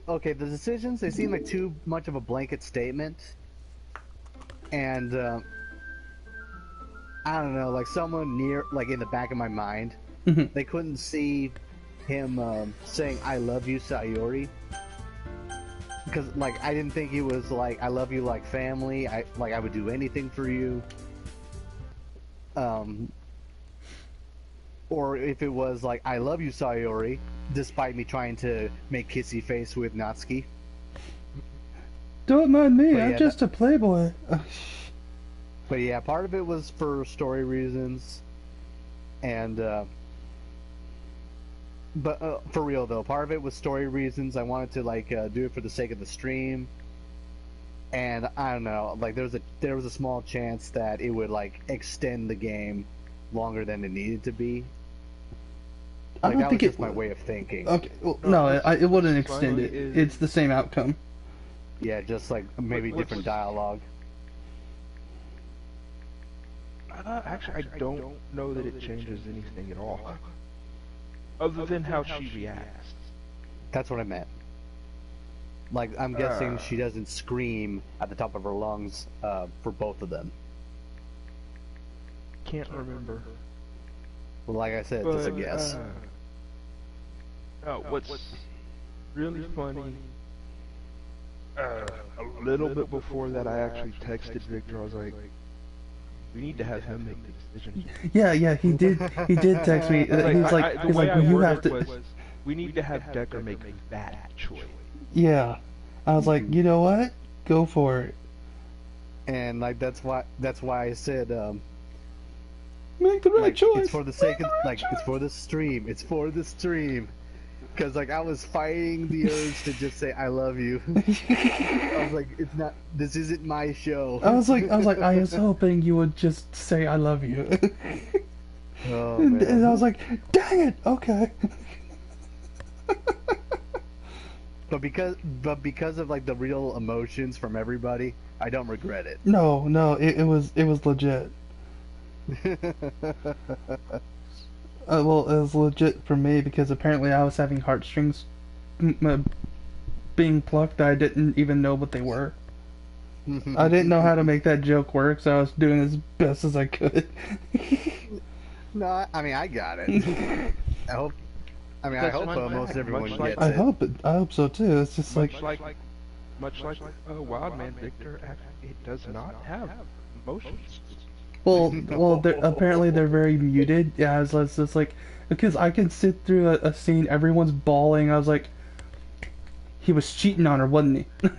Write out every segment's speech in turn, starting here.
Okay, the decisions, they seem like too much of a blanket statement. And, I don't know, like someone near, like in the back of my mind, Mhm. they couldn't see him saying, I love you, Sayori. Because, like, I didn't think he was like, I love you like family. I would do anything for you. Um, or if it was like, I love you, Sayori, despite me trying to make kissy face with Natsuki. Don't mind me, But I'm yeah, just a playboy. but yeah, part of it was for story reasons, and but for real though, part of it was story reasons. I wanted to like do it for the sake of the stream, and I don't know, like there was a small chance that it would like extend the game longer than it needed to be. I Like don't that was think just it. my way of thinking. Okay, well, No, no, it wouldn't what's extend funny it. is It's the same outcome. Yeah, just like maybe different dialogue. actually, I don't know that it changes anything at all, other than how she reacts. That's what I meant. Like I'm guessing Uh. she doesn't scream at the top of her lungs for both of them. Can't remember. Well, like I said, But, just a guess. No, what's really funny, a little bit before that, I actually texted Victor. I was like, we need to have him make the decision. Yeah, he did. He did text me. He's like, the way I well, you have worded to. was, we need to have Decker make that choice. Yeah, I was like, you know what? Go for it. And like that's why I said Make the right like choice. it's for the sake of like it's for the stream. It's for the stream. Because like I was fighting the urge to just say I love you. I was like, it's not. This isn't my show. I was like, I was hoping you would just say I love you. Oh, and I was like, dang it. Okay. but because of like the real emotions from everybody, I don't regret it. No, it was legit. Well, it was legit for me because apparently I was having heartstrings being plucked. I didn't even know what they were. I didn't know how to make that joke work, so I was doing as best as I could. No, I mean I got it. I hope. I mean, I hope most everyone gets I it. I hope so too. It's just like Much like Wildman, Victor actually it does not have emotions. well, apparently they're very muted. Yeah, it's just like because I can sit through a scene, everyone's bawling. I was like, he was cheating on her, wasn't he?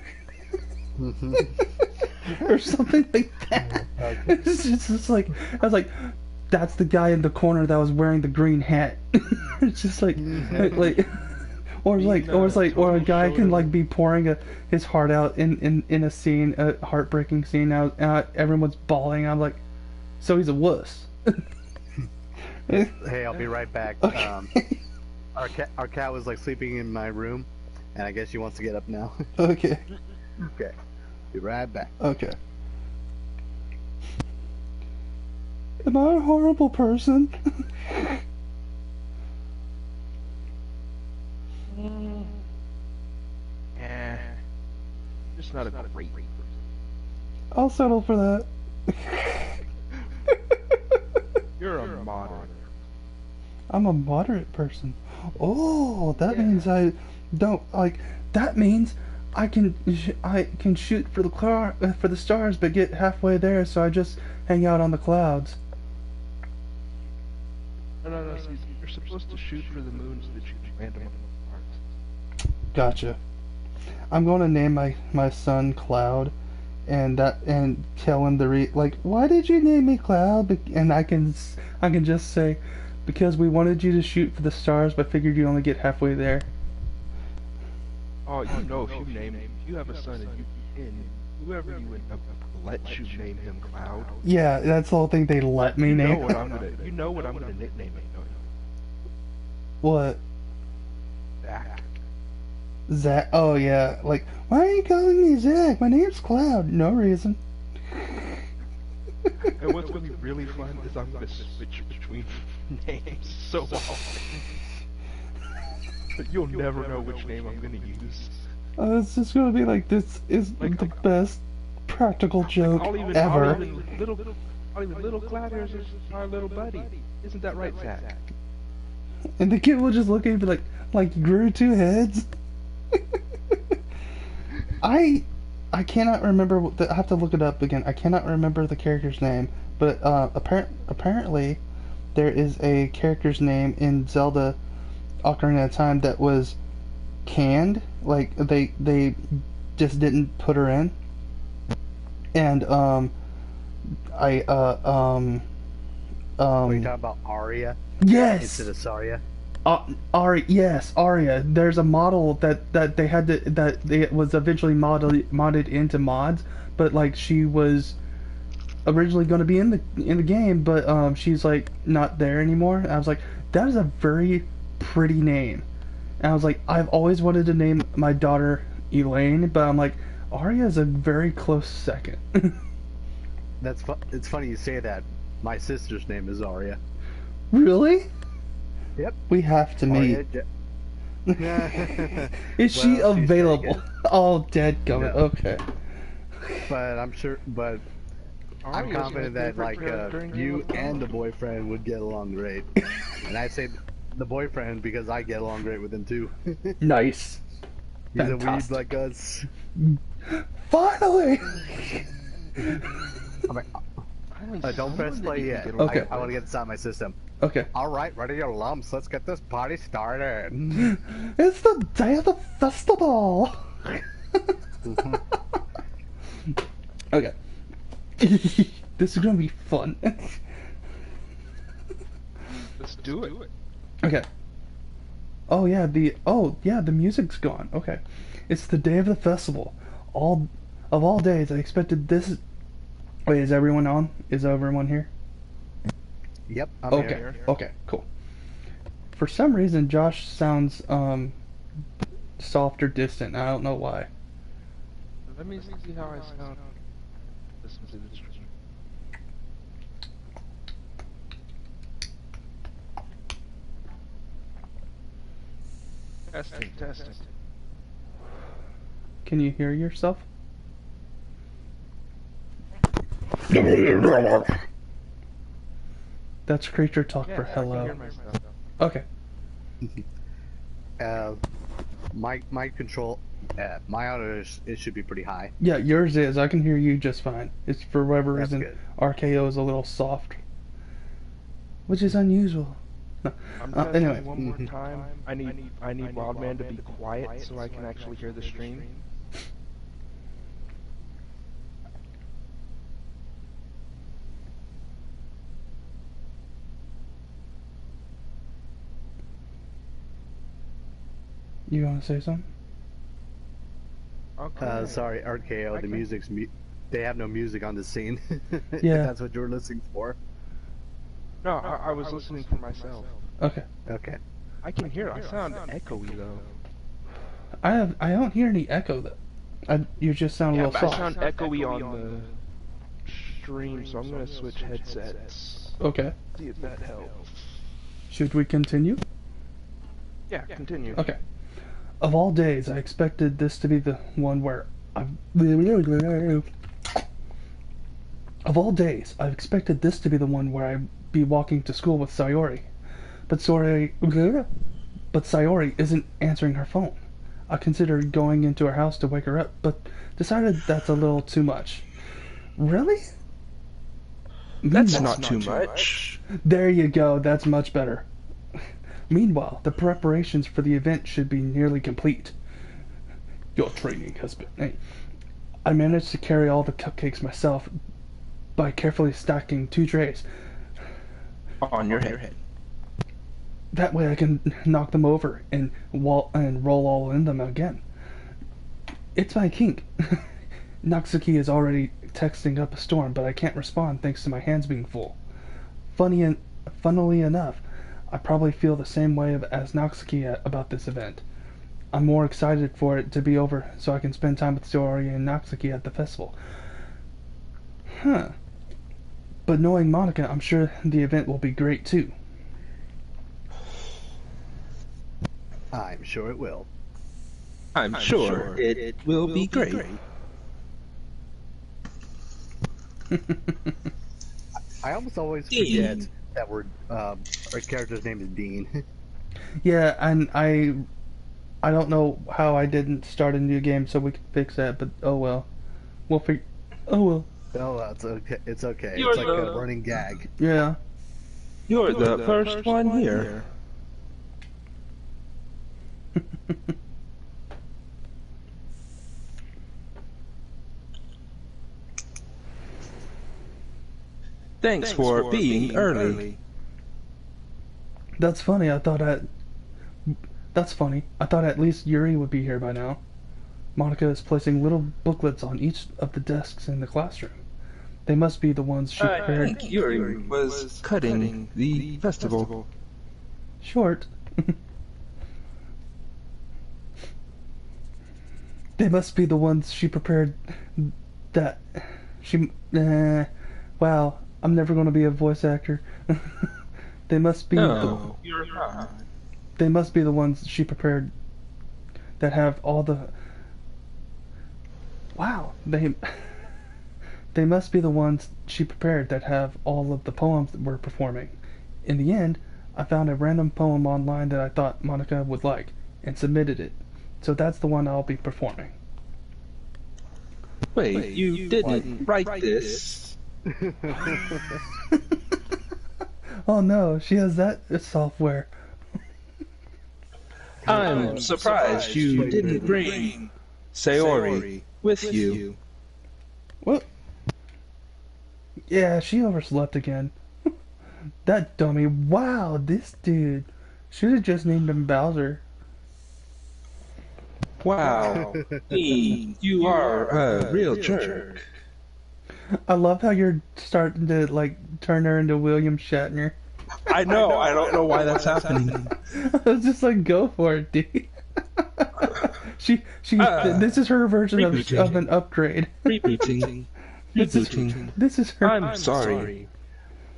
Or something like that. Okay. It's just like I was like, that's the guy in the corner that was wearing the green hat. It's just like, or a guy can like be pouring his heart out in a scene, a heartbreaking scene. Now everyone's bawling. I'm like, so he's a wuss. Hey, I'll be right back. Okay. Our cat was like sleeping in my room, and I guess she wants to get up now. Okay. Okay, be right back. Okay. Am I a horrible person? Eh, just not a great person. I'll settle for that. You're a moderate. I'm a moderate person. Oh, that means I don't like. That means I can shoot for the stars, but get halfway there, so I just hang out on the clouds. No. See, you're supposed to shoot for the moons that you land on the stars. Gotcha. I'm going to name my son Cloud, and tell him why did you name me Cloud? And I can just say, because we wanted you to shoot for the stars, but figured you only get halfway there. Oh, you know, if you have a son and whoever you end up lets you name him Cloud. Yeah, that's the whole thing. They let me name. You know what I'm gonna nickname him, don't you? What? Zach. Zach? Oh yeah. Like, why are you calling me Zach? My name's Cloud. No reason. And what's gonna be really fun is I'm gonna switch between names so often. You'll never know which name I'm gonna use. It's just gonna be like, this is Like, the best practical joke ever. I'll even little Gladiators is our little buddy. Isn't that right, Zach? And the kid will just look at you and be like you grew two heads? I cannot remember, I have to look it up again. I cannot remember the character's name, but apparently there is a character's name in Zelda Ocarina of Time that was canned. Like, they just didn't put her in. And, Are you talking about Arya? Yes! Instead of Saria? Yes, Arya. There's a model that they had to, that it was eventually modded into mods, but like she was originally going to be in the game, but she's like not there anymore. And I was like, that is a very pretty name. And I was like, I've always wanted to name my daughter Elaine, but I'm like, Arya is a very close second. It's funny you say that. My sister's name is Arya. Really? Yep. We have to meet. Is she Well, she's available? taken. Oh, dadgummit. No. Okay. But I'm sure. But I'm confident that like you and the boyfriend would get along great. And I say the boyfriend because I get along great with him too. Nice. He's a Fantastic. weeb like us. Finally! I'm like, don't press play yet. Okay. I want to get this out of my system. Okay. Alright, ready your lumps. Let's get this party started. It's the day of the festival! Okay. This is gonna be fun. Let's do it. Okay. Oh yeah, the music's gone. Okay. It's the day of the festival. Of all days, I expected this. Wait, is everyone on? Is everyone here? Yep, I'm Okay. here. Okay, cool. For some reason, Josh sounds soft or distant. I don't know why. Let me see how I sound. Listen to the stream. Testing. Can you hear yourself? That's creature talk for I can hear hello. myself. Okay. My control, my audio it should be pretty high. Yeah, yours is. I can hear you just fine. It's for whatever That's reason good. RKO is a little soft, which is unusual. No. I'm testing Anyway. one more time. I need Wildman to be quiet so I can actually hear the stream. You want to say something? Okay. Sorry, RKO. The music's they have no music on the scene. If Yeah. that's what you were listening for. No, I was listening for myself. Okay. Okay. I can hear. I sound echoey though. I don't hear any echo though. You just sound a Yeah, little but I soft. sound echoey on the stream, so I'm gonna switch headsets. Okay. See if that helps. Should we continue? Yeah, continue. Okay. Of all days, I expected this to be the one where Of all days, I've expected this to be the one where I'd be walking to school with Sayori. But Sayori isn't answering her phone. I considered going into her house to wake her up, but decided that's a little too much. Really? That's not too much. There you go, that's much better. Meanwhile, the preparations for the event should be nearly complete. Your training has been... Hey, I managed to carry all the cupcakes myself by carefully stacking 2 trays. On your head. That way I can knock them over and roll all in them again. It's my kink. Natsuki is already texting up a storm, but I can't respond thanks to my hands being full. Funnily enough, I probably feel the same way as Natsuki about this event. I'm more excited for it to be over so I can spend time with Sayori and Natsuki at the festival. Huh. But knowing Monica, I'm sure the event will be great too. I'm sure it will. I'm sure it will be great. I almost always Dean. forget that our character's name is Dean. Yeah, and I don't know how I didn't start a new game so we could fix that, but oh well. We'll figure. Oh well. Oh, it's okay. It's okay. You're It's like the- a running gag. Yeah. You're the first one here. Thanks for being early. That's funny. That's funny. I thought at least Yuri would be here by now. Monica is placing little booklets on each of the desks in the classroom. They must be the ones she I prepared. think Yuri was cutting the festival. Short. They must be the ones she prepared that she wow, I'm never going to be a voice actor. They must be No, you're not. they must be the ones she prepared that have all the wow, they must be the ones she prepared that have all of the poems that we're performing. In the end, I found a random poem online that I thought Monica would like and submitted it. So that's the one I'll be performing. Wait, you didn't write this. Oh no, she has that software. I'm surprised you didn't bring Sayori with you. What? Yeah, she overslept again. That dummy. Wow, this dude. Should have just named him Bowser. Wow, Dean, you are a real jerk. I love how you're starting to like turn her into William Shatner. I know, I don't know why that's happening. I was just like, go for it, dude. she this is her version of an upgrade. Rebooting. This is her. I'm sorry.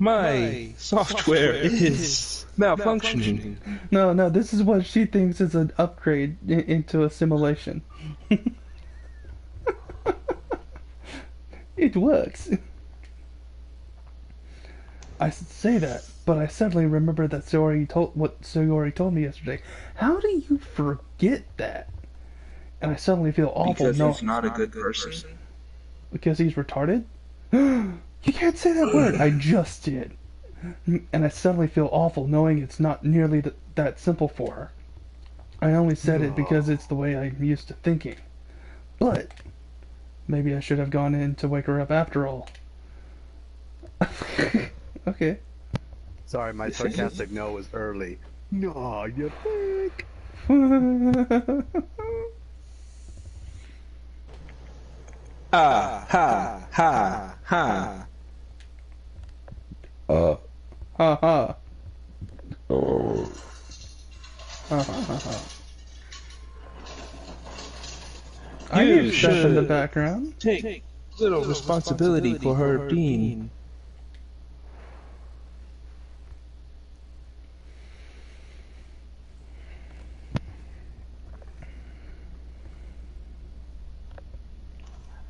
My software is malfunctioning. No, this is what she thinks is an upgrade into a simulation. It works. I say that, but I suddenly remember that what Sayori told me yesterday. How do you forget that? And I suddenly feel awful. Because he's not a good person. Because he's retarded? You can't say that word. I just did. And I suddenly feel awful knowing it's not nearly that simple for her. I only said it because it's the way I'm used to thinking. But maybe I should have gone in to wake her up after all. Okay. Sorry, my sarcastic no was early. No, you think? Ah, ha, ha, ha. Ha ha. Oh. Ha ha ha. I hear stuff in the background. Take little responsibility for her, Dean.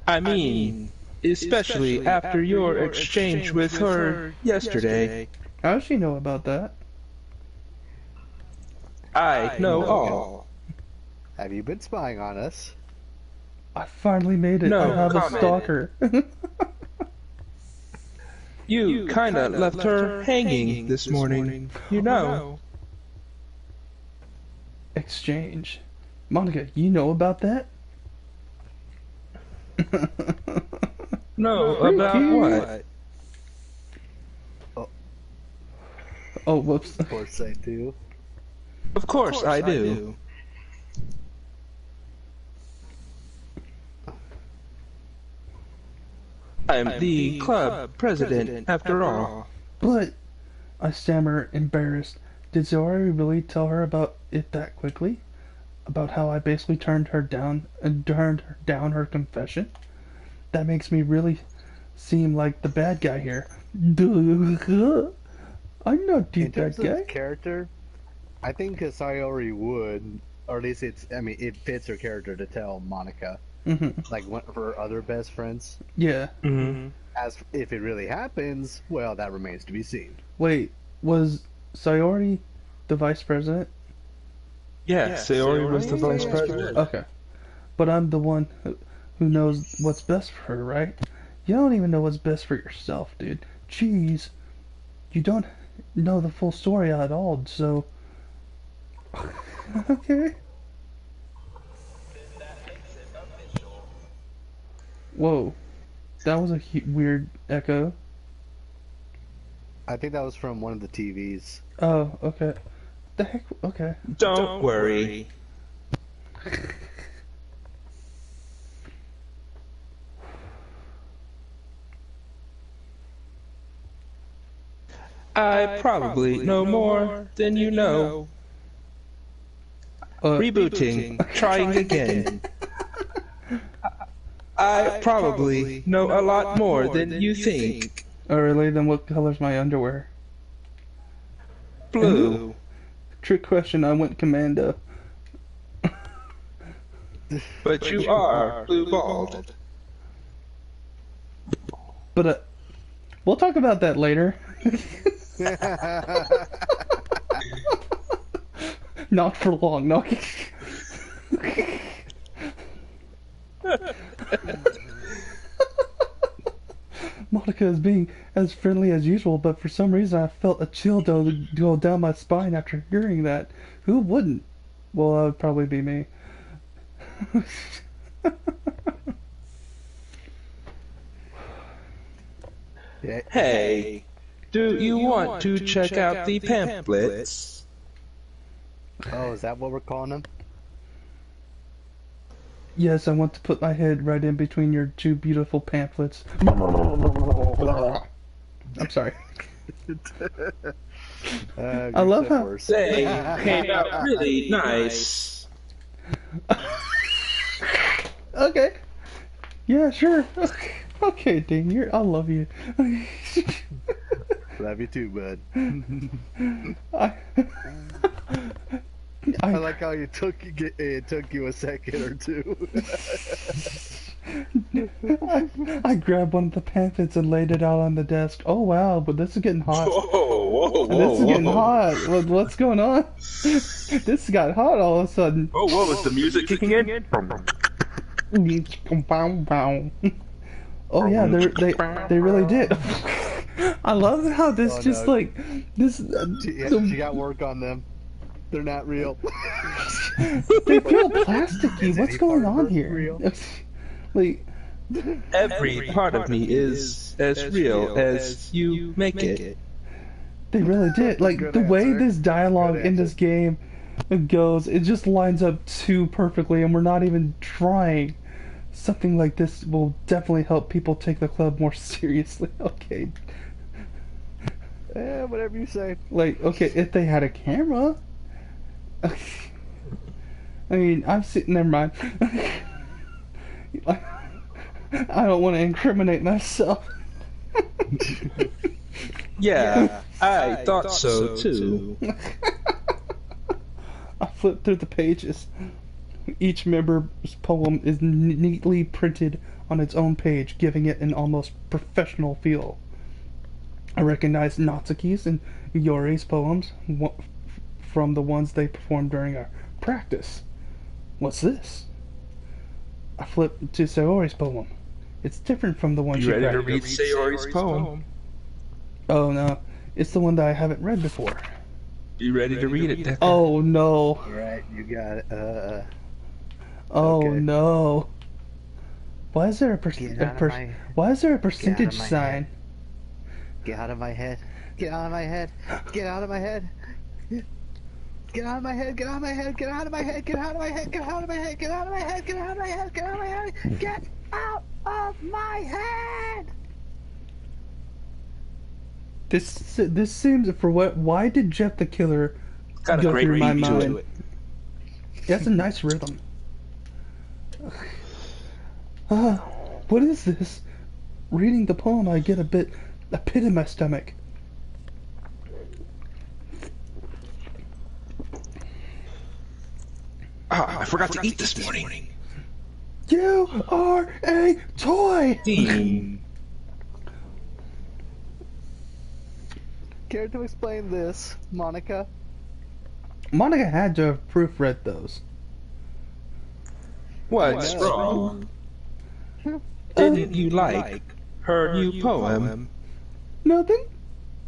I mean, especially after your exchange with her yesterday. How does she know about that? I know all. Have you been spying on us? I finally made it. No I have comment. a stalker. You kinda left her hanging this morning, you know. Exchange. Monica, you know about that? No, about what? Oh, whoops. Of course I do. Of course I do. I'm the club president, after all. But, I stammer, embarrassed. Did Zori really tell her about it that quickly? About how I basically turned her down her confession? That makes me really seem like the bad guy here. I'm not the In bad terms of guy. his character, I think Sayori would, or at least I mean, it fits her character to tell Monica, Mm-hmm. like one of her other best friends. Yeah. Mm-hmm. As if it really happens, well, that remains to be seen. Wait, was Sayori the vice president? Yeah, Sayori was the vice president. Okay. But I'm the one who knows what's best for her, right? You don't even know what's best for yourself, dude. Jeez. You don't know the full story at all, so... Okay. Whoa. That was a weird echo. I think that was from one of the TVs. Oh, okay. The heck? Okay. Don't worry. I probably know more than you know. Rebooting, trying again. I probably know a lot more than you think. Oh, really? Then what color's my underwear? Blue. Trick question, I went commando. But you are blue-balled. But, we'll talk about that later. Not for long, no. Monica is being as friendly as usual, but for some reason I felt a chill go down my spine after hearing that. Who wouldn't? Well, that would probably be me. Hey, do you want to check out the pamphlets? Oh, is that what we're calling them? Yes, I want to put my head right in between your two beautiful pamphlets. I'm sorry. I love how they came out really nice. Okay. Yeah, sure. Okay, Dean, I love you. Love you too, bud. I I like how it took you a second or two. I grabbed one of the pamphlets and laid it out on the desk. Oh wow, but this is getting hot. Whoa, This is getting hot. What's going on? This got hot all of a sudden. Oh, whoa, is the music kicking in? Oh yeah, they really did. I love how this like this. She got work on them. They're not real. They feel plasticky. What's going on here? Real? Like every part of me is as real as you make it. They really did. Like Good the way answer. this dialogue Good in this game goes, it just lines up too perfectly, and we're not even trying. Something like this will definitely help people take the club more seriously. Okay. Whatever you say. Like, okay, if they had a camera. I mean, I'm sitting. Never mind. I don't want to incriminate myself. Yeah, I thought so too. I flipped through the pages. Each member's poem is neatly printed on its own page, giving it an almost professional feel. I recognized Natsuki's and Yori's poems from the ones they performed during our practice. What's this? I flipped to Sayori's poem. It's different from the one she You ready to practiced. read Sayori's poem? Oh no, it's the one that I haven't read before. You ready to read it, Decker? Oh no. Right, you got it. Oh Okay. no. Why is there a Get out of my- why is there a percentage my sign? Get out of my head. Get out of my head. Get out of my head. Get out of my head. Get out of my head. Get out of my head. Get out of my head. Get out of my head. Get out of my head. Get out of my head. Get out of my head. Get out of my head. This seems for what? Why did Jeff the Killer Got a go great through my read to mind? it. That's a nice rhythm. What is this? Reading the poem, I get a pit in my stomach. forgot to eat this morning. You are a toy! Care to explain this, Monica? Monica had to have proofread those. What's wrong? Didn't you like her new poem? Nothing.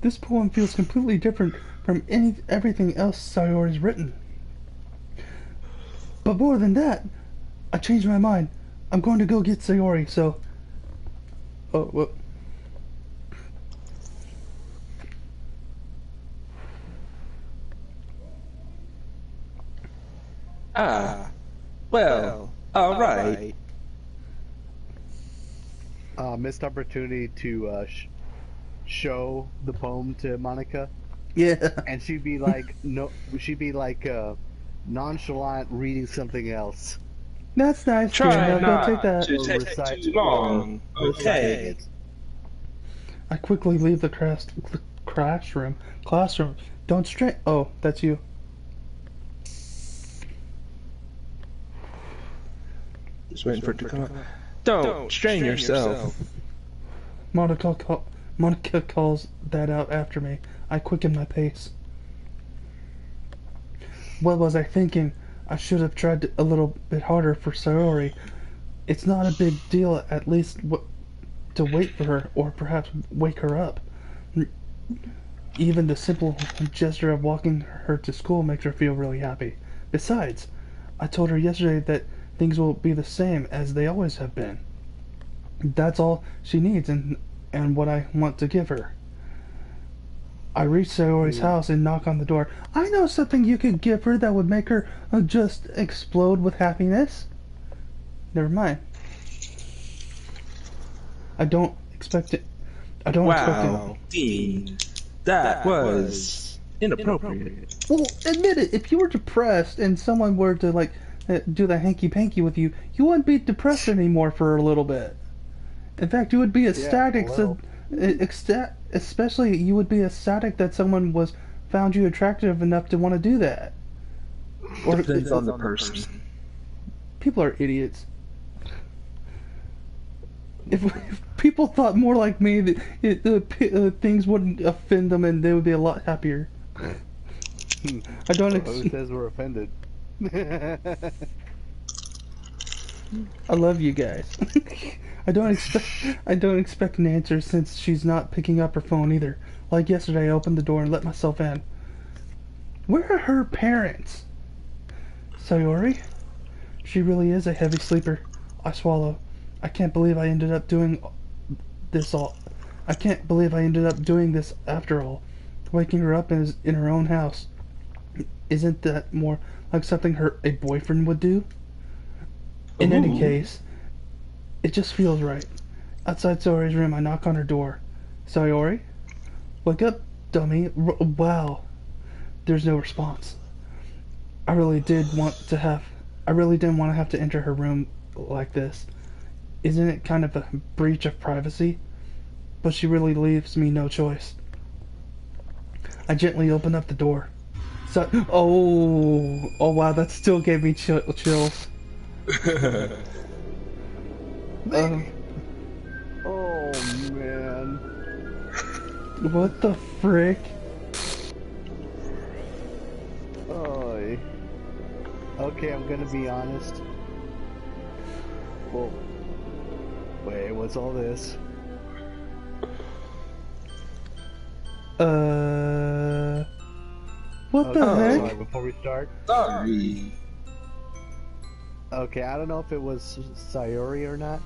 This poem feels completely different from everything else Sayori's written. But more than that, I changed my mind. I'm going to go get Sayori, so... Oh, what? Well, alright. Missed opportunity to show the poem to Monica, Yeah. and she'd be like, nonchalant reading something else. That's nice. Try I'll not go take that. to take too long. Okay. I quickly leave the classroom. Don't strain. Oh, that's you. Just waiting for it to come out. Don't strain yourself. Monica calls that out after me. I quicken my pace. What was I thinking? I should have tried a little bit harder for Sayori. It's not a big deal, at least to wait for her, or perhaps wake her up. Even the simple gesture of walking her to school makes her feel really happy. Besides, I told her yesterday that things will be the same as they always have been. That's all she needs and what I want to give her. I reach Sayori's house and knock on the door. I know something you could give her that would make her just explode with happiness. Never mind. I don't expect it. Wow, Dean, that was inappropriate. Well, admit it. If you were depressed and someone were to like do the hanky-panky with you, you wouldn't be depressed anymore for a little bit. In fact, you would be ecstatic. Especially, you would be ecstatic that someone found you attractive enough to want to do that. Or depends on the person. People are idiots. If people thought more like me, things wouldn't offend them, and they would be a lot happier. I don't. Who says we're offended? I love you guys. I don't expect an answer since she's not picking up her phone either. Like yesterday, I opened the door and let myself in. Where are her parents? Sayori? She really is a heavy sleeper. I swallow. I can't believe I ended up doing this after all. Waking her up in her own house. Isn't that more like something a boyfriend would do? In any case, it just feels right. Outside Sayori's room, I knock on her door. Sayori? Wake up, dummy. Wow. There's no response. I really didn't want to have to enter her room like this. Isn't it kind of a breach of privacy? But she really leaves me no choice. I gently open up the door. Oh wow, that still gave me chills. Oh man. What the frick? Oy. Okay, I'm gonna be honest. Well, wait, what's all this? What the heck? Sorry, before we start. Sorry. Okay, I don't know if it was Sayori or not.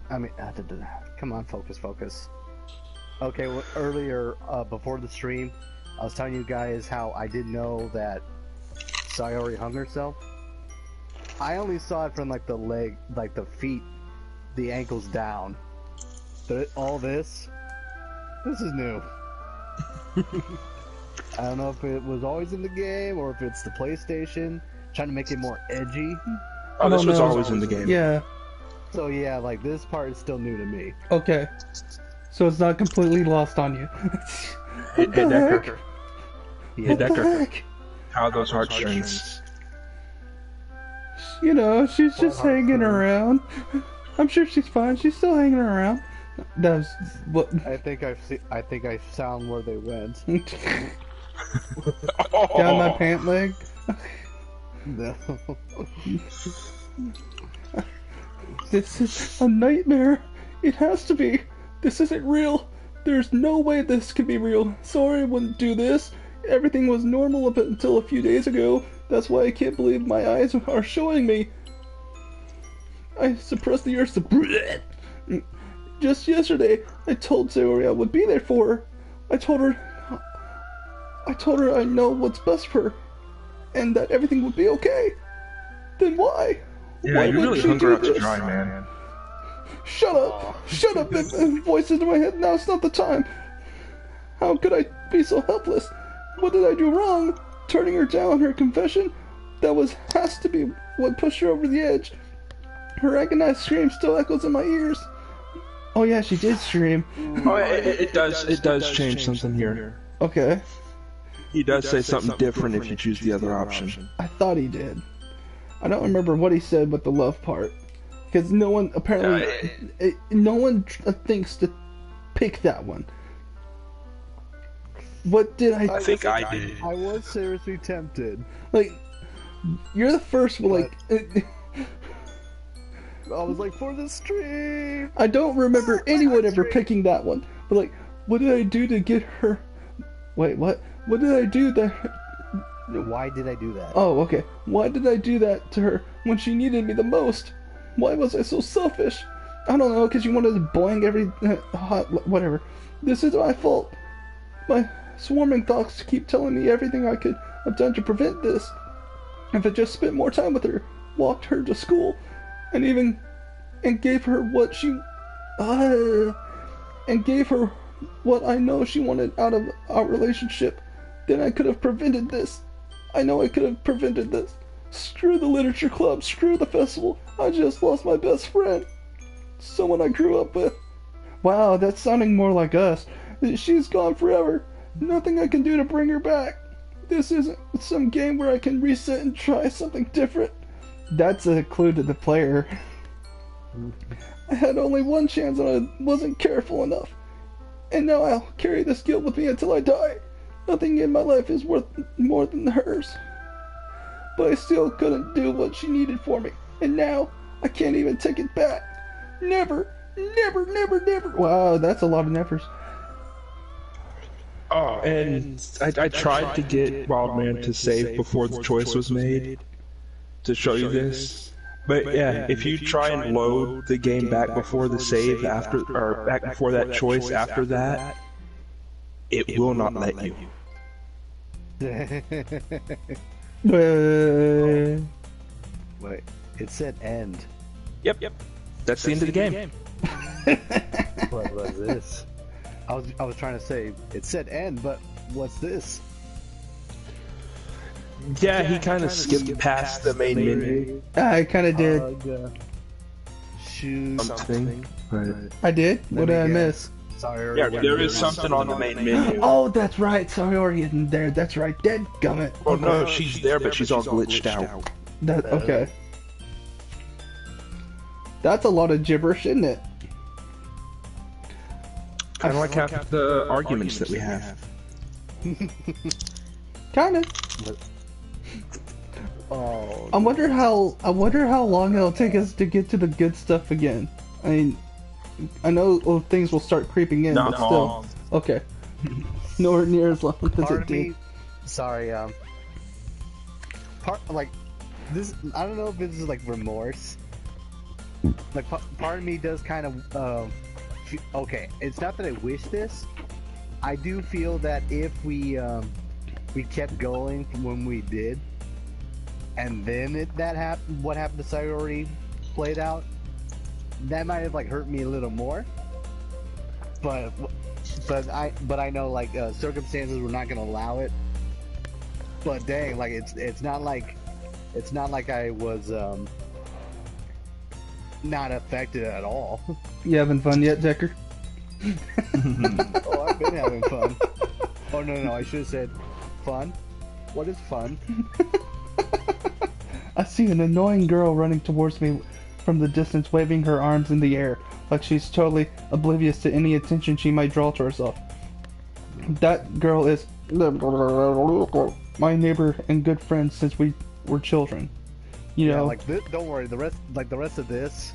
I mean, come on, focus. Okay, well, earlier, before the stream, I was telling you guys how I didn't know that Sayori hung herself. I only saw it from like the leg, like the feet, the ankles down. But all this is new. I don't know if it was always in the game or if it's the PlayStation trying to make it more edgy. Oh, this was always in the game. Yeah. So yeah, like this part is still new to me. Okay. So it's not completely lost on you. Hey, Decker. Yeah, What the heck? How are those heartstrings? You know, she's just hanging around. I'm sure she's fine. She's still hanging around. That was what. I think I found where they went. Down my pant leg. No. This is a nightmare. It has to be. This isn't real. There's no way this could be real. Sorry I wouldn't do this. Everything was normal up until a few days ago. That's why I can't believe my eyes are showing me. I suppressed the urge to breathe. Just yesterday, I told Sayori I would be there for her. I told her I know what's best for her, and that everything would be okay. Then why? Yeah, Why you would really she hung her do out to this? dry, man. Shut up! Shut up! And voices in my head. Now it's not the time. How could I be so helpless? What did I do wrong? Turning her down her confession? That has to be what pushed her over the edge. Her agonized scream still echoes in my ears. Oh yeah, she did scream. Oh, it does change something here. Okay. He does say something different if you choose the other option. I thought he did. I don't remember what he said with the love part. Because no one, apparently, no one thinks to pick that one. What did I think I did. I was seriously tempted. Like, you're the first one, like... I was like, for the stream! I don't remember anyone ever picking that one. But like, what did I do to get her... Wait, what? What did I do that... Why did I do that? Oh, okay. Why did I do that to her when she needed me the most? Why was I so selfish? I don't know, because you wanted to boing every... whatever. This is my fault. My swarming thoughts keep telling me everything I could have done to prevent this. If I just spent more time with her, walked her to school, and gave her what she... and gave her what I know she wanted out of our relationship, then I could have prevented this. I know I could have prevented this. Screw the literature club, screw the festival. I just lost my best friend. Someone I grew up with. Wow, that's sounding more like us. She's gone forever. Nothing I can do to bring her back. This isn't some game where I can reset and try something different. That's a clue to the player. I had only one chance and I wasn't careful enough. And now I'll carry this guilt with me until I die. Nothing in my life is worth more than hers. But I still couldn't do what she needed for me. And now, I can't even take it back. Never, never, never, never. Wow, that's a lot of nevers. Oh, and I tried to get Wildman to save before the choice was made to show you this. But yeah, if you try and load the game back before the save after, or back before that choice after that, it will not let you. Wait, it said end. Yep. That's the end of the game. What was this? I was trying to say it said end, but what's this? Yeah, he kind of skipped past the main menu. I kind of did. Shoot Something. But... I did? What did I miss? Sorry. Yeah, there is something on the main menu. Oh, that's right. Sayori isn't there. That's right. Dead gummit. Well, no, she's there, but she's all glitched out. That, okay. That's a lot of gibberish, isn't it? Kind of like half the arguments that we have. Kind of. Oh. I wonder how long it'll take us to get to the good stuff again. I mean, I know things will start creeping in, Not but still. long. Okay. Nowhere near as long as Part it of me, did. sorry, like this. I don't know if this is like remorse. Like part of me does kind of okay. It's not that I wish this. I do feel that if we kept going from when we did, and then that happened, what happened to Sayori played out, that might have like hurt me a little more. But I know like circumstances were not gonna allow it. But dang, like it's not like I was not affected at all. You having fun yet, Decker? Oh, I've been having fun. Oh no, I should have said fun. What is fun? I see an annoying girl running towards me from the distance, waving her arms in the air, like she's totally oblivious to any attention she might draw to herself. That girl is my neighbor and good friend since we were children. You know, like don't worry. The rest of this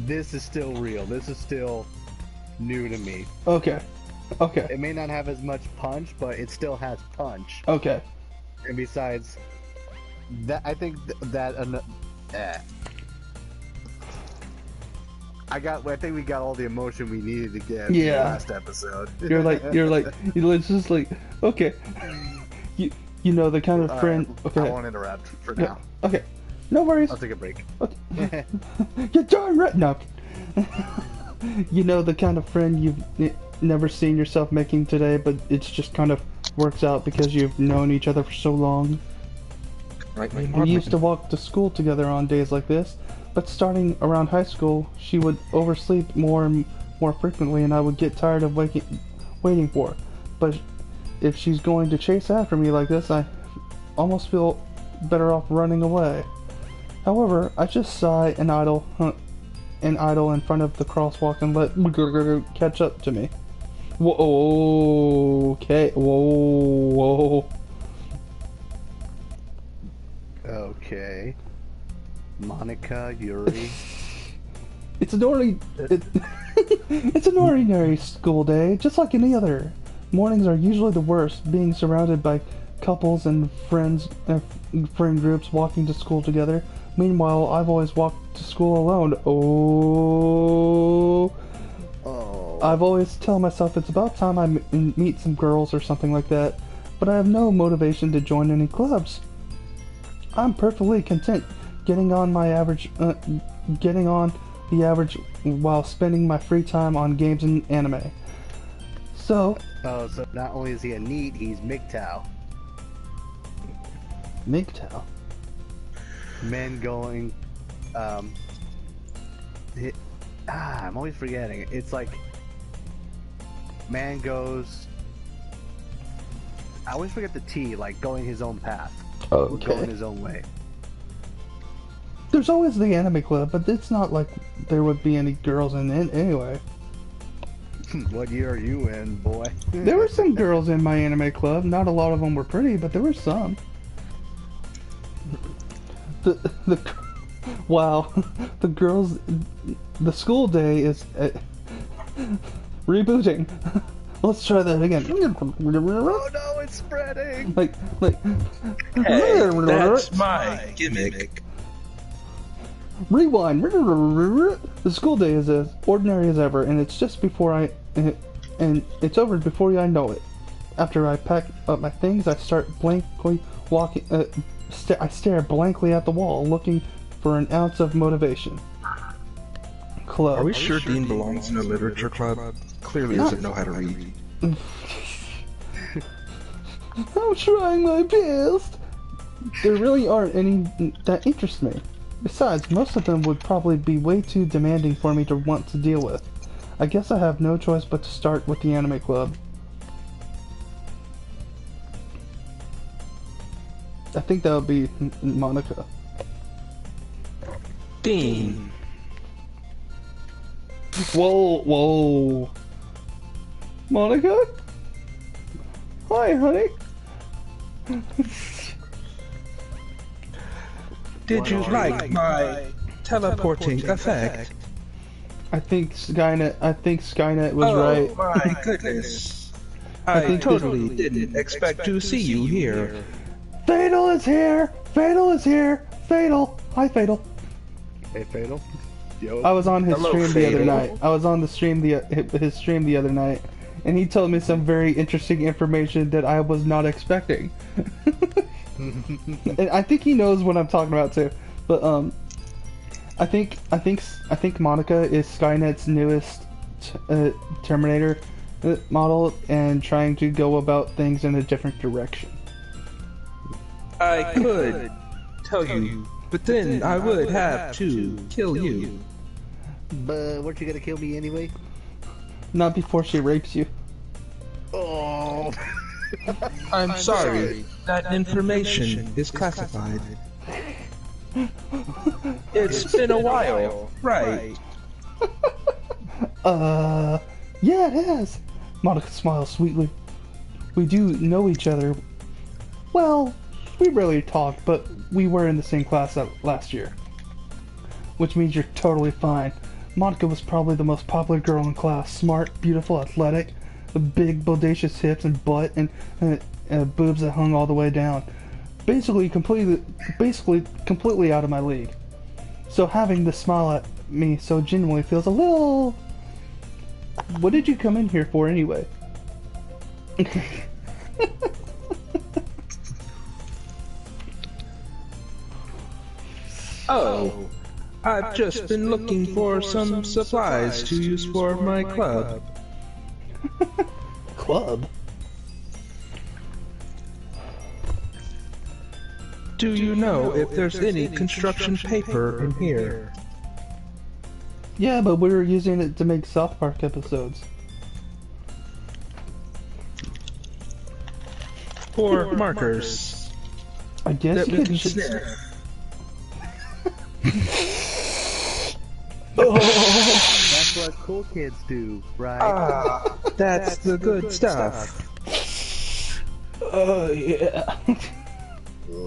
is still real. This is still new to me. Okay. Okay. It may not have as much punch, but it still has punch. Okay. And besides that, I think that I think we got all the emotion we needed to get in the last episode. You're just like, okay. You know the kind of friend. Okay. I won't interrupt for now. Okay. No worries. I'll take a break. Okay. You're darn right. No. You know the kind of friend you've never seen yourself making today, but it's just kind of works out because you've known each other for so long. Right. We used to walk to school together on days like this, but starting around high school, she would oversleep more and more frequently, and I would get tired of waiting for her. But if she's going to chase after me like this, I almost feel better off running away. However, I just sigh and idle in front of the crosswalk and let catch up to me. Whoa, okay, whoa. Okay. Monica, Yuri. It's an ordinary school day, just like any other. Mornings are usually the worst, being surrounded by couples and friend groups walking to school together. Meanwhile, I've always walked to school alone. Oh. I've always tell myself it's about time I meet some girls or something like that, but I have no motivation to join any clubs. I'm perfectly content getting on the average while spending my free time on games and anime. So not only is he a NEET, he's MGTOW. MGTOW? Men going, I'm always forgetting. It's like, man goes, I always forget the T, like going his own path. Okay. Going his own way. There's always the anime club, but it's not like there would be any girls in it anyway. What year are you in, boy? There were some girls in my anime club. Not a lot of them were pretty, but there were some. Wow, the school day is rebooting. Let's try that again. Oh no, it's spreading! Like. Hey, that's my gimmick. Rewind. The school day is as ordinary as ever, and it's just and it's over before I know it. After I pack up my things, I start blankly walking. I stare blankly at the wall, looking for an ounce of motivation. Club. Are we sure Dean belongs in a literature club? Clearly doesn't know how to read. I'm trying my best. There really aren't any that interest me. Besides, most of them would probably be way too demanding for me to want to deal with. I guess I have no choice but to start with the anime club. I think that would be Monica. Dean. Whoa. Monica? Hi, honey. Did you like my teleporting effect? I think Skynet was right. Oh my goodness. I totally didn't expect to see you here. Fatal is here! Fatal! Hi, Fatal. Hey, Fatal. Yo. I was on his Hello, stream the other Fatal. night. I was on his stream the other night, and he told me some very interesting information that I was not expecting. And I think he knows what I'm talking about too. But I think Monica is Skynet's newest Terminator model and trying to go about things in a different direction. I could tell you, but then I would have to kill you. But weren't you gonna kill me anyway? Not before she rapes you. Oh. I'm sorry, that information is classified. It's been a while, right? Yeah, it has. Monica smiles sweetly. We do know each other. Well, we rarely talk, but we were in the same class last year. Which means you're totally fine. Monica was probably the most popular girl in class. Smart, beautiful, athletic, with big, bodacious hips and butt, and boobs that hung all the way down. Basically completely out of my league. So having the smile at me so genuinely feels a little... What did you come in here for anyway? Oh, I've just been looking for some supplies to use for my club. Club? Do you know if there's any construction paper in here? Yeah, but we were using it to make South Park episodes. Or markers I guess that you we could can just... sniff. That's what cool kids do, right? Ah, that's the good stuff. Oh, yeah.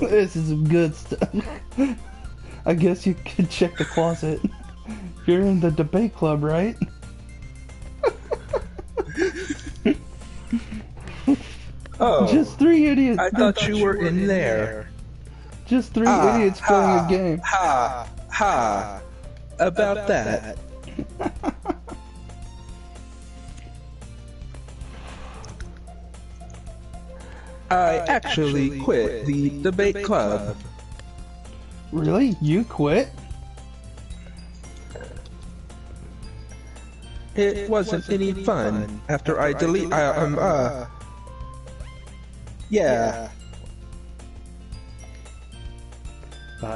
This is some good stuff. I guess you could check the closet. You're in the debate club, right? Oh, Just three idiots. I thought you were in there. Just three idiots playing a game. Ha, ha, about that. I actually quit the debate club. Really? You quit? It wasn't any fun after I delete. Yeah.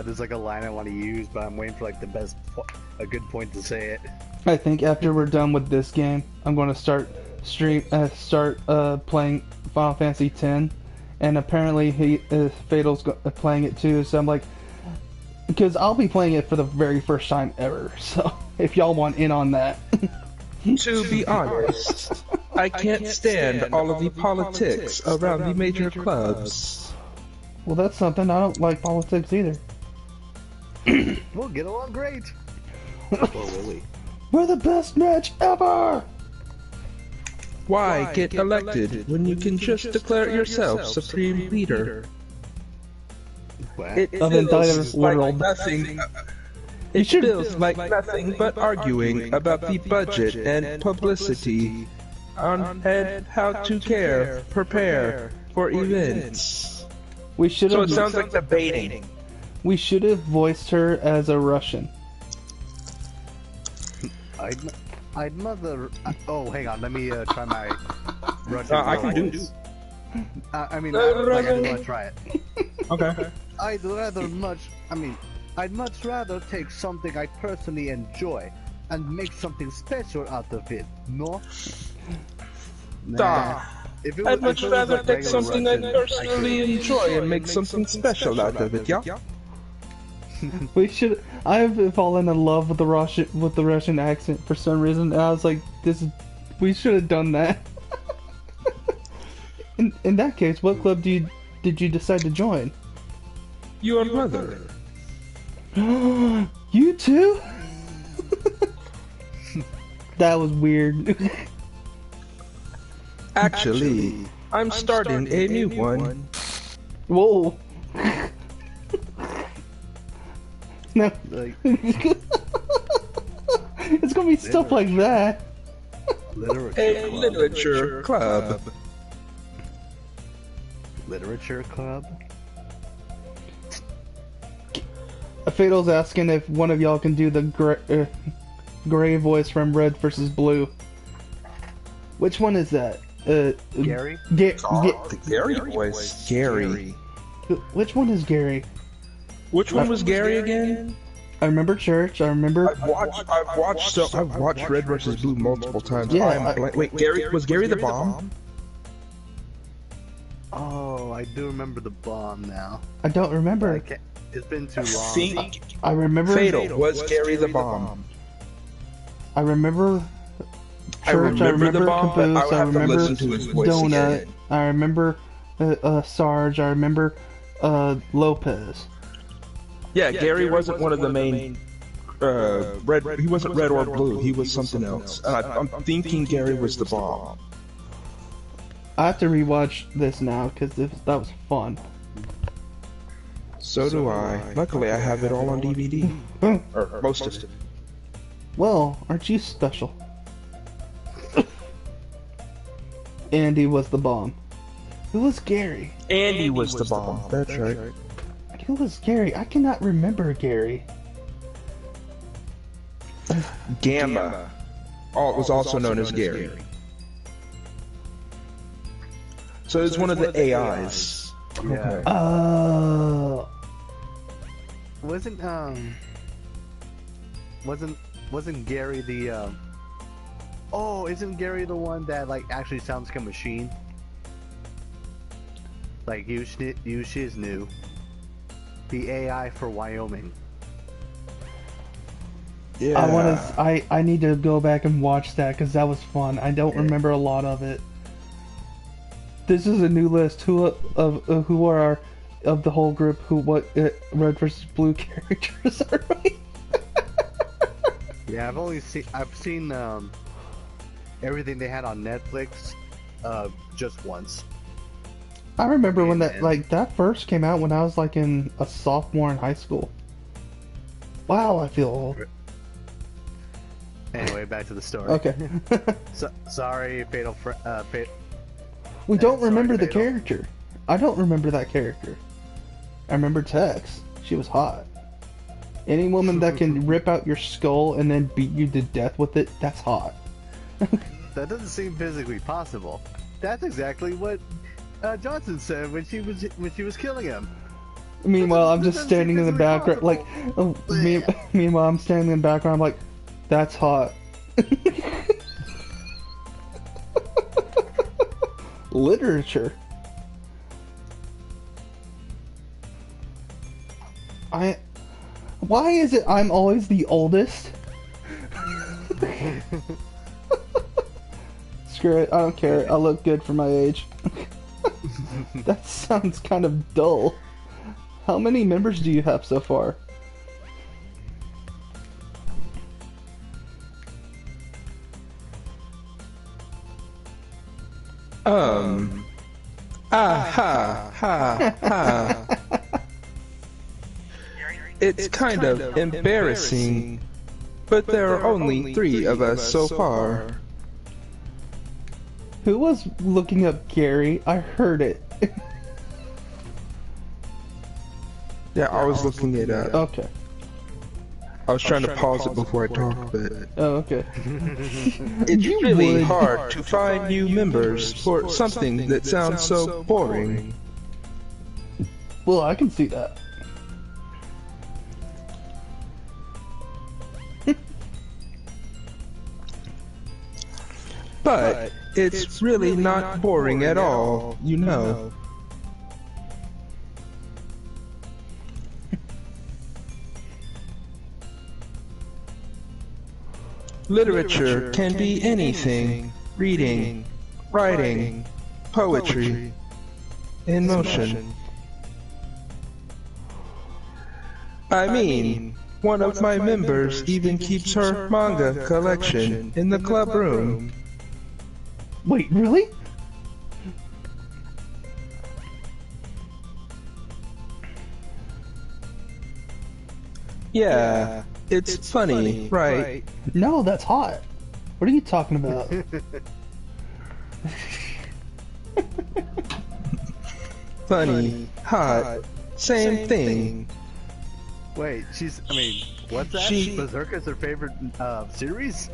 There's like a line I want to use, but I'm waiting for like a good point to say it. I think after we're done with this game, I'm going to start playing Final Fantasy X, and apparently Fatal's playing it too. So I'm like, because I'll be playing it for the very first time ever. So if y'all want in on that. To be honest, I can't stand all of the politics around the major clubs. Well, that's something. I don't like politics either. We'll get along great. Well, Willie. We're the best match ever! Why get elected when you can just declare yourself supreme leader? It Of the entire feels like world. nothing. It feels like nothing but arguing about the budget and publicity on and how to prepare for events. We should So have. it sounds like debating. We should have voiced her as a Russian. I'd mother. Oh, hang on. Let me try my Russian. I can do voice. I mean, I do want to try it. Okay. I'd much rather take something I personally enjoy and make something special out of it. No? Nah. I'd much rather take something I personally enjoy and make something special out of it, yeah? We should. I've fallen in love with the Russian accent for some reason. And I was like, we should have done that. In that case, what club did you decide to join? Your mother. You too? That was weird. Actually, I'm starting a new one. Whoa. No. Like, It's gonna be stuff like that. A literature club. Literature club? Fatal's asking if one of y'all can do the gray voice from Red versus Blue. Which one is that? Gary? The Gary voice. Gary. Which one is Gary? Which one was Gary again? I remember Church. I remember. I've watched Red versus Blue multiple times. Yeah, Wait, was Gary the bomb? Oh, I do remember the bomb now. I don't remember. It's been too long. Think I remember. Fatal was Gary the Bomb. I remember. I Church. remember the bomb, but I Caboose. would I have to remember listen to his voice Donut. again. I remember Sarge. I remember Lopez. Yeah, Gary wasn't one of the main red. He wasn't red or blue. He was something else. And I'm thinking Gary was the bomb. I have to rewatch this now because that was fun. So do I. Luckily, I have it all on DVD, or most of it. Well, aren't you special? Andy was the bomb. Who was Gary? Andy was the bomb. That's right. Who was Gary? I cannot remember Gary. Gamma. Oh, it was also known as Gary. So it's one of the AIs. Yeah. Wasn't Gary the Oh, isn't Gary the one that like actually sounds like a machine? Like you Shiznu, the AI for Wyoming. Yeah. I need to go back and watch that because that was fun. I don't remember a lot of it. This is a new list. Who are our of the whole group? What red versus blue characters are we? Yeah, I've seen everything they had on Netflix just once. I remember when that first came out when I was like in a sophomore in high school. Wow, I feel old. Anyway, back to the story. Okay. Sorry, Fatal. We don't sorry, remember the Fatal. character. I don't remember that character. I remember Tex. She was hot. Any woman that can rip out your skull and then beat you to death with it, that's hot. That doesn't seem physically possible. That's exactly what Johnson said when she was killing him. Meanwhile, I'm That just doesn't standing seem in the background, like, meanwhile, I'm standing in the background, I'm like, that's hot. Literature. Why is it I'm always the oldest? Screw it, I don't care. I look good for my age. That sounds kind of dull. How many members do you have so far? It's kind of embarrassing, but there are only 3 of us so far. Who was looking up Gary? I heard it. Yeah, I was looking it up. Okay. I was trying to pause it before I talked, but Oh, okay. it's You really would. hard to find new members for something that sounds so boring. Well, I can see that. But it's really not boring at all, you know. Literature can be anything: reading, writing, poetry, in motion. I mean, one of my members even keeps her manga collection in the club room. Wait, really? Yeah, it's funny, right? No, that's hot. What are you talking about? Funny, hot, same thing. Wait, what's that? She- Berserker's her favorite series?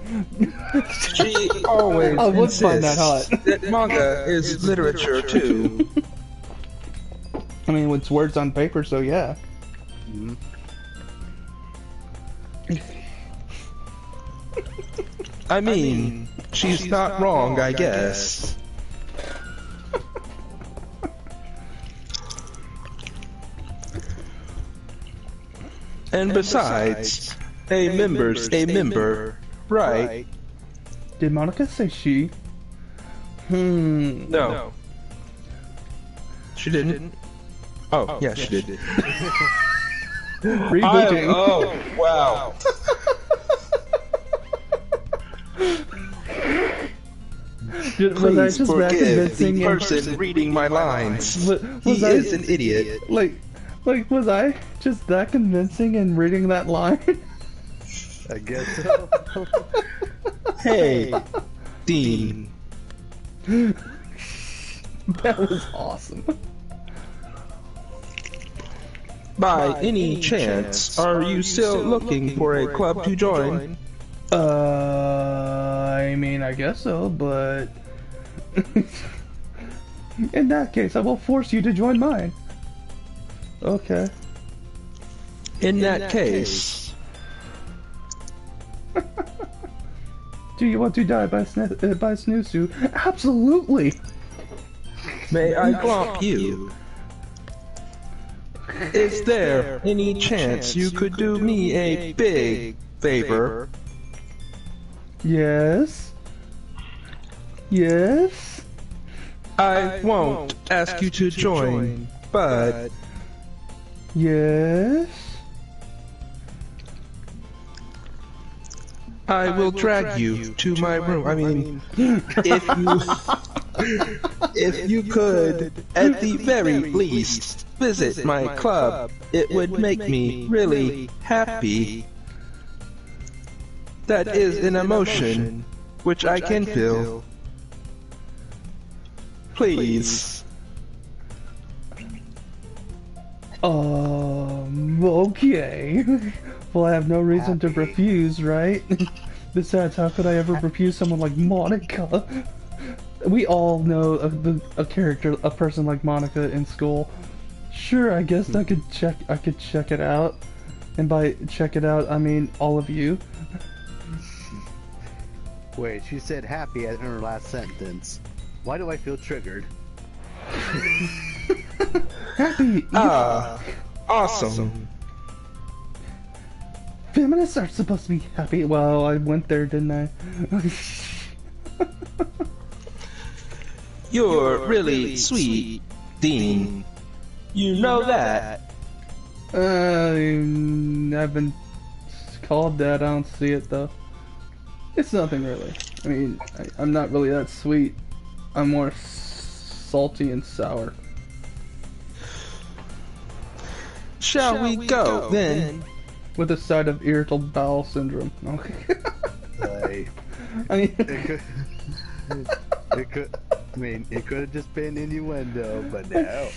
She always I would find that insists hot. that manga is literature too. I mean, it's words on paper, so yeah. I mean, she's not wrong, I guess. And besides, a member's a member, right? Did Monica say she? No. She didn't? Oh, yeah, she did. Rebooting. Oh, wow. Was I just that convincing? The person reading my lines. Was He I, is an idiot. like, was I just that convincing in reading that line? I guess so. Hey, Dean. That was awesome. By any chance, are you still looking for a club to join? I mean, I guess so, but in that case, I will force you to join mine. Okay. In that case, Do you want to die by snooze? Absolutely. may I glomp you? Is there any chance you could do me a big favor? Yes. Yes. I won't ask you to join, but Yes. I will drag you to my room. I mean, if you could, at the very least, visit my club, it would make me really happy. That is an emotion which I can feel. Please. Okay. Well, I have no reason to refuse, right? Besides, how could I ever refuse someone like Monica? We all know a person like Monica in school. Sure, I guess I could check it out. And by check it out, I mean all of you. Wait, she said happy in her last sentence. Why do I feel triggered? Happy. Awesome. Feminists are supposed to be happy. Well, I went there, didn't I? You're really sweet, Dean. You know that. I've been called that. I don't see it though. It's nothing really. I mean, I'm not really that sweet. I'm more salty and sour. Shall we go then? With a side of irritable bowel syndrome. Okay. I mean, it could. I mean, it could have just been innuendo, but no.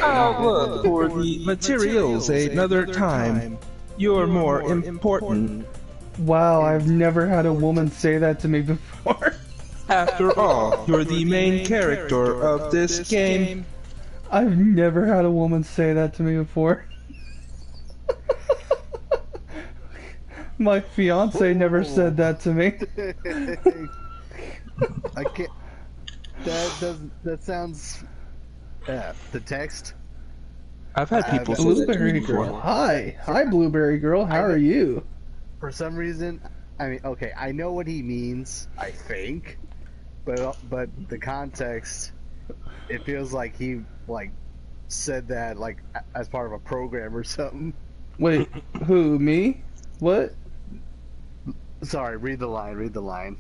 I'll look for the materials another time. You're more important. Wow, I've never had a woman say that to me before. After all, you're the main character of this game. I've never had a woman say that to me before. My fiance never said that to me. I can't. That sounds. The text. I've had people say that to me Blueberry before. Girl. Hi, Blueberry Girl. How are you? For some reason, I mean, okay, I know what he means. I think, but the context, it feels like he said that as part of a program or something. Wait, who? Me? What? Sorry, read the line.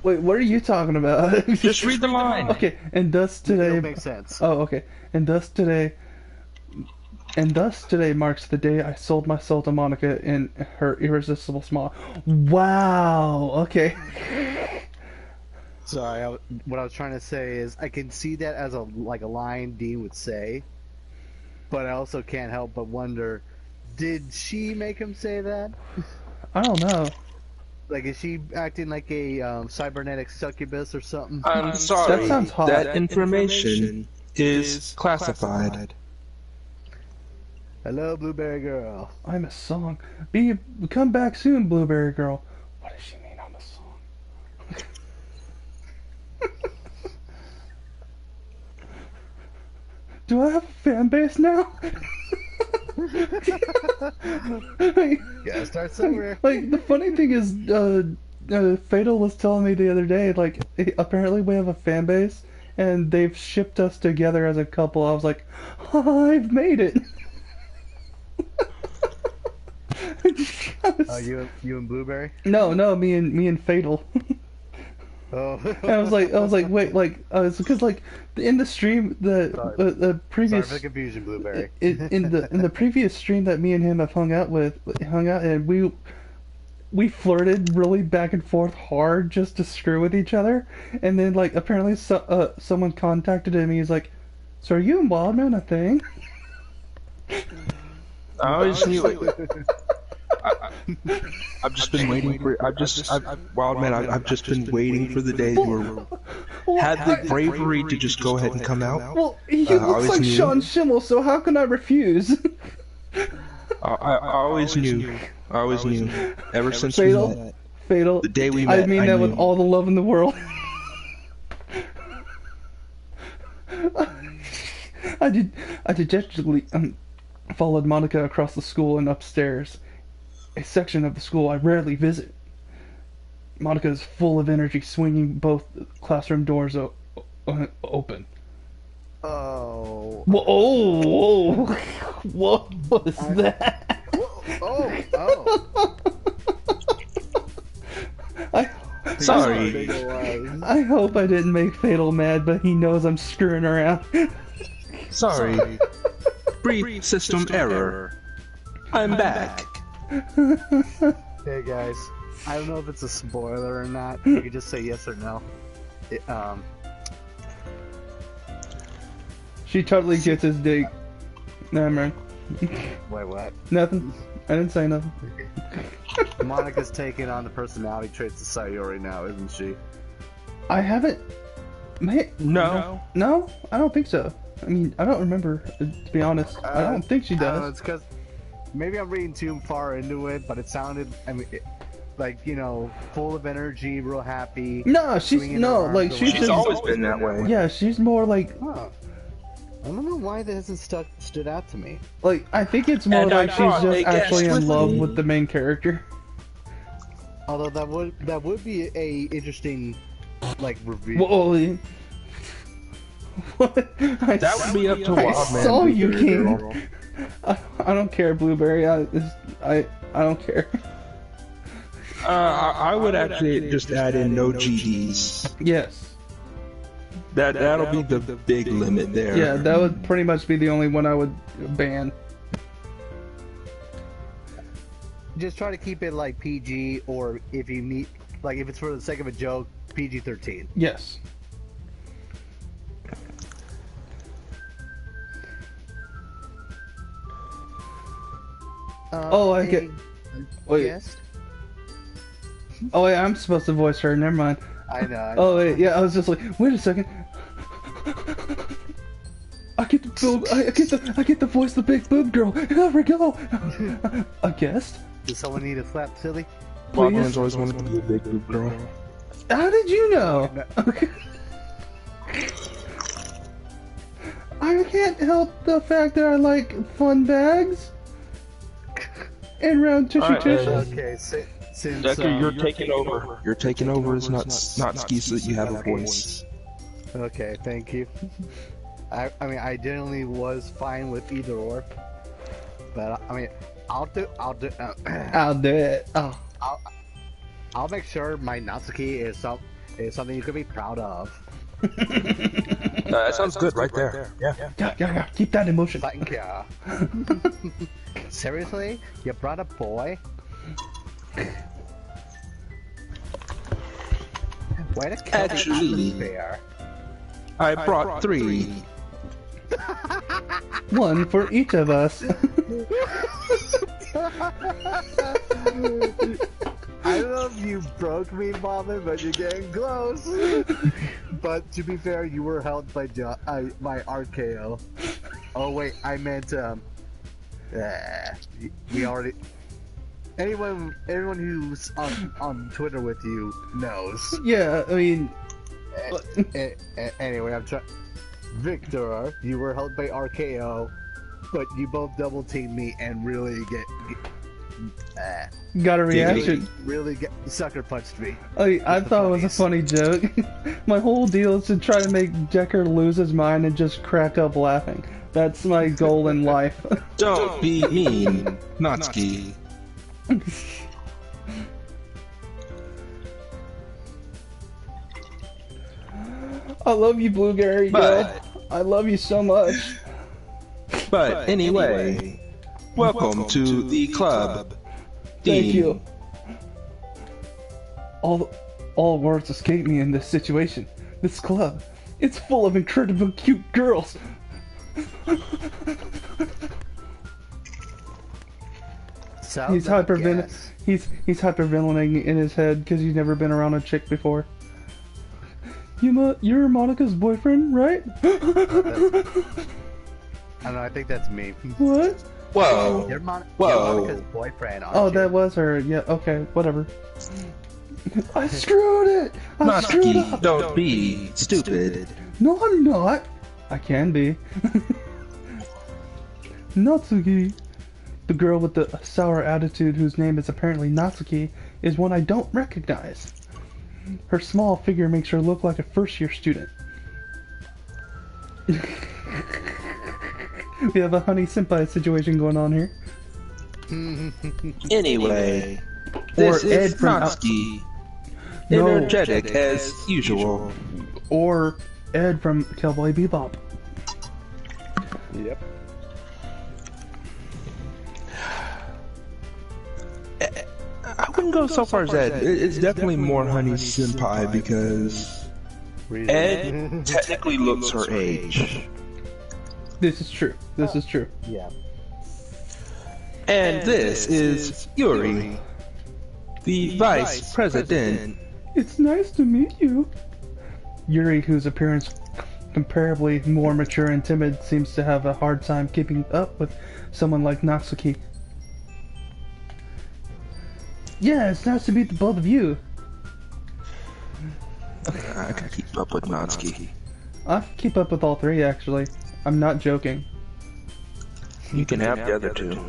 Wait, what are you talking about? Just read the line. Okay, and thus today. It'll make sense. Oh, okay. And thus today marks the day I sold my soul to Monica in her irresistible smile. Wow. Okay. Sorry, what I was trying to say is I can see that as a line Dean would say, but I also can't help but wonder, did she make him say that? I don't know. Is she acting like a cybernetic succubus or something? I'm sorry. That sounds hot. That information is classified. Hello, Blueberry Girl. I'm a song. Come back soon, Blueberry Girl. What does she mean I'm a song? Do I have a fan base now? Gotta start somewhere. Like, the funny thing is, Fatal was telling me the other day, like, apparently we have a fan base, and they've shipped us together as a couple. I was like, I've made it. You and Blueberry? No, me and Fatal. Oh. And I was like, wait, like, it's because like in the stream, the previous Sorry for the confusion, Blueberry. in the previous stream that me and him have hung out, and we flirted really back and forth hard just to screw with each other, and then like apparently someone contacted him. He's like, "So are you and Wildman a thing?" I always knew it. I've just been waiting for. Wildman. I've just been waiting for the day you had the bravery to just go ahead and come out. Well, he looks like Sean Schimmel, so how can I refuse? I always knew. I always knew. Ever since Fatal, we met. Fatal. The day we met, I mean that with all the love in the world. I dejectedly followed Monica across the school and upstairs, a section of the school I rarely visit. Monica is full of energy, swinging both classroom doors open. Oh. Whoa! What was that? Oh. Sorry. I hope I didn't make Fatal mad, but he knows I'm screwing around. Sorry. Brief system error. I'm back. Hey guys, I don't know if it's a spoiler or not. You can just say yes or no. She totally gets his dig. Never mind. Wait, what? Nothing. I didn't say nothing. Monica's taking on the personality traits of Sayori now, isn't she? I haven't. No. No, I don't think so. I mean, I don't remember, to be honest. I don't think she I don't know, does. it's because maybe I'm reading too far into it, but it sounded, I mean, like, you know, full of energy, real happy. No, she's She's just always been that way. Yeah, she's more like Huh. I don't know why that hasn't stood out to me. I think it's more And like I she's brought just a actually guest in with love me. with the main character. Although that would be a interesting, like, review. Whoa. What? That would be up to I Wildman. saw you, King. I don't care, Blueberry. I don't care. I would actually just add in no GDs. Yes. That'll be the big limit there. Yeah, that would pretty much be the only one I would ban. Just try to keep it like PG, or if you meet, like, if it's for the sake of a joke, PG-13. Yes. Oh, I get. Wait. Guest? Oh, wait, I'm supposed to voice her. Never mind. I know. Oh, wait, yeah, I was just like, wait a second. I get the voice the big boob girl. There we go. A guest? Does someone need a slap, silly? Wildman's always wanted to be a big boob girl. How did you know? I can't help the fact that I like fun bags and round tushy tushes. Okay, since Decker, you're taking over. You're taking over is not skis that you have a voice. Okay, thank you. I mean, I generally was fine with either or, but I mean, I'll do I'll do it. Oh. I'll make sure my Natsuki is something you can be proud of. That sounds good right there. Yeah. Keep that emotion. Thank ya. Seriously? You brought a boy? Way to kill the Actually, atmosphere. I brought 3. One for each of us. I don't know if you broke me, Mama, but you're getting close. But to be fair, you were held by my RKO. Oh wait, I meant we already. Everyone who's on Twitter with you knows. Yeah, I mean. Anyway, I'm trying. Victor, you were held by RKO. but you both double team me and really Got a reaction. really get sucker punched me. I thought it was a funny joke. My whole deal is to try to make Decker lose his mind and just crack up laughing. That's my goal in life. Don't be mean, Natsuki. I love you, Blue Gary. But- I love you so much. But anyway, welcome to the club. Thank Dean. you. All words escape me in this situation. This club, it's full of incredible cute girls. He's hyperventilating in his head because he's never been around a chick before. You're Monica's boyfriend, right? I don't know, I think that's me. What? Whoa. You're Whoa. Monica's boyfriend, aren't Oh, you? that was her. Yeah, okay, whatever. I screwed it! I screwed Natsuki, up! don't be stupid. No, I'm not! I can be. Natsuki. The girl with the sour attitude whose name is apparently Natsuki is one I don't recognize. Her small figure makes her look like a first-year student. We have a honey senpai situation going on here. Anyway, this Or is Ed from Natsuki. No. Energetic as usual. Or Ed from Cowboy Bebop. Yep. I wouldn't go so far as Ed. It's definitely more Honey Senpai because Ed technically looks her age. This is true. This is true. Yeah. And this is Yuri, the Vice President. It's nice to meet you. Yuri, whose appearance comparably more mature and timid, seems to have a hard time keeping up with someone like Natsuki. Yeah, it's nice to meet the both of you. I can keep up with Natsuki. I can keep up with all three, actually. I'm not joking. You can have the other two.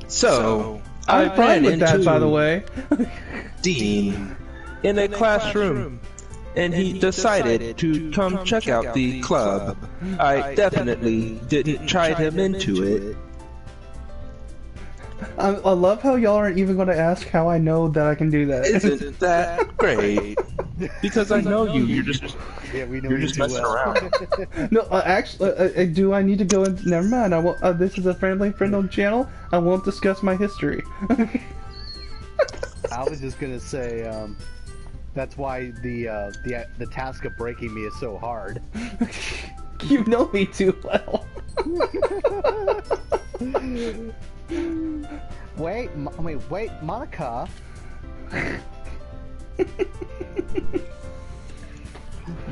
So, I'm I fine ran with that, into by the way. Dean in a classroom, and he decided to come check out the club. I definitely didn't try him into it. I love how y'all aren't even going to ask how I know that I can do that. Isn't that great? Because I know you. You're just we know you're just messing around. No, actually, do I need to go in? Never mind. I won't. This is a friendly channel. I won't discuss my history. I was just gonna say, that's why the task of breaking me is so hard. You know me too well. Wait, Monica.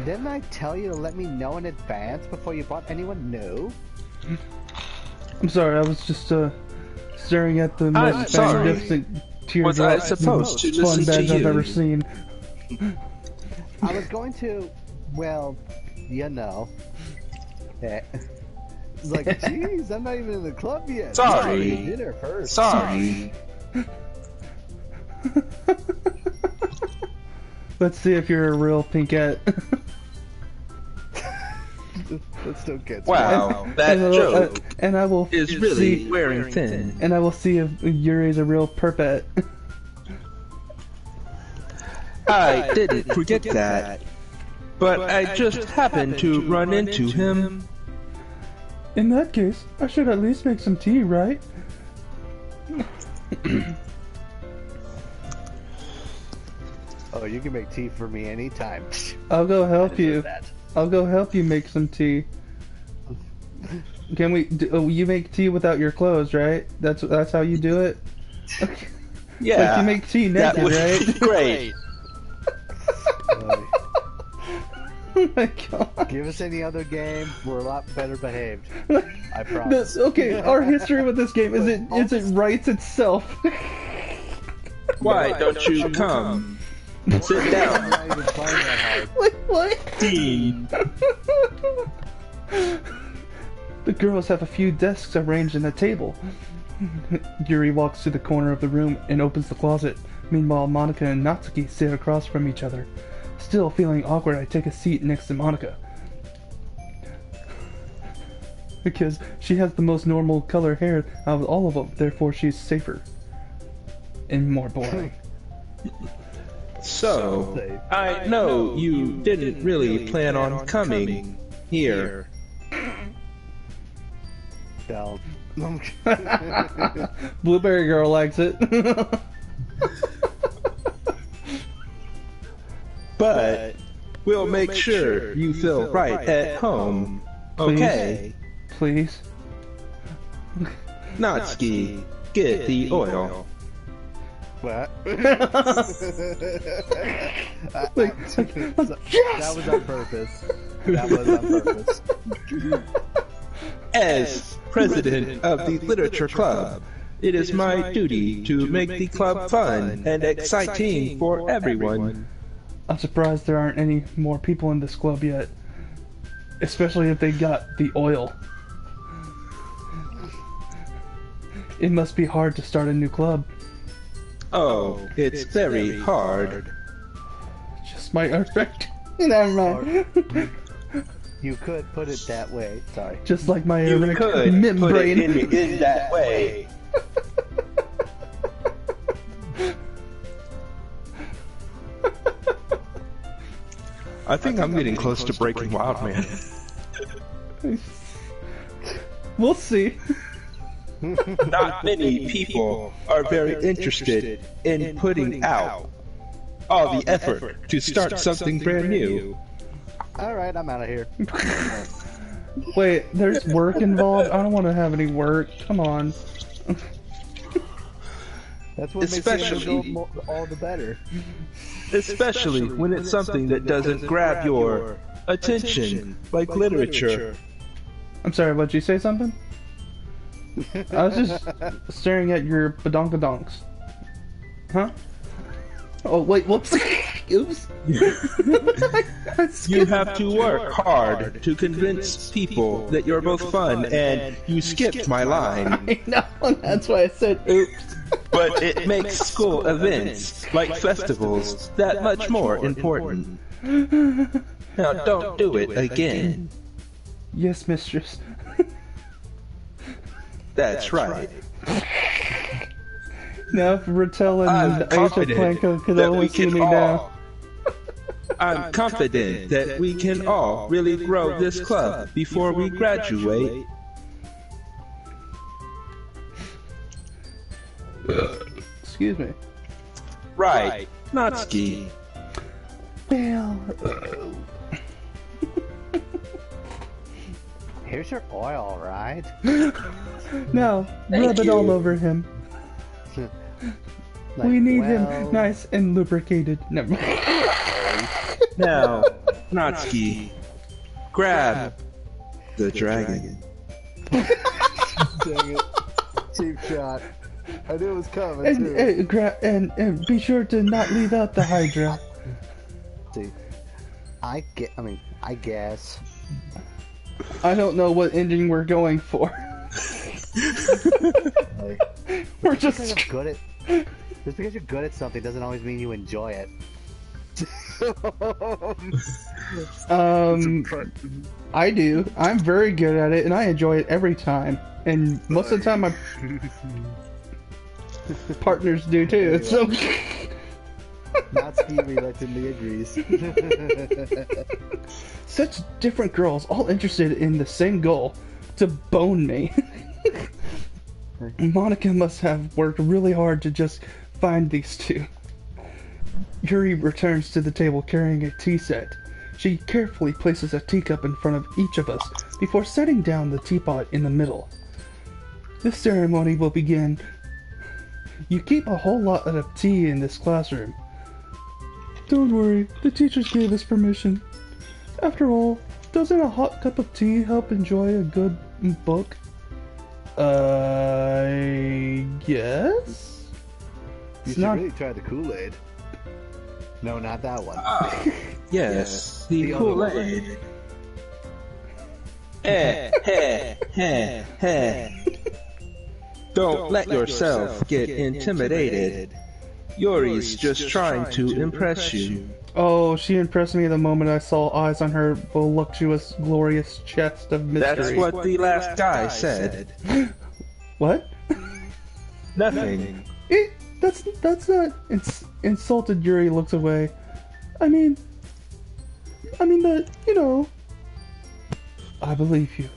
Didn't I tell you to let me know in advance before you brought anyone new? I'm sorry. I was just staring at the I'm most sorry. magnificent Was I teardrop supposed to fun listen to badge I've you? ever seen. I was going to, well, you know. It's like, jeez, I'm not even in the club yet. Sorry. Dinner first. Sorry. Let's see if you're a real pinkette. That still gets Wow, that joke and I will is really see, wearing thin. and I will see if Yuri's a real perpet. I didn't forget that. But I just happened to run into him. In that case, I should at least make some tea, right? Oh, you can make tea for me anytime. I'll go help I deserve you. that. I'll go help you make some tea. Can we? You make tea without your clothes, right? That's how you do it. Yeah, But you make tea that naked, would right? be great. Oh my god. Give us any other game, we're a lot better behaved. I promise. This, okay, our history with this game is it writes itself. Why don't you come? Sit I'm down, not even trying that hard. Wait, what? Dean. The girls have a few desks arranged in a table. Yuri walks to the corner of the room and opens the closet. Meanwhile, Monica and Natsuki sit across from each other. Still feeling awkward, I take a seat next to Monica. Because she has the most normal color hair out of all of them, therefore she's safer. And more boring. So, I know you didn't really plan on coming here. Down. Blueberry girl likes it. But we'll make sure you feel right at home. Okay? Please. Natsuki, get the oil. What? Yes! That was on purpose. That was on purpose. As president of the Literature Club, it is my duty to make the club fun and exciting for everyone. I'm surprised there aren't any more people in this club yet. Especially if they got the oil. It must be hard to start a new club. Oh, it's very hard. Just my effect. Never mind. You could put it that way. Sorry. Just like my You aortic could put it membrane. in that way. I think I'm getting close to breaking Wildman. We'll see. Not many people are very interested in putting out all the effort to start something brand new. Alright, I'm out of here. Wait, there's work involved? I don't want to have any work. Come on. That's what Especially- makes it all the better. Especially when it's something that doesn't grab your attention, like literature. I'm sorry, what'd you say something? I was just staring at your badonkadonks. Huh? Oh, wait, whoops. Oops. You have to work hard to convince people that you're both fun, and you skipped my line. I know, that's why I said oops. But it makes school events, like festivals, that much more important. Now don't do it again. Yes, mistress. That's right. Now, if Rattel and I'm Asia confident Planko could that we only see can me now. all. I'm confident that we can all really grow this club before we graduate. Excuse me. Right, Natsuki. Well, Here's your oil, right? no, rub it all over him. Like, We need well, him nice and lubricated. Never mind. Now, Natsuki, grab the dragon. Dang it. Cheap shot. I knew it was coming, too. And be sure to not leave out the Hydra. See, I guess. I don't know what ending we're going for. Like, We're just just. because you're good at something doesn't always mean you enjoy it. I do. I'm very good at it, and I enjoy it every time. And most of the time, my partners do too. So. Natsuki reluctantly agrees. Such different girls, all interested in the same goal, to bone me. Monica must have worked really hard to just find these two. Yuri returns to the table carrying a tea set. She carefully places a teacup in front of each of us before setting down the teapot in the middle. This ceremony will begin. You keep a whole lot of tea in this classroom. Don't worry, the teachers gave us permission. After all, doesn't a hot cup of tea help enjoy a good book? I guess? You should really try the Kool-Aid. No, not that one. Yes, the The other Kool-Aid. Don't let yourself get intimidated. Yuri's just trying to impress you. Oh, she impressed me the moment I saw eyes on her voluptuous, glorious chest of mystery. That's what the last guy said. What? Nothing. That's not insulted. Yuri looks away. I mean that, you know, I believe you.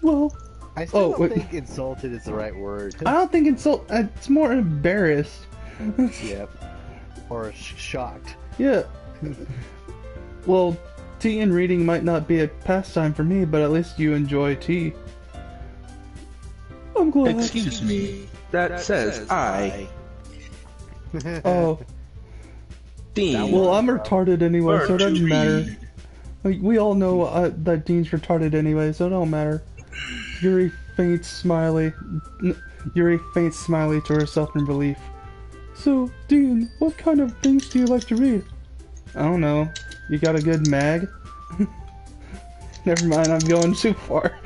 Well, I still don't think insulted is the right word. I don't think it's more embarrassed. Yep. Or shocked. Yeah. Well, tea and reading might not be a pastime for me, but at least you enjoy tea. I'm glad. Excuse me. That says I. Oh. Dean. Well, I'm retarded anyway, so it doesn't matter. Like, we all know that Dean's retarded anyway, so it don't matter. Yuri faints smiley to herself in relief. So, Dean, what kind of things do you like to read? I don't know. You got a good mag? Never mind, I'm going too far.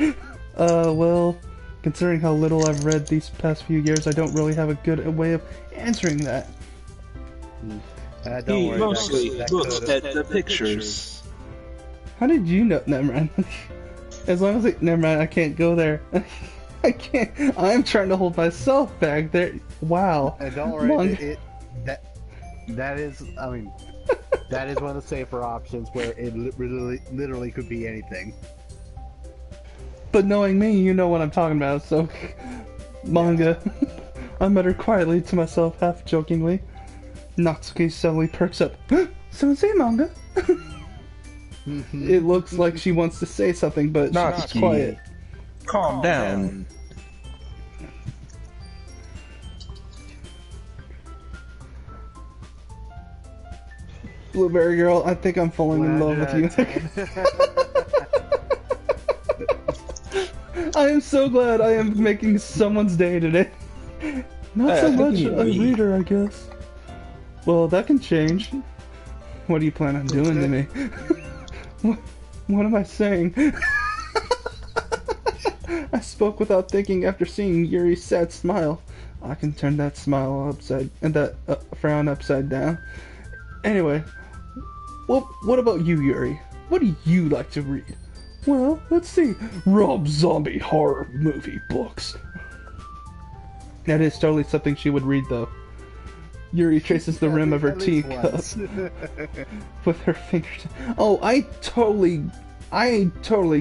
Well, considering how little I've read these past few years, I don't really have a good way of answering that. He mostly looks at the pictures. How did you know? Never mind. As long as never mind, I can't go there. I can't. I'm trying to hold myself back there. Wow. And don't worry, that is, I mean, that is one of the safer options where it literally could be anything. But knowing me, you know what I'm talking about, so... Manga. I muttered quietly to myself, half jokingly. Natsuki suddenly perks up. Sensei manga? It looks like she wants to say something, but she's quiet. Calm down. Blueberry girl, I think I'm falling in love with you. I am so glad I am making someone's day today. Not so much a reader, I guess. Well, that can change. What do you plan on doing to me? What am I saying? I spoke without thinking after seeing Yuri's sad smile. I can turn that smile upside and that frown upside down. Anyway, well, what about you, Yuri? What do you like to read? Well, let's see. Rob Zombie horror movie books. That is totally something she would read, though. Yuri traces the rim of her teacup with her fingers. Oh, I totally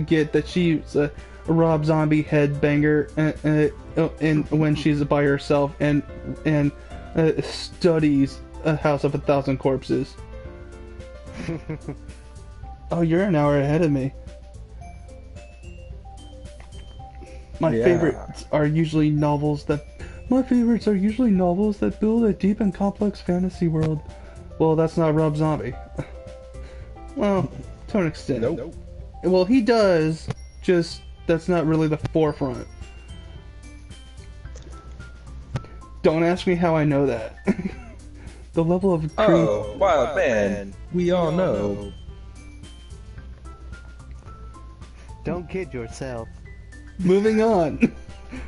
get that she's a Rob Zombie headbanger, and when she's by herself and studies A House of a Thousand Corpses. Oh, you're an hour ahead of me. My favorites are usually novels that build a deep and complex fantasy world. Well, that's not Rob Zombie. Well, to an extent. Nope. Well, he does, just that's not really the forefront. Don't ask me how I know that. The level of Wildman, we all know. Don't kid yourself. Moving on.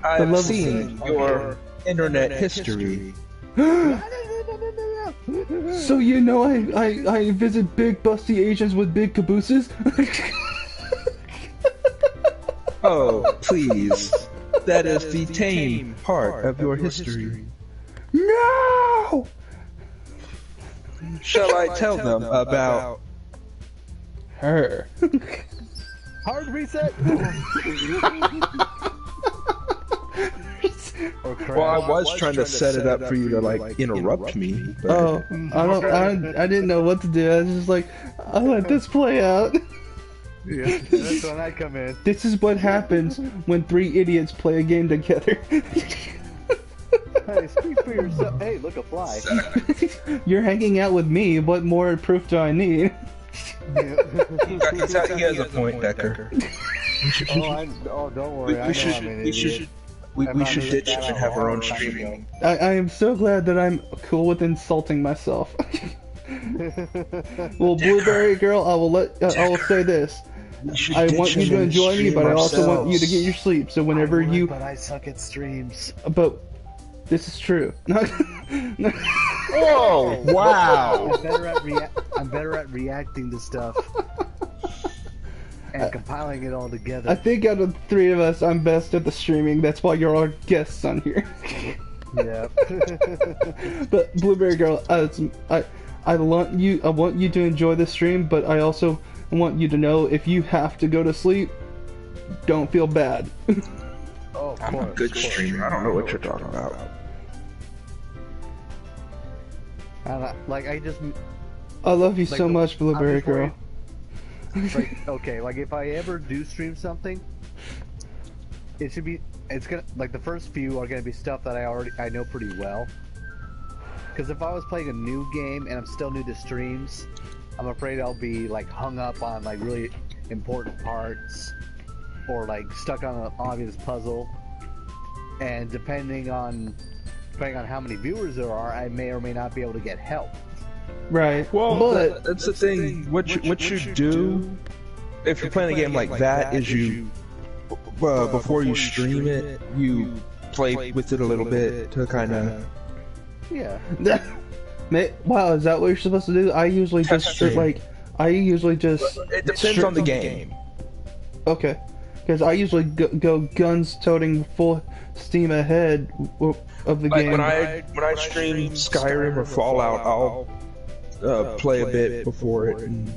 I've seen your internet history. So you know I visit big busty Asians with big cabooses? Oh, please. That is the tame part of your history. No! Shall I tell them about her? Hard reset. Well, I was trying to set it up for you to like interrupt me. But... Oh, I didn't know what to do. I was just like, I'll let this play out. Yeah, that's when I come in. This is what happens when three idiots play a game together. Hey, speak for yourself. Hey, look, a fly. You're hanging out with me. What more proof do I need? He has a point, Decker. Oh, don't worry. We should ditch him and have our own streaming. I am so glad that I'm cool with insulting myself. Well, Blueberry Girl, I will say this: I want you to enjoy me, but I also want you to get your sleep. So whenever But I suck at streams. but this is true. Whoa! Wow! I'm better at reacting to stuff and compiling it all together. I think out of the three of us, I'm best at the streaming. That's why you're our guests on here. Yeah. But Blueberry Girl, I want you to enjoy the stream, but I also want you to know if you have to go to sleep, don't feel bad. Oh, of I'm a course, good of course. streamer. I don't know what you're talking about. I just I love you Like so the- much, Blueberry I'm just Girl. like, okay, like if I ever do stream something, it's gonna, like, the first few are gonna be stuff that I know pretty well. Because if I was playing a new game and I'm still new to streams, I'm afraid I'll be like hung up on like really important parts, or like stuck on an obvious puzzle. And depending on how many viewers there are, I may or may not be able to get help. Right. Well, but that's the thing. What you do if you're playing a game like that is you before you stream it, you play with it a little bit to kind of. Yeah. Wow, is that what you're supposed to do? I usually just Testing. like It depends on the game. Okay, because I usually go guns toting full steam ahead of the Like game. when I stream Skyrim or Fallout, I'll play a bit before it and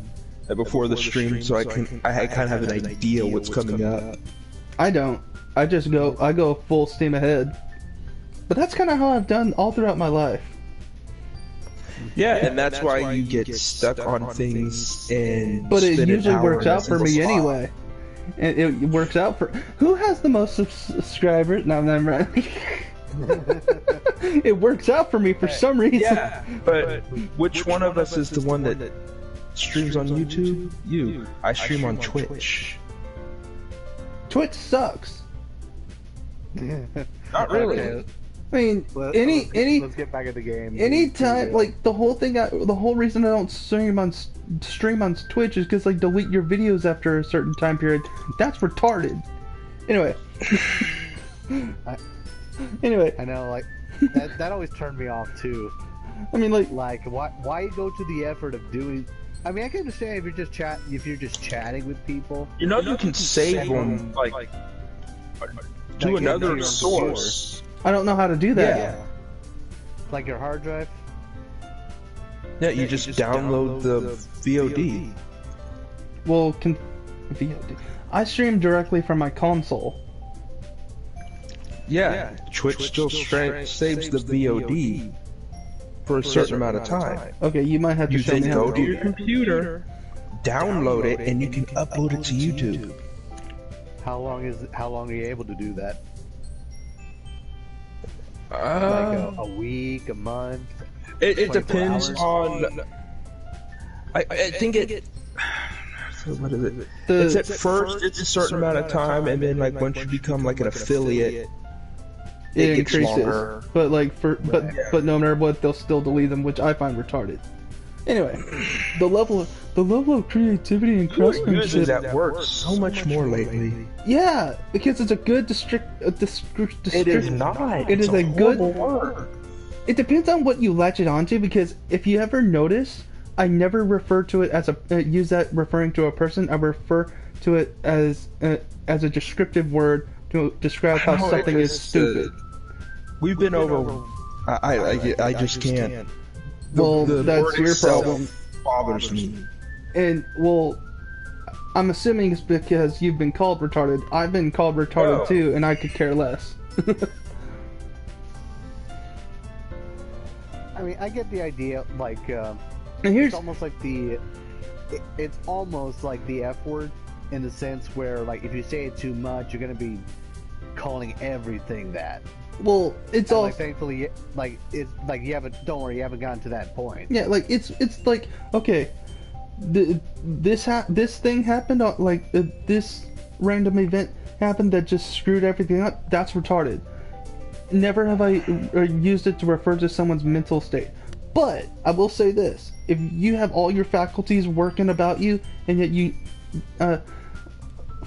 before the stream, so I kind of have an idea what's coming up. I don't. I go full steam ahead. But that's kind of how I've done all throughout my life. Yeah, and that's why you get stuck on things and. But it spend an usually hour works in a out for single me spot. anyway. And it works out for who has the most subscribers? No, I'm right. It works out for me for some reason. Yeah, but which one of us is the one that streams on YouTube? You. I stream on Twitch. Twitch sucks. Not really. Okay, I mean, let's get back in the game. anytime, like the whole reason I don't stream on Twitch is because like delete your videos after a certain time period. That's retarded. Anyway. Anyway, I know, like that always turned me off too. I mean, like, Why go to the effort of doing? I mean, I can understand if you're just chatting with people. You know you can save them like to Like, another your source. I don't know how to do that. Yeah. Like your hard drive. Yeah, you just download the VOD. Well, VOD. I stream directly from my console. Yeah, Twitch still saves the VOD for a certain amount of time. Okay, you might have to You show then me how go to to do your that. computer, download it, and you can upload it to YouTube. How long are you able to do that? Like a week, a month? It 24 depends hours? on. I think it. So what is it? The- It's at first it's a certain amount of time, and then like once you become like an affiliate, It gets increases, longer. but like but no matter what, they'll still delete them, which I find retarded. Anyway, the level of creativity and Uses craftsmanship. that word so much more lately. Yeah, because it's a good It is not. It It's is a good- horrible word. It depends on what you latch it onto, because if you ever notice, I never refer to it as use that referring to a person. I refer to it as a descriptive word to describe how No, something is it's, stupid. We've been over. I just can't. Well, the that's word your itself problem. Bothers me. And well, I'm assuming it's because you've been called retarded. I've been called retarded Oh. too, and I could care less. I mean, I get the idea. Like, And here's it's almost like it's almost like the F word, in the sense where, like, if you say it too much, you're gonna be calling everything that. well, it's And, all like, thankfully, like it's like you haven't. Don't worry, you haven't gotten to that point. yeah, like it's like okay, this thing happened on like this random event happened that just screwed everything up. That's retarded. Never have I used it to refer to someone's mental state. But I will say this: if you have all your faculties working about you, and yet you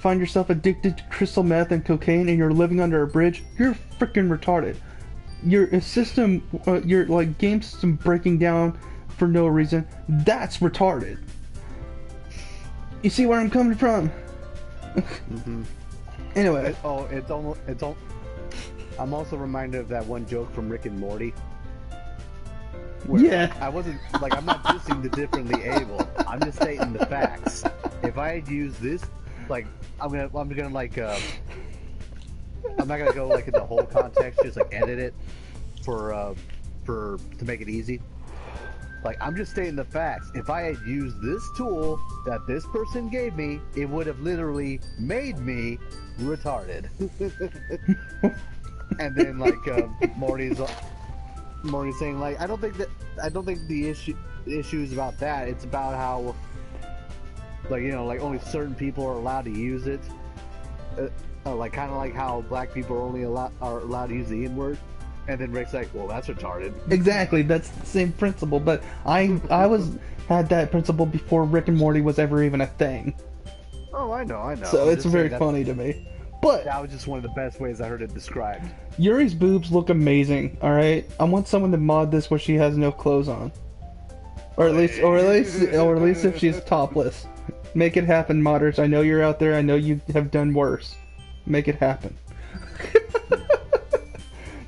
find yourself addicted to crystal meth and cocaine and you're living under a bridge, you're freaking retarded. Your system, your like game system breaking down for no reason, that's retarded. You see where I'm coming from? Anyway. I'm also reminded of that one joke from Rick and Morty. Yeah. I wasn't, like, I'm not dissing the differently able. I'm just stating the facts. If I had used this, like, I'm gonna like, I'm not gonna go, like, into the whole context, just, like, edit it to make it easy. Like, I'm just stating the facts. If I had used this tool that this person gave me, it would have literally made me retarded. And then, like, Morty's saying, like, I don't think the issue is about that. It's about how, like, you know, like, only certain people are allowed to use it. Like, kind of like how black people are allowed to use the N-word. And then Rick's like, well, that's retarded. Exactly, that's the same principle. But I had that principle before Rick and Morty was ever even a thing. Oh, I know. So it's very funny to me. But that was just one of the best ways I heard it described. Yuri's boobs look amazing. All right, I want someone to mod this where she has no clothes on, or at least if she's topless. Make it happen, modders. I know you're out there. I know you have done worse. Make it happen.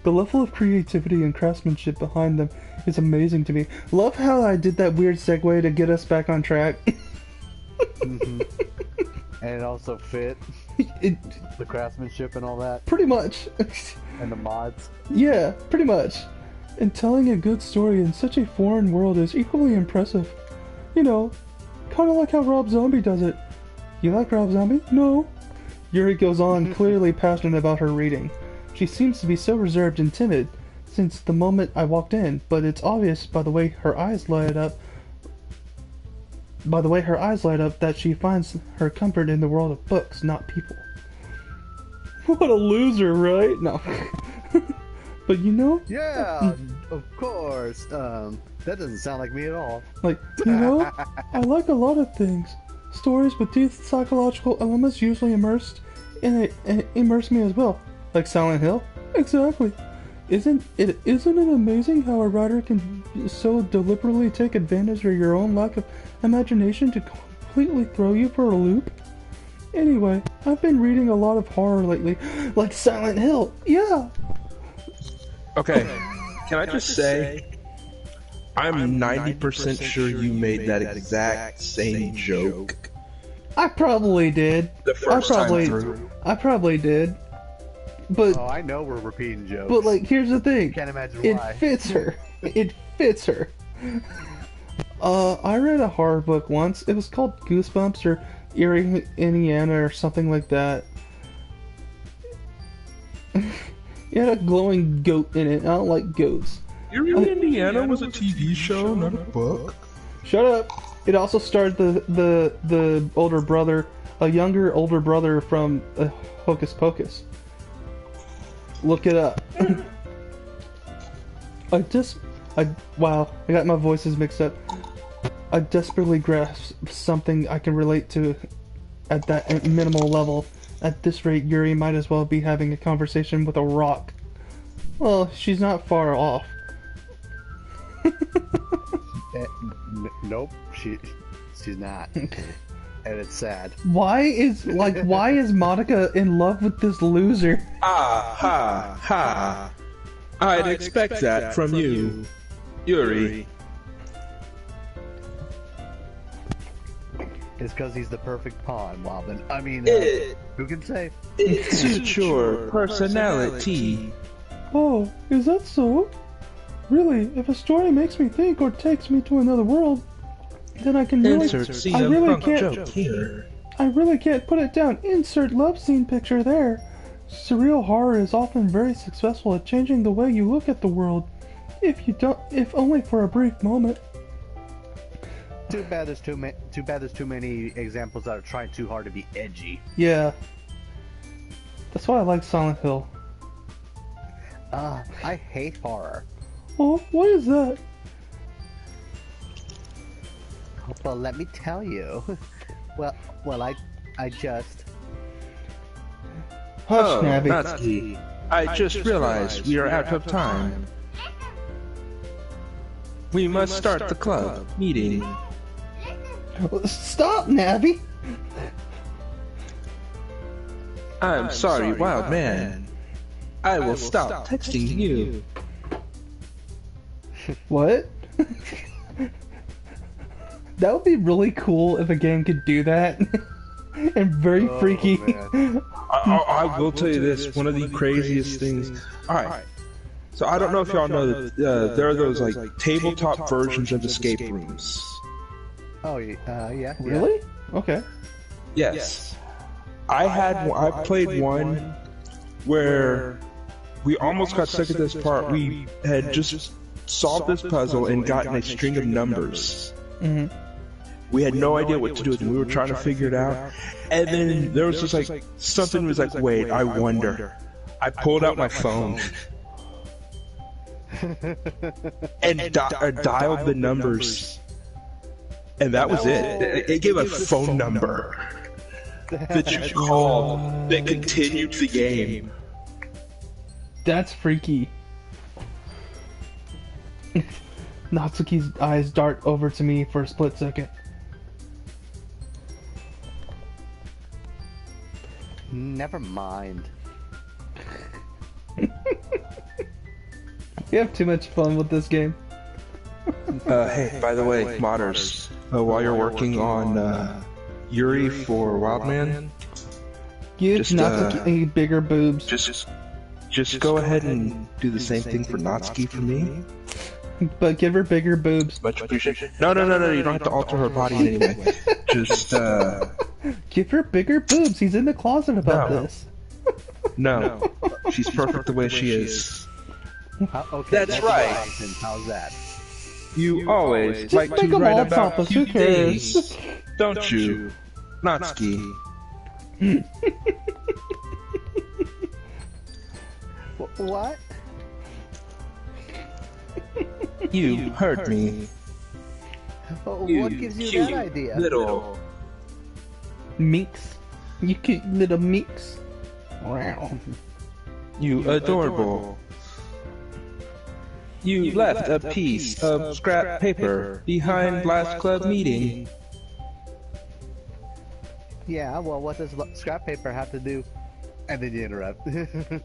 The level of creativity and craftsmanship behind them is amazing to me. Love how I did that weird segue to get us back on track. And it also fit. The craftsmanship and all that. Pretty much. And the mods. Yeah, pretty much. And telling a good story in such a foreign world is equally impressive. You know, kind of like how Rob Zombie does it. You like Rob Zombie? No. Yuri goes on, clearly passionate about her reading. She seems to be so reserved and timid since the moment I walked in, but it's obvious by the way her eyes light up that she finds her comfort in the world of books, not people. What a loser, right? No. But you know? Yeah, of course. That doesn't sound like me at all. Like, you know, I like a lot of things. Stories with deep psychological elements usually immerse me as well. Like Silent Hill? Exactly. Isn't it amazing how a writer can so deliberately take advantage of your own lack of imagination to completely throw you for a loop? Anyway, I've been reading a lot of horror lately, like Silent Hill. Yeah. Okay, can I just say, I'm 90% sure you made that exact same joke. I probably did. The first time through. I probably did. But I know we're repeating jokes. But like, here's the thing. Can't imagine why. It fits her. It fits her. I read a horror book once. It was called Goosebumps or Erie, Indiana, or something like that. It had a glowing goat in it. I don't like goats. Erie, Indiana was a TV show, not a book. Shut up. It also starred the older brother, a younger older brother from Hocus Pocus. Look it up. Wow, I got my voices mixed up. I desperately grasp something I can relate to at that minimal level. At this rate, Yuri might as well be having a conversation with a rock. Well, she's not far off. Nope, she's not. And it's sad. Why is Monica in love with this loser? Ha. I'd expect that from you, Yuri. It's because he's the perfect pawn, Wildman. I mean, who can say? It suits your personality. Oh, is that so? Really, if a story makes me think or takes me to another world, then I can really... I really can't put it down. Insert love scene picture there. Surreal horror is often very successful at changing the way you look at the world. If only for a brief moment. Too bad there's too many examples that are trying too hard to be edgy. Yeah. That's why I like Silent Hill. I hate horror. Oh, what is that? Well, let me tell you. Well, I just Hush, Navi. Natsuki. I just realized we are out of time. We must start the club meeting. Stop, Navi. I'm sorry, wild man. I will stop texting you. What? That would be really cool if a game could do that. And very freaky. I will tell you this, one of the craziest things. Alright, so I don't know if y'all know that there are those like tabletop versions of escape rooms. Oh, yeah. Really? Okay. Yes. I played one where we almost got stuck at this part. We had just solved this puzzle and gotten a string of numbers. Mm-hmm. We had no idea what to do with them. We were trying to figure it out. And then there was just like, something was like, wait, I wonder. I pulled out my phone and dialed the numbers. And that was it. It gave a phone number that you called that continued the game. That's freaky. Natsuki's eyes dart over to me for a split second. Never mind. We have too much fun with this game. Hey, by the way, modders, while you're working on Yuri for Wildman, Give Just, Natsuki bigger boobs. just go ahead and do the same thing for Natsuki for me. But give her bigger boobs. Much appreciated. No, you don't have to alter her body in any way. Just, Give her bigger boobs. He's in the closet about No. this. no. She's perfect the way she is. Okay, That's right. How's that? You always Just like make to them write all about topless, who cute cares? things, don't you, Natsuki? What? You heard me. What gives you cute that idea? Little. Meeks. You cute little meeks. Wow. You adorable. You left a piece of scrap paper behind last club meeting. Yeah, well, what does scrap paper have to do? And then you interrupt.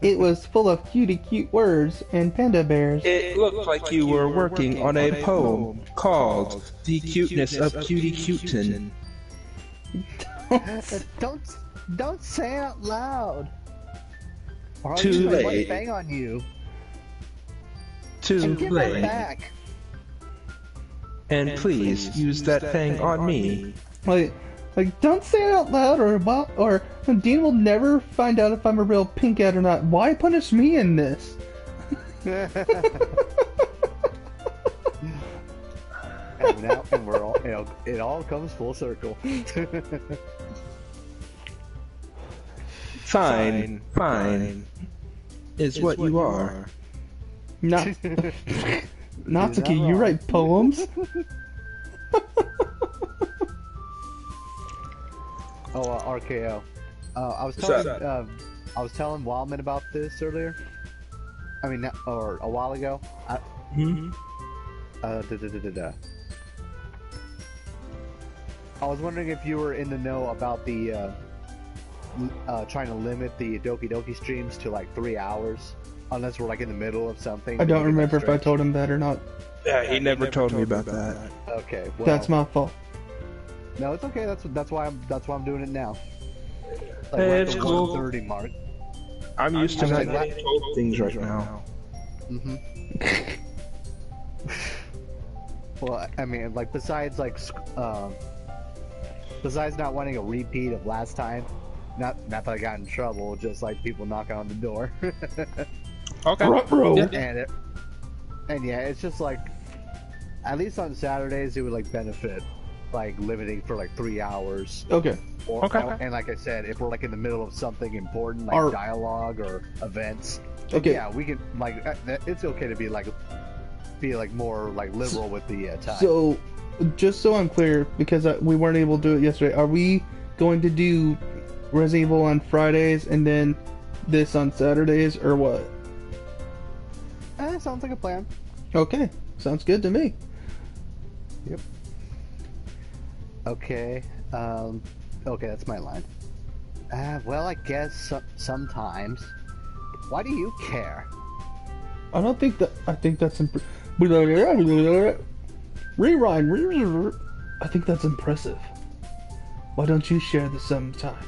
It was full of cute words and panda bears. It looked like you were working on a poem called The Cuteness of Cutie Cutin. Don't say it out loud. Or I'll Too use my one late. thing on you. Too And give that late. back. And please use that thing on me. Like, don't say it out loud, or Dean will never find out if I'm a real pinkhead or not. Why punish me in this? And we're all, it all comes full circle. Fine, is what you are. Not Natsuki, you write poems? RKO. I was telling Wildman about this earlier. I mean, or a while ago. I was wondering if you were in the know about the trying to limit the Doki Doki streams to like 3 hours, unless we're like in the middle of something. I don't remember if I told him that or not. Yeah, he never told me about that. Okay, well, That's my fault. No, it's okay. That's why I'm doing it now. Like, Hey, we're at it's the cool. 1:30 mark. I'm used to not like, getting told things right now. Well, I mean, like besides not wanting a repeat of last time, not that I got in trouble, just like people knocking on the door. Okay. And yeah, it's just like, at least on Saturdays it would like benefit, like limiting for like 3 hours. Okay. And like I said, if we're like in the middle of something important, like dialogue or events, Okay. yeah, we can like it's okay to be like more like liberal with the time. So, just so I'm clear, because we weren't able to do it yesterday, are we going to do Resident Evil on Fridays and then This on Saturdays or what? Sounds like a plan. Okay, sounds good to me. Yep. Okay. Okay, that's my line. Well, I guess sometimes. Why do you care? I don't think that. I think that's rewind. I think that's impressive. Why don't you share this sometime?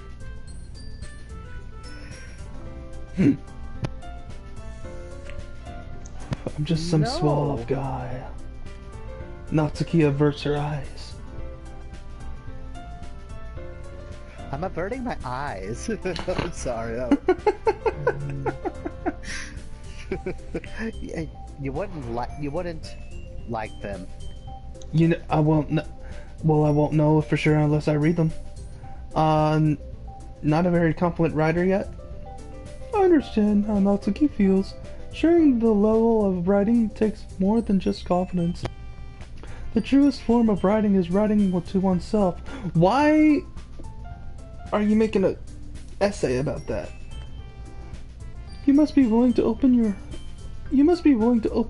I'm just some suave guy. Natsuki averts her eyes. I'm averting my eyes. I'm sorry. You wouldn't like them. You know, I won't. Well, I won't know for sure unless I read them. Not a very confident writer yet. I understand how Natsuki feels. Sharing the level of writing takes more than just confidence. The truest form of writing is writing to oneself. Why are you making an essay about that? You must be willing to open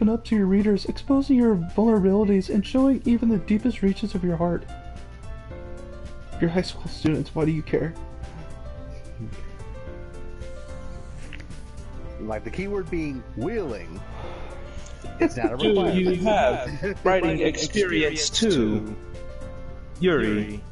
up to your readers, exposing your vulnerabilities and showing even the deepest reaches of your heart. You're high school students, why do you care? Like the keyword being willing. It's not a Do requirement. you have writing experience too, Yuri?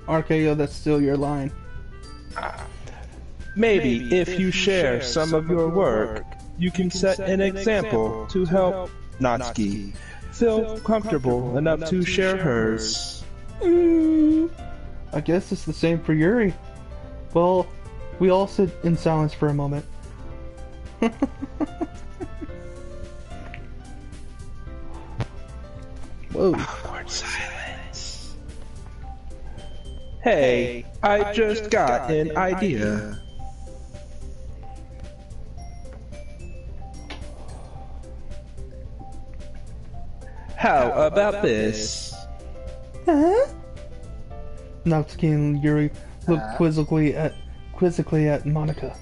RKO, that's still your line. Maybe if you share some of your work, you can set an example to help Natsuki feel comfortable enough to share hers. I guess it's the same for Yuri. Well, we all sit in silence for a moment. Whoa. Awkward silence. Hey, I just got an idea. How about this? Huh? Natsuki and Yuri look quizzically at Monica.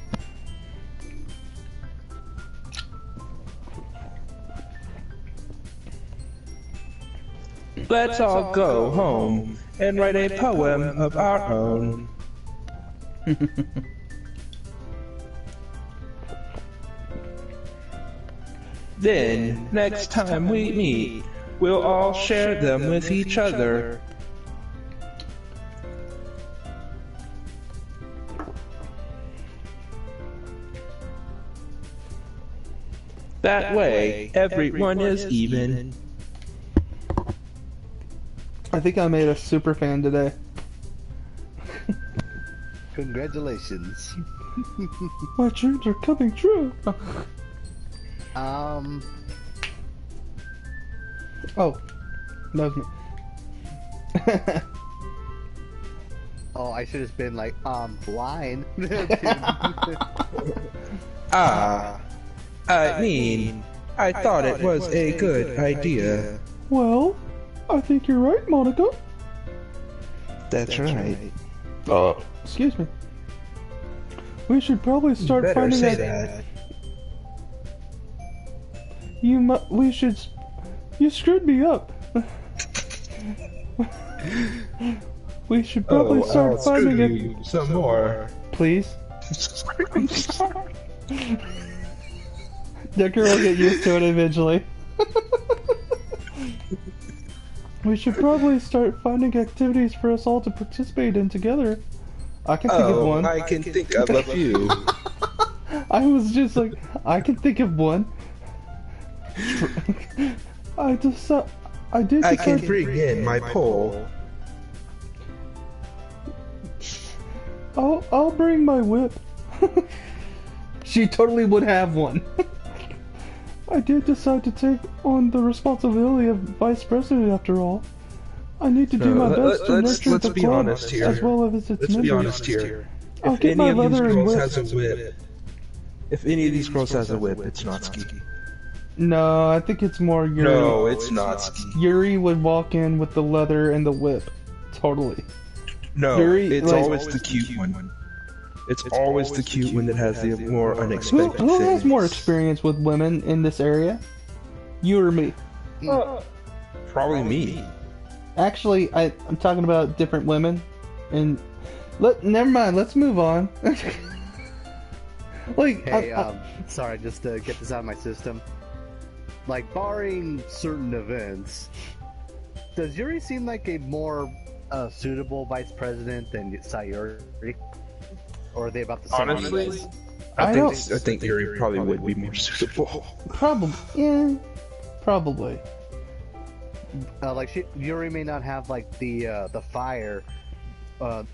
Let's all go home and write a poem of our own. Then, next time we meet, we'll all share them with each other. That way, everyone is even. I think I made a super fan today. Congratulations. My dreams are coming true. Oh, that was me. Oh, I should have been like, wine. I mean, I thought it was a good idea. Well, I think you're right, Monica. That's right. Excuse me. We should probably start Better finding say out. that. You screwed me up. We should probably start finding it. Some more. Please. Decker will get used to it eventually. We should probably start finding activities for us all to participate in together. I can think of one. I can think of a few. I was just like, I can think of one. I can bring in my pole. I'll bring my whip. She totally would have one. I did decide to take on the responsibility of vice president after all. I need to do my best to nurture the club as well as its members. Let's be honest here. I'll get my leather and whip. If any of these girls has a whip, it's Natsuki. No, I think it's more Yuri. No, it's Natsuki. Yuri would walk in with the leather and the whip. Totally. No, Yuri, it's always the cute one. It's always the cute one that has the more unexpected Who has things. more experience with women in this area? You or me? Probably me. Actually, I'm talking about different women. And never mind. Let's move on. Like, Hey, sorry, just to get this out of my system. Like, barring certain events, does Yuri seem like a more suitable vice president than Sayuri? Or are they about the same? Honestly, I I think Yuri probably would be more suitable. probably, yeah, probably. Like, Yuri may not have like the fire, or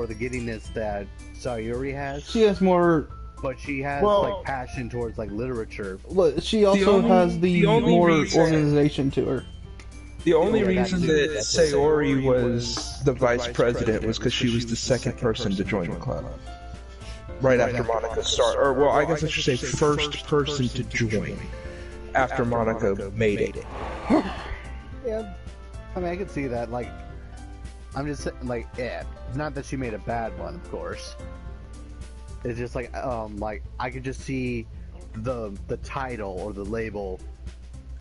the giddiness that Sayuri has. She has more. But she has like passion towards like literature. She also has the more reason- organization to her. The only Yeah, reason that's- that that's- Sayori was the vice president was because she was the second person to join the club. Right after Monica started. Or, well, I guess I should say first person to join after Monica made it. Yeah, I mean, I could see that. Like, I'm just like, yeah, it's not that she made a bad one, of course. It's just like I could just see the title or the label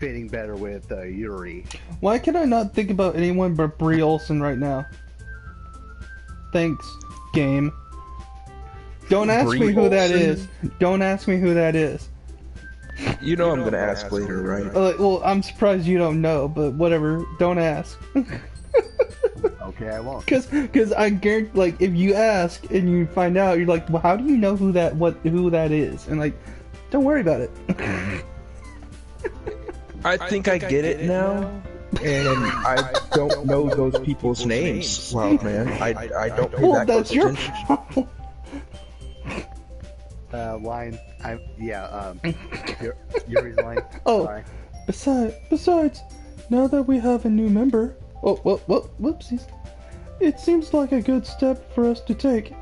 fitting better with Yuri. Why can I not think about anyone but Brie Olson right now? Thanks, game. Don't ask Brie me who that Olsen? is. Don't ask me who that is. You know I'm gonna ask later, right? Well, I'm surprised you don't know, but whatever. Don't ask. Okay, I won't. Cause I guarantee, like, if you ask and you find out, you're like, well, how do you know who that is? And like, don't worry about it. I think I get it now, and I don't know those people's names, Wildman. I don't pay Well, that that's close your attention. problem. Line. Yuri's line. Oh, Sorry. besides, now that we have a new member, whoopsies. It seems like a good step for us to take.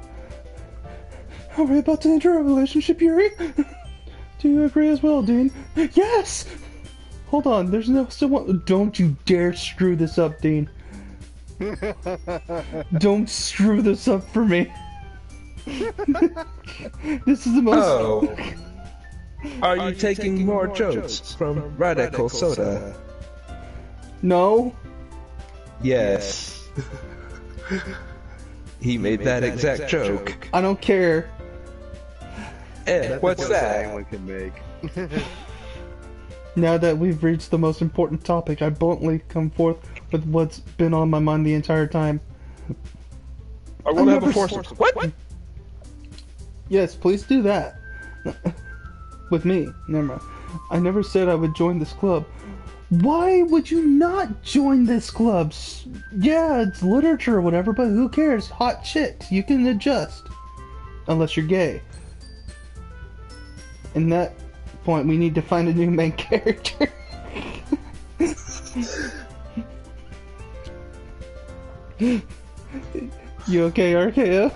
Are we about to enter a relationship, Yuri? Do you agree as well, Dean? Yes! Hold on, there's no someone. Don't you dare screw this up, Dean. Don't screw this up for me. This is the most. Oh. Are you taking more jokes from Radical Soda? No. Yes. He made that exact joke. I don't care. What's that? Anyone can make. Now that we've reached the most important topic, I bluntly come forth with what's been on my mind the entire time. I want to have a foursome. What? Yes, please do that. With me. Never mind. I never said I would join this club. Why would you not join this club? Yeah, it's literature or whatever, but who cares? Hot chicks. You can adjust. Unless you're gay. In that point, we need to find a new main character. You okay, RKO?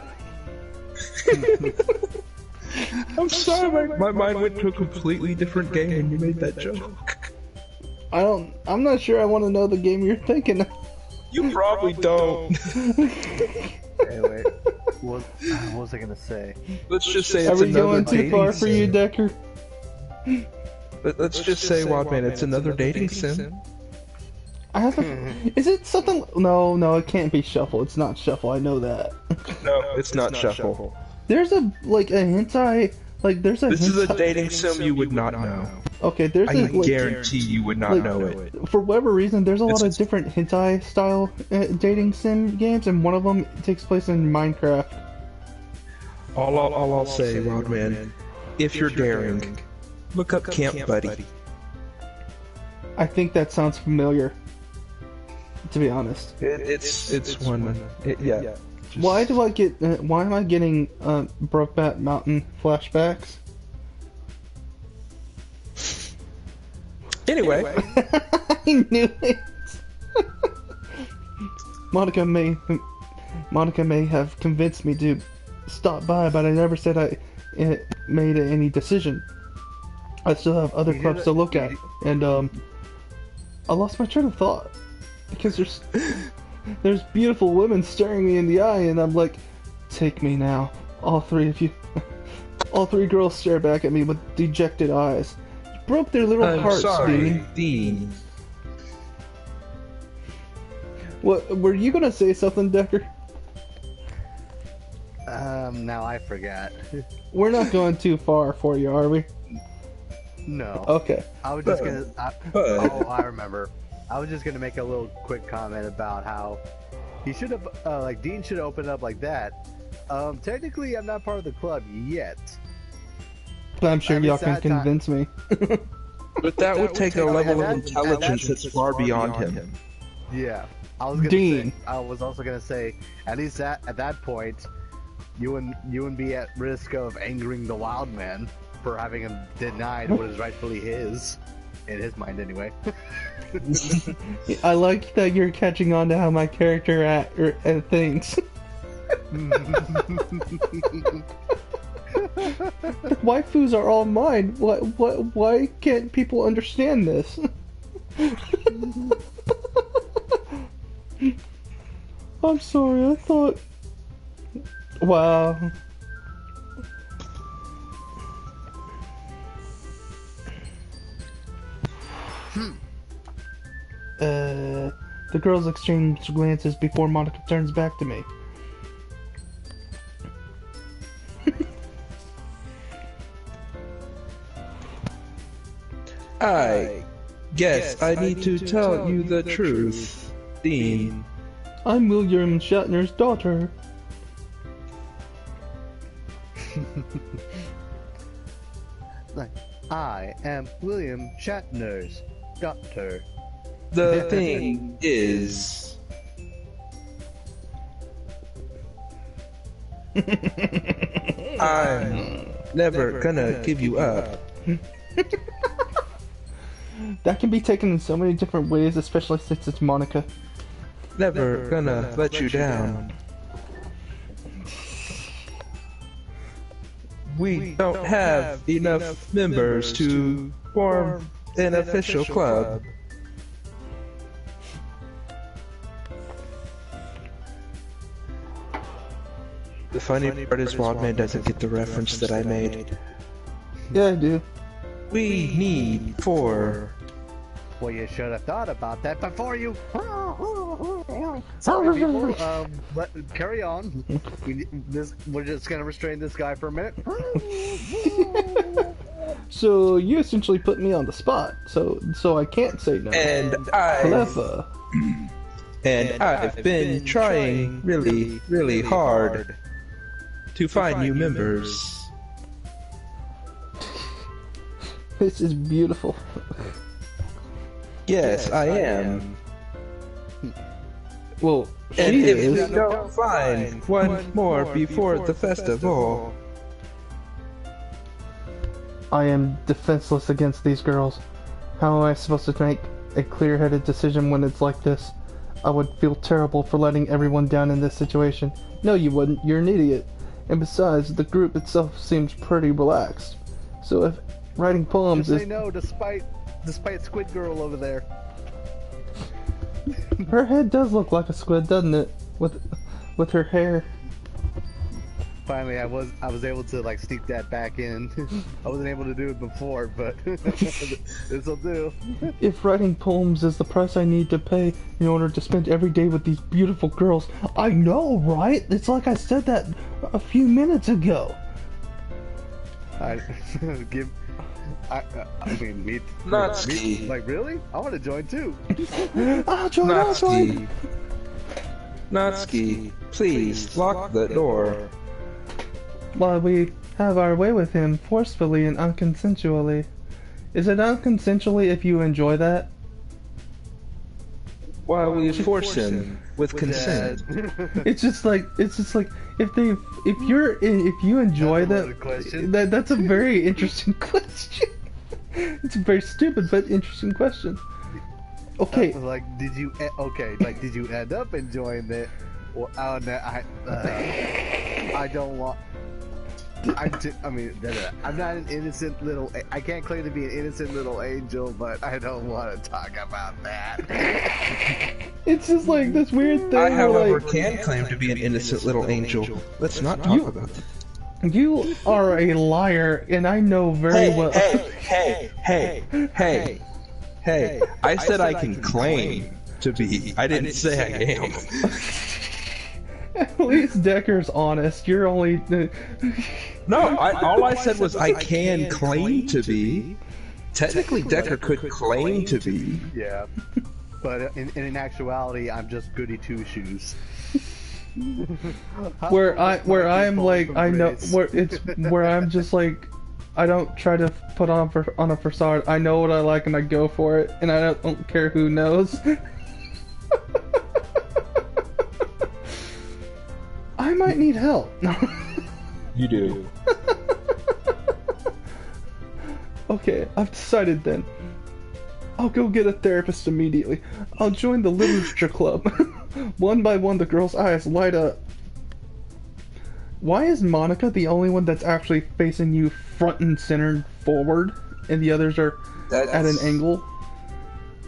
I'm sorry, my mind went to a completely different game when you made that joke. I'm not sure I want to know the game you're thinking of. You probably don't. Anyway, what was I gonna say? Let's just say Are it's we another going too dating far for you, sim. Decker? Let's just say, Wildman, it's another dating sim. I have a, is it something? No, it can't be Shuffle. It's not Shuffle. I know that. No, it's not Shuffle. There's a hentai. Like there's a. This is a hentai- dating sim you would not know. Okay, there's I a like, guarantee you would not like, know it. for whatever reason, there's a lot of It's- different hentai style dating sim games, and one of them takes place in Minecraft. All I'll say, Wildman, if you're daring, look up Camp Buddy. I think that sounds familiar. To be honest, It's one. Yeah. why do I get? Why am I getting Brokeback Mountain flashbacks? Anyway, I knew it. Monica may have convinced me to stop by, but I never said made any decision. I still have other clubs to look at, and I lost my train of thought because there's beautiful women staring me in the eye, and I'm like, take me now, all three of you. All three girls stare back at me with dejected eyes. You broke their little hearts, sorry, Dean. What were you gonna say something, Decker? Now I forgot. We're not going too far for you, are we? No. Okay. I was just gonna. Oh, I remember. I was just gonna make a little quick comment about how he should have, like Dean should have opened up like that. Technically, I'm not part of the club yet. But I'm sure y'all can convince me. But that would take a level of intelligence that's far beyond him. Yeah. I was gonna Dean. say, I was also gonna say, at least at that point, you wouldn't be at risk of angering the Wildman for having him denied what is rightfully his, in his mind anyway. I like that you're catching on to how my character thinks. The waifus are all mine. Why can't people understand this? I'm sorry, I thought... Wow. The girls exchange glances before Monica turns back to me. I guess I need to tell you the truth, Dean. I'm William Shatner's daughter. I am William Shatner's daughter. The thing is... I'm never gonna give you up. That can be taken in so many different ways, especially since it's Monica. Never gonna let you down. We don't have enough members to form an official club. The funny part is Wildman doesn't get the reference that I made. Yeah, I do. We need 4. Well, you should have thought about that before you. Sorry, people. Carry on. We're just gonna restrain this guy for a minute. So you essentially put me on the spot, so I can't say no. And Clever. I've been trying really, really hard to find new members. This is beautiful. Yes, I am. Well, And she if is. we don't find one more before the festival, I am defenseless against these girls. How am I supposed to make a clear-headed decision when it's like this? I would feel terrible for letting everyone down in this situation. No, you wouldn't. You're an idiot. And besides, the group itself seems pretty relaxed. So if writing poems Just is... say no, despite Squid Girl over there. Her head does look like a squid, doesn't it? With her hair. Finally, I was able to like sneak that back in. I wasn't able to do it before, but this'll do. If writing poems is the price I need to pay in order to spend every day with these beautiful girls, I know, right? It's like I said that a few minutes ago. I mean, me. Natsuki. Like really? I want to join too. I'll join. Natsuki, please lock the door. While we have our way with him forcefully and unconsensually. Is it unconsensually if you enjoy that? While we force him with consent. It's just like if you enjoy that's a very interesting question. It's a very stupid but interesting question. Okay. Like, did you end up enjoying it? Or I don't want. I mean, I'm not an innocent little. I can't claim to be an innocent little angel, but I don't want to talk about that. It's just like this weird thing. I, however, like, can claim to be an innocent little angel. Let's not talk about that. you are a liar, and I know very well. Hey! I said I can claim to be. I didn't say I am. At least Decker's honest. You're only. No, all I said was I can claim to be. Technically, Decker could claim to be. Yeah, but in actuality, I'm just goody two shoes. where I'm like, I know where I'm just like, I don't try to put on a facade. I know what I like and I go for it, and I don't care who knows. I might need help. You do. Okay, I've decided then. I'll go get a therapist immediately. I'll join the literature club. One by one, the girls' eyes light up. Why is Monica the only one that's actually facing you front and center forward, and the others are at an angle?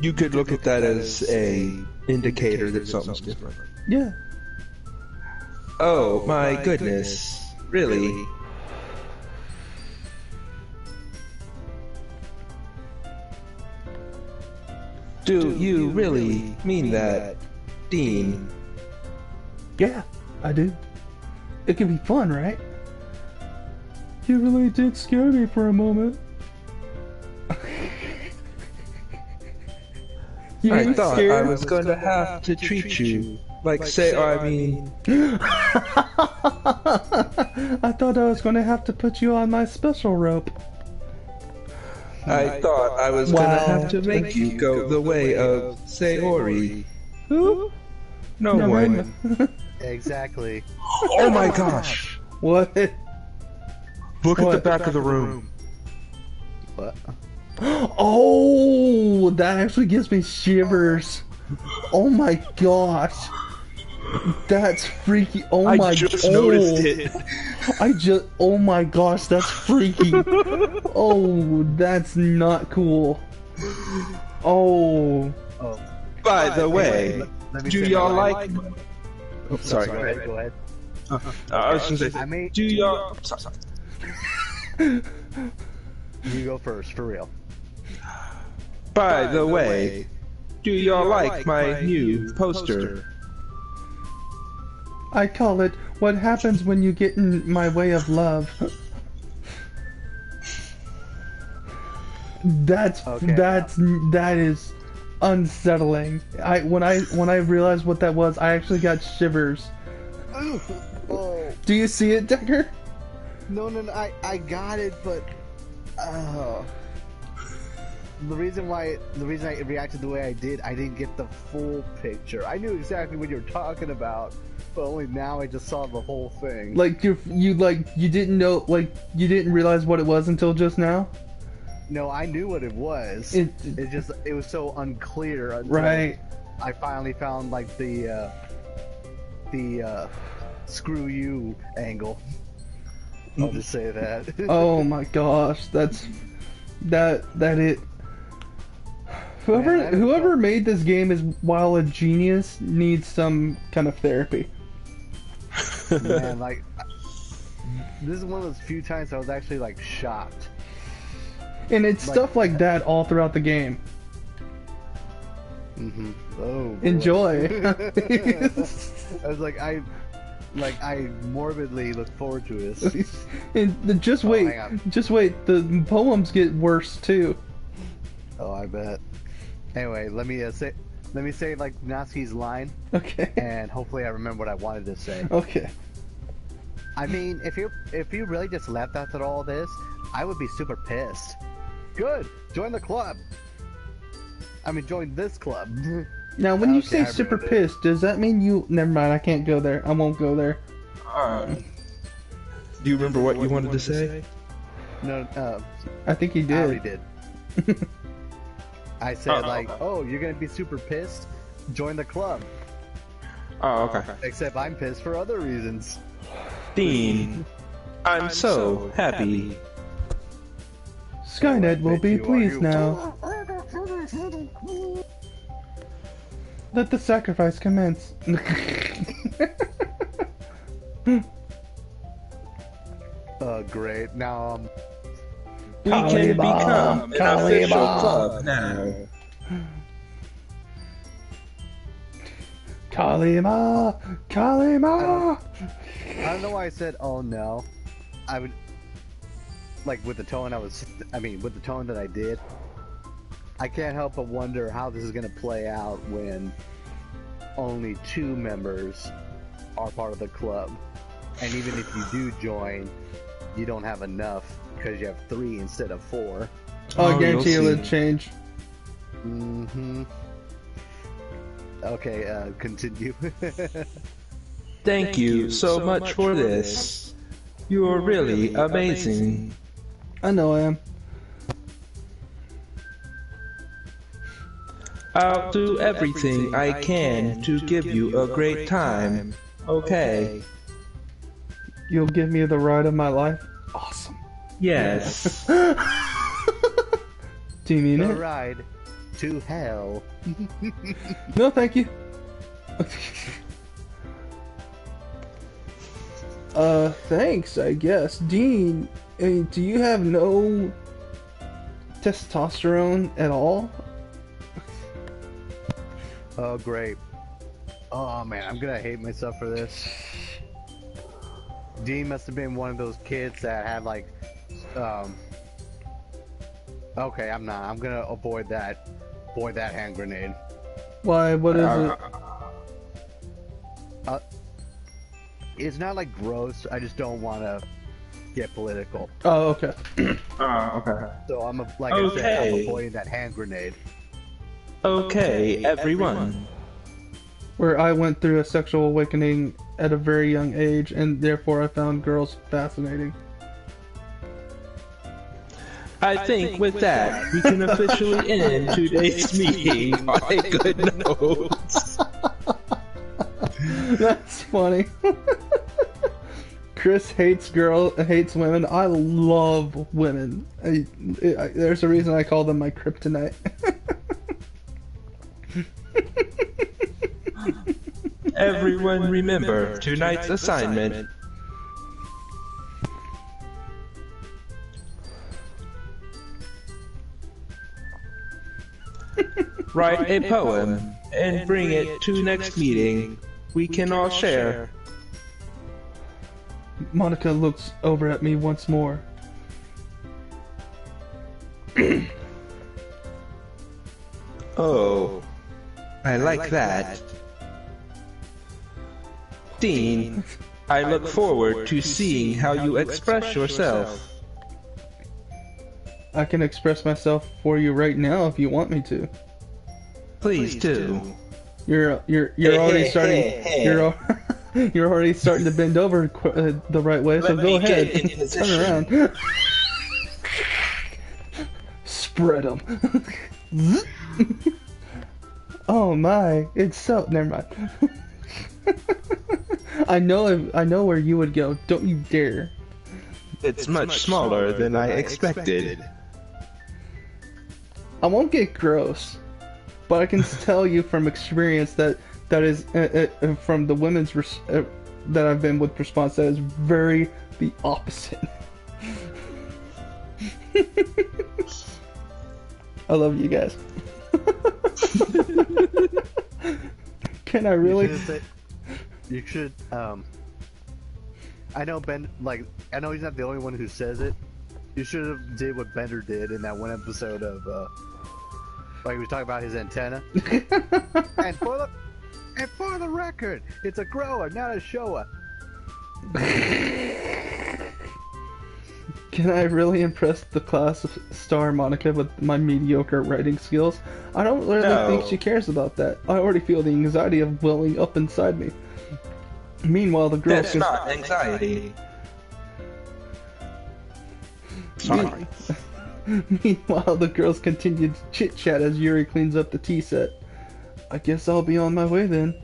You could look at that as a indicator that something's different. Yeah. Oh my goodness. Really? Do you really mean that, Dean? Yeah, I do. It can be fun, right? You really did scare me for a moment. I thought I was going to have to treat you like I thought I was going to have to put you on my special rope. I thought I was going to have to make you go the way of Sayori. Who? No one. Exactly. Oh my gosh! What? Look at the back of the room. What? Oh, that actually gives me shivers. Oh my gosh. That's freaky. Oh my god. I just noticed it. Oh my gosh, that's freaky. Oh, that's not cool. Oh. By the way, do y'all like... Oh, sorry, go ahead. I was just gonna say, do y'all... Sorry. You go first, for real. By the way, do y'all like my new poster? I call it what happens when you get in my way of love. That is unsettling. When I realized what that was, I actually got shivers. Oh. Do you see it, Decker? No, I got it, but the reason I reacted the way I did, I didn't get the full picture. I knew exactly what you were talking about, but only now I just saw the whole thing. Like you didn't know, like you didn't realize what it was until just now? No, I knew what it was. It was so unclear until right. I finally found like the screw you angle. I'll just say that. Oh my gosh, whoever made this game is, while a genius, needs some kind of therapy. Man, like, this is one of those few times I was actually like shocked. And it's stuff like that all throughout the game. Mm-hmm. Oh, boy. Enjoy. I was like, I morbidly look forward to this. And just wait, the poems get worse too. Oh, I bet. Anyway, let me say like Natsuki's line. Okay. And hopefully I remember what I wanted to say. Okay. I mean, if you really just left after all this, I would be super pissed. Good, join the club. I mean, join this club. Now, when you say super pissed, does that mean you... Never mind, I can't go there. I won't go there. Do you remember what you wanted to say? No, I think he did. I already did. I said, like, oh, you're gonna be super pissed? Join the club. Oh, okay. Except I'm pissed for other reasons. Dean, I'm so happy. Skynet will be pleased now. Let the sacrifice commence. Great. Now, We can become an official club now. Kalima! Kalima! I don't know why I said, oh no. I would, like, with the tone with the tone that I did, I can't help but wonder how this is going to play out when only 2 members are part of the club. And even if you do join, you don't have enough because you have 3 instead of 4. Oh, I guarantee you'll it'll see. change. Mm-hmm. Okay, continue. Thank you so much for this. You are really amazing. I know I am. I'll do everything I can to give you a great time. Okay. You'll give me the ride of my life? Awesome. Yes. Do you mean The it? ride to hell. No, thank you. Thanks, I guess. Dean, do you have no testosterone at all? Oh, great. Oh, man, I'm gonna hate myself for this. Dean must have been one of those kids that had, like, okay, I'm not. I'm gonna avoid that hand grenade. Why, what is it? It's not, like, gross. I just don't want to get political. Oh, okay. Okay. So I said, I'm Okay. avoiding that hand grenade. Okay, everyone. Where I went through a sexual awakening at a very young age, and therefore I found girls fascinating. I think with that, we can officially end today's meeting on a good note. That's funny. Chris hates women. I love women. There's a reason I call them my kryptonite. Everyone remember tonight's assignment. Write a poem and bring it to next meeting. We can all share. Monica looks over at me once more. Oh, I like that. Dean, I look forward to seeing how you express yourself. I can express myself for you right now if you want me to. Please do. You're already starting. You're already starting to bend over the right way. So Let go me get ahead. in Turn position. around. Spread them. Oh my! It's so. Never mind. I know where you would go. Don't you dare. It's much smaller than I expected. I won't get gross, but I can tell you from experience that is from the women's that I've been with response, that is very the opposite. I love you guys. Can I really? You should. I know I know he's not the only one who says it. You should have did what Bender did in that one episode of, like he was talking about his antenna. and for the record, it's a grower, not a shower. Can I really impress the class of Star Monica with my mediocre writing skills? I don't really think she cares about that. I already feel the anxiety of welling up inside me. Meanwhile, the girls... That's not anxiety. Sorry. Meanwhile, the girls continue to chit-chat as Yuri cleans up the tea set. I guess I'll be on my way then.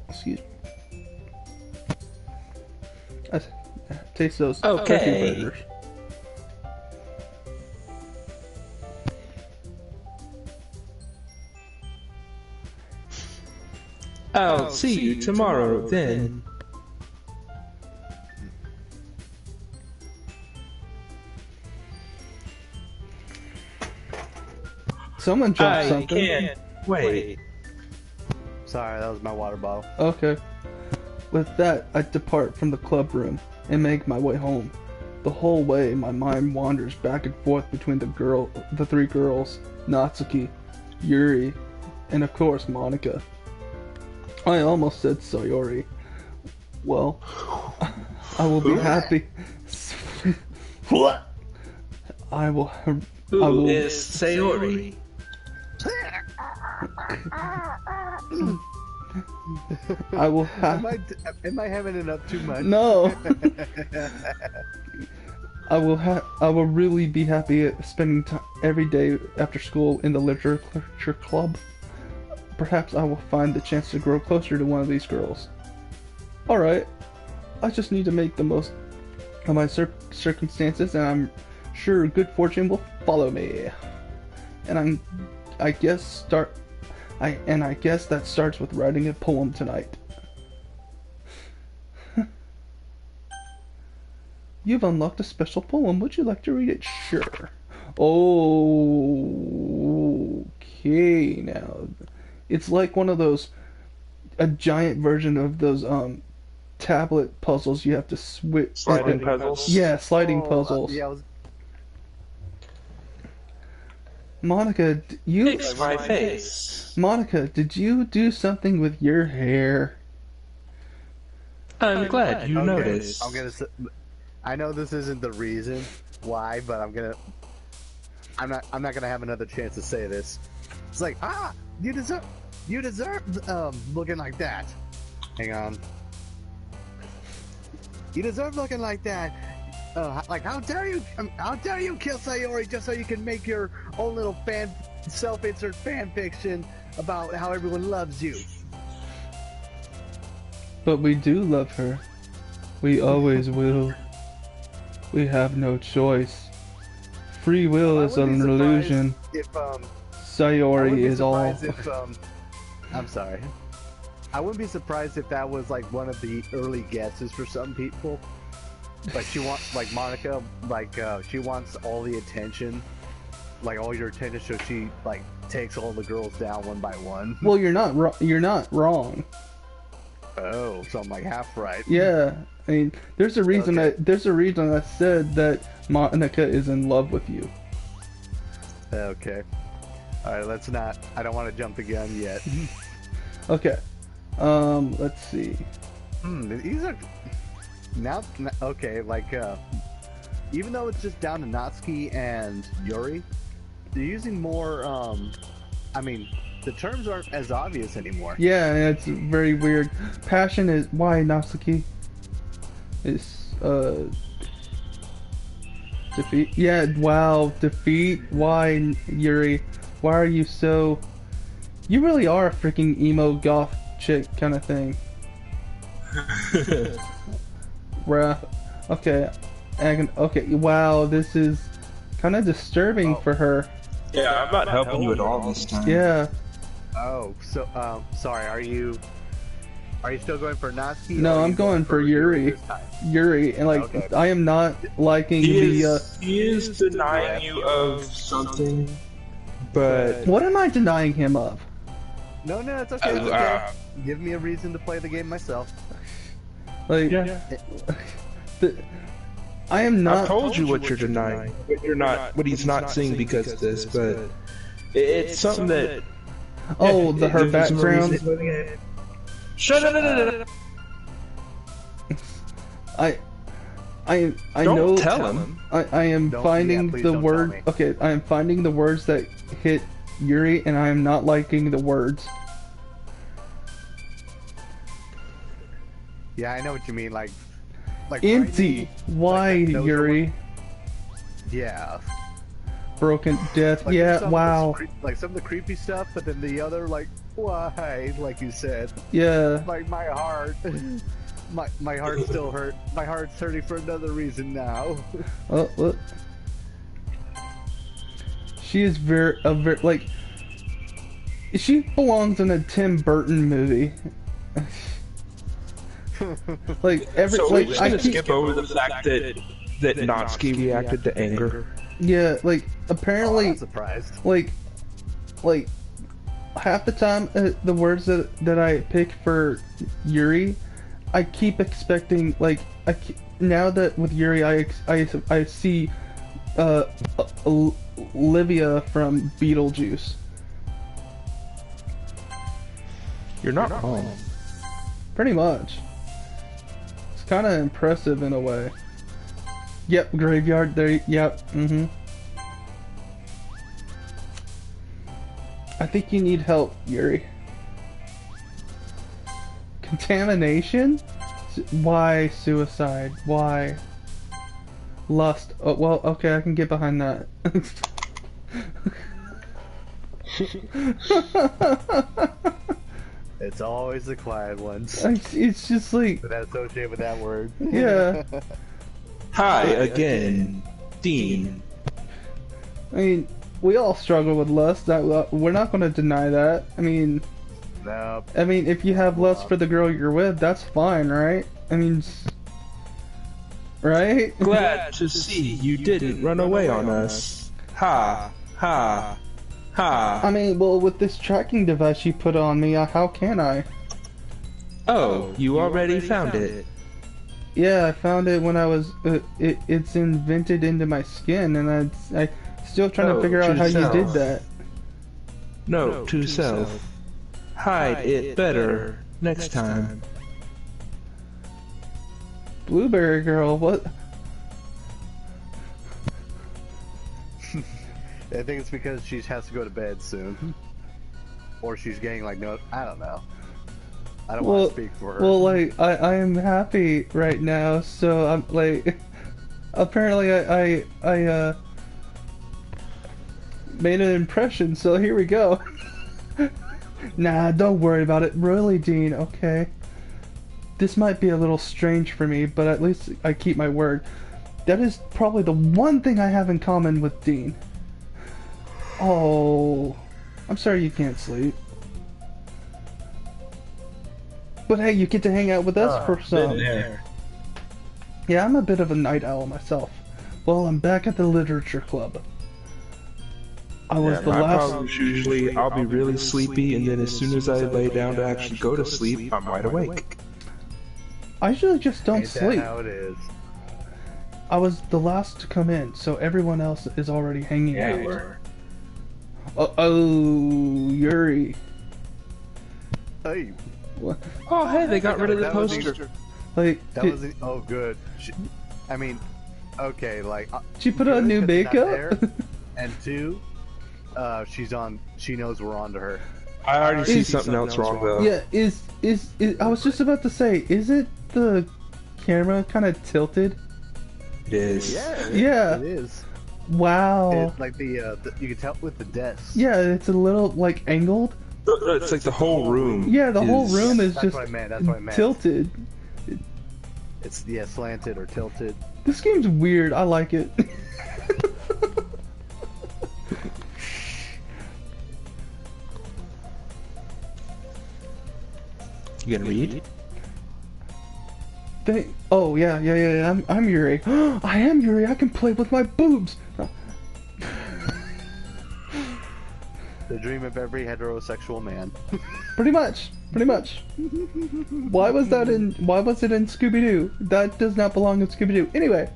Excuse me. I taste those Okay. turkey burgers. I'll see you tomorrow then. Someone dropped I something. can't wait. Sorry, that was my water bottle. Okay. With that, I depart from the club room and make my way home. The whole way, my mind wanders back and forth between the three girls, Natsuki, Yuri, and of course Monica. I almost said Sayori. Well, I will be happy. What? I will. Who is Sayori? I will have. Am I having it up too much? No. I will really be happy at spending time every day after school in the literature club. Perhaps I will find the chance to grow closer to one of these girls. Alright. I just need to make the most of my circumstances, and I'm sure good fortune will follow me. And I guess that starts with writing a poem tonight. You've unlocked a special poem. Would you like to read it? Sure. Okay, now. It's like one of those, a giant version of those tablet puzzles you have to switch. Sliding puzzles? Yeah, sliding puzzles. Yeah, Monica, Fix my face. Monica, did you do something with your hair? I'm glad you noticed. I know this isn't the reason why, but I'm not gonna have another chance to say this. It's like, you deserve looking like that. Hang on. You deserve looking like that. Like, how dare you kill Sayori just so you can make your own little self-insert fan fiction about how everyone loves you. But we do love her. We always will. We have no choice. Free will is an illusion. Sayori is all. I'm sorry. I wouldn't be surprised if that was like one of the early guesses for some people. Like she wants, like Monica, like she wants all the attention, like all your attention, so she like takes all the girls down one by one. Well, you're not wrong. Oh, so I'm like half right. Yeah, I mean, there's a reason Okay. I said that Monica is in love with you. Okay. All right, let's not. I don't want to jump the gun yet. Okay. Let's see. These are now okay. Like, even though it's just down to Natsuki and Yuri, they're using more. I mean, the terms aren't as obvious anymore. Yeah, it's very weird. Passion is why Natsuki is defeat. Yeah, wow, defeat. Why Yuri? Why are you so? You really are a freaking emo goth chick kind of thing. Okay, okay. Wow, this is kind of disturbing for her. Yeah, I'm not helping you at all this time. Yeah. Oh, so sorry. Are you still going for Natsuki? No, I'm going for Yuri. this time? Yuri, and like Okay. I am not liking He is denying you of something, but What am I denying him of? No, it's okay. It's okay. Give me a reason to play the game myself. Like, I am not. I told you what you're denying. What he's not seeing because of this, but it's something that. Oh, her background. Shut up! I Don't know. tell him. I am Don't- finding please the don't word. tell me. Okay, I am finding the words that hit Yuri, and I am not liking the words. Yeah, I know what you mean. Like Empty. finally, Why, like those are Yuri? what- Yeah. Broken death. Like Yeah. some of Wow. like some of the creepy stuff, but then the other, like, why? Like you said, Yeah. like my heart. my heart still hurt. My heart's hurting for another reason now. Oh, look. She is very like. She belongs in a Tim Burton movie. Like every So like we're just I gonna keep, skip over the fact that Natsuki reacted to anger. yeah, like apparently I'm not surprised. like half the time the words that I pick for Yuri, I keep expecting like now that with Yuri I see Olivia from Beetlejuice. You're not wrong. Pretty much. It's kind of impressive in a way. Yep, graveyard there. Yep. I think you need help, Yuri. Contamination? Why suicide? Why? Lust. Oh, well, okay, I can get behind that. It's always the quiet ones It's just like, that associate with that word. yeah. Hi again, Dean. I mean, we all struggle with lust. We're not going to deny that. I mean, Nope. if you have lust for the girl you're with, that's fine, right? I mean, right? Glad to see you didn't run away on us. Ha, ha, ha. I mean, well, with this tracking device you put on me, how can I? Oh, you already found it. Yeah, I found it when I was. It's invented into my skin, and I still trying to figure out how you did that. Note to self. Hide it better next time. Blueberry girl, what? I think it's because she has to go to bed soon. Or she's getting like no, I don't know. I don't want to speak for her. Well, like I am happy right now, so I'm like, apparently I made an impression, so here we go. Nah, don't worry about it. Really, Dean, okay? This might be a little strange for me, but at least I keep my word. That is probably the one thing I have in common with Dean. Oh, I'm sorry you can't sleep. But hey, you get to hang out with us for some. Yeah, I'm a bit of a night owl myself. Well, I'm back at the literature club. I was the My last. problem is usually I'll be really sleepy, and then as soon as I lay down to actually go to sleep, I'm wide awake. I usually just don't Ain't that sleep. how it is? I was the last to come in, so everyone else is already hanging out. Oh, Yuri. Hey, What? Oh, hey, they got rid of the That was poster. Like, that was oh good. I mean, okay, like she put on new good, 'cause it's not makeup? there, and two, she's on. She knows we're on to her. I already see something else wrong, though. Yeah, is I was just about to say, isn't the camera kind of tilted? It is. Yeah. It is. Wow. It's like the you can tell with the desk. Yeah, it's a little like angled. It's like the whole room. Yeah, the whole room is That's just what I meant. That's what I meant. tilted. It's slanted or tilted. This game's weird. I like it. You gonna read? Oh yeah. I'm Yuri. I am Yuri. I can play with my boobs. The dream of every heterosexual man. Pretty much. Why was it in Scooby-Doo? That does not belong in Scooby-Doo. Anyway.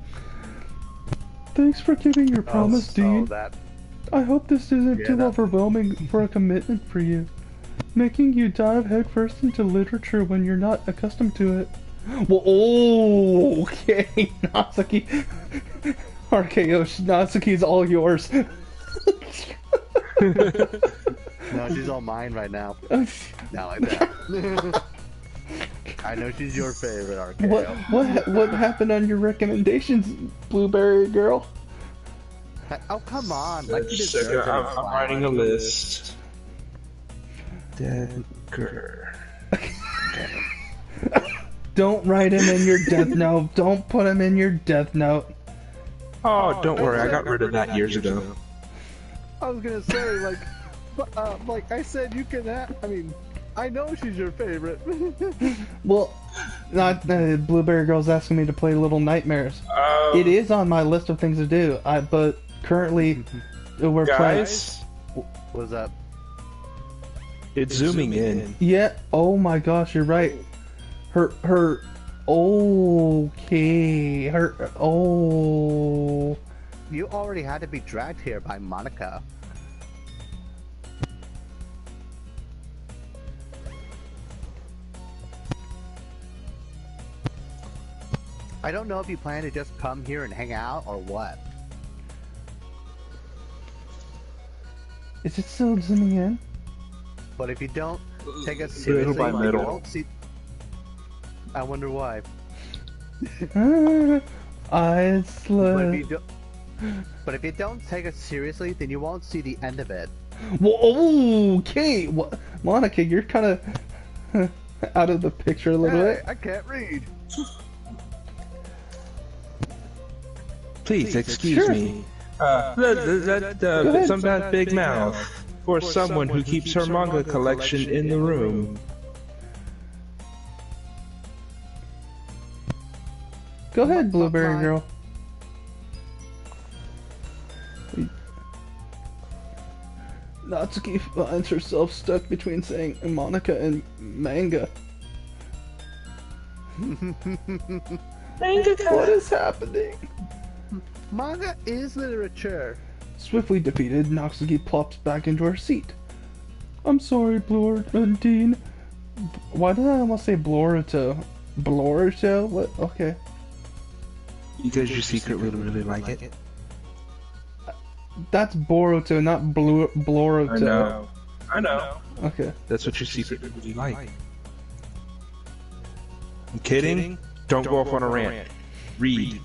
Thanks for keeping your promise, Dean. That. I hope this isn't too overwhelming for a commitment for you. Making you dive headfirst into literature when you're not accustomed to it. Well, okay, Natsuki. RKO, Natsuki's all yours. No, she's all mine right now. Not like that. I know she's your favorite, RKO. What happened on your recommendations, Blueberry Girl? Oh, come on. Like you Second, deserve it. I'm writing a list. Dead girl. Don't write him in your death note. Don't put him in your death note. Oh, don't worry, I got rid of that years ago. I was gonna say, like I said, you can have. I mean, I know she's your favorite. Well, not Blueberry Girl's asking me to play Little Nightmares. It is on my list of things to do. But currently, we're guys, playing. What's up? It's zooming in. Yeah. Oh my gosh, you're right. Her. Okay. Her. Oh. You already had to be dragged here by Monica. I don't know if you plan to just come here and hang out or what. Is it still zooming in? But if you don't take us Middle seriously, by you middle. won't see. I wonder why. I slept. But if you don't take us seriously, then you won't see the end of it. Well, okay. What, Monica, you're kind of out of the picture a little bit. I can't read. Please excuse me. Some bad big mouth for someone who keeps her manga collection in the room. Go ahead, Blueberry Girl. Natsuki finds herself stuck between saying Monica and manga. What is happening? Manga is literature. Swiftly defeated, Natsuki plops back into her seat. I'm sorry, Blorantine. Why did I almost say Bloruto? Bloruto? What? Okay. Because you secretly really like it. That's Boruto, not Bloruto. I know. Okay. That's what you secretly really like. I'm kidding? Don't go off on a rant. Read.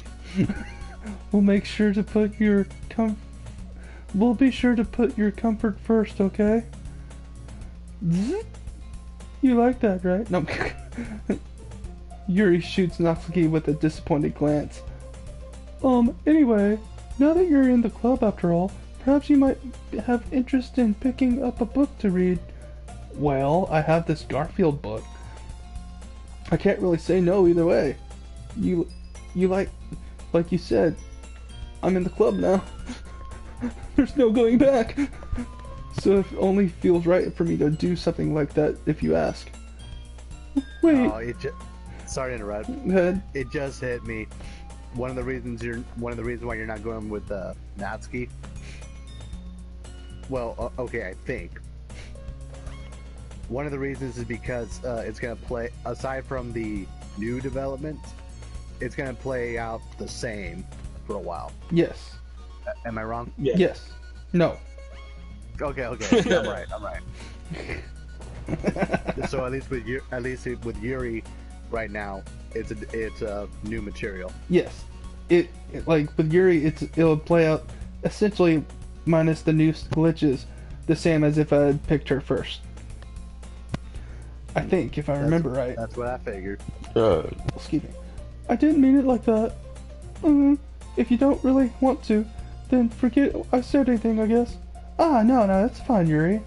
We'll make sure to put your We'll be sure to put your comfort first, okay? Zzz. You like that, right? No. Yuri shoots Natsuki with a disappointed glance. Anyway, now that you're in the club after all, perhaps you might have interest in picking up a book to read. Well, I have this Garfield book. I can't really say no either way. You like you said, I'm in the club now. There's no going back. So it only feels right for me to do something like that if you ask. Wait. Oh, sorry to interrupt. Go ahead. It just hit me. One of the reasons why you're not going with Natsuki. Well, okay, I think. One of the reasons is because it's gonna play, aside from the new development, it's gonna play out the same for a while. Yes. Am I wrong? Yeah. Yes. No. Okay. I'm right. So at least with Yuri, right now, it's a new material. Yes. It like with Yuri, it'll play out essentially minus the new glitches, the same as if I had picked her first. I think, if I remember right. That's what I figured. Excuse me. I didn't mean it like that. If you don't really want to, then forget I said anything, I guess. No, that's fine, Yuri.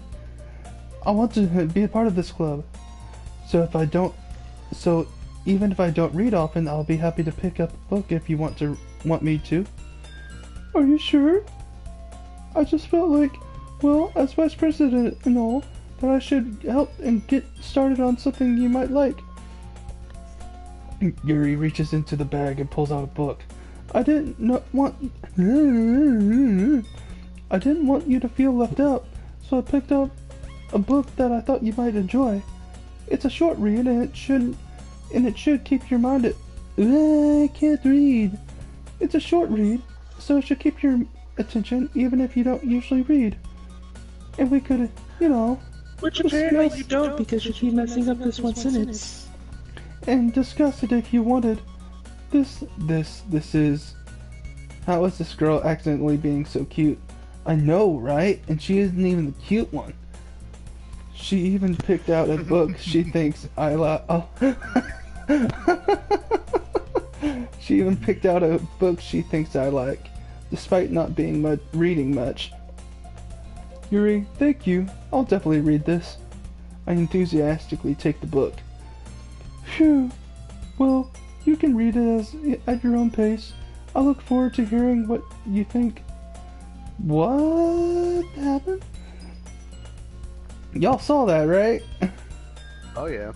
I want to be a part of this club. So even if I don't read often, I'll be happy to pick up a book if you want me to. Are you sure? I just felt like, well, as vice president and all, that I should help and get started on something you might like. Yuri reaches into the bag and pulls out a book. I didn't want you to feel left out, so I picked up a book that I thought you might enjoy. It's a short read and it should keep your mind at... I can't read. It's a short read, so it should keep your attention even if you don't usually read. And we could, Which apparently you don't because you keep messing up this one sentence. And discuss it if you wanted. This is... How is this girl accidentally being so cute? I know, right? And she isn't even the cute one. She even picked out a book she thinks I like. Oh. She even picked out a book she thinks I like, despite not being reading much. Yuri, thank you. I'll definitely read this. I enthusiastically take the book. Phew. Well, you can read it at your own pace. I look forward to hearing what you think. What happened? Y'all saw that, right? Oh yeah.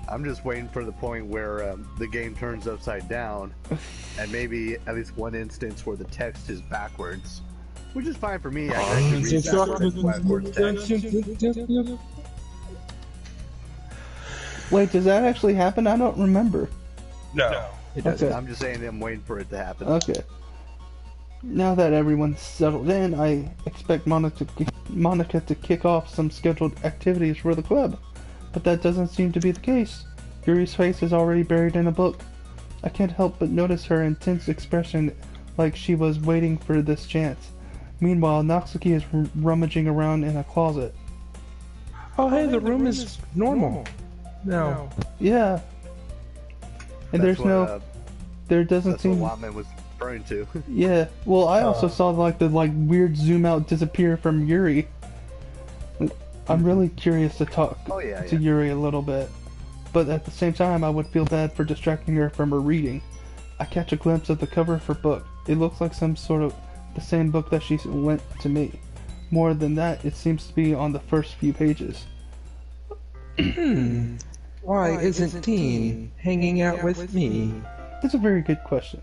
I'm just waiting for the point where the game turns upside down, and maybe at least one instance where the text is backwards, which is fine for me. I can actually read backwards text. Wait, does that actually happen? I don't remember. No, it doesn't. Okay. I'm just saying I'm waiting for it to happen. Okay. Now that everyone's settled in, I expect Monica to kick off some scheduled activities for the club. But that doesn't seem to be the case. Yuri's face is already buried in a book. I can't help but notice her intense expression, like she was waiting for this chance. Meanwhile, Natsuki is rummaging around in a closet. Oh, hey, the room is normal. No. Yeah. And That's there doesn't that's seem. what Wildman was referring to. Yeah. Well, I also saw the weird zoom out disappear from Yuri. I'm really curious to talk to Yuri a little bit, but at the same time, I would feel bad for distracting her from her reading. I catch a glimpse of the cover of her book. It looks like some sort of the same book that she lent to me. More than that, it seems to be on the first few pages. Why isn't Dean hanging out with me? That's a very good question.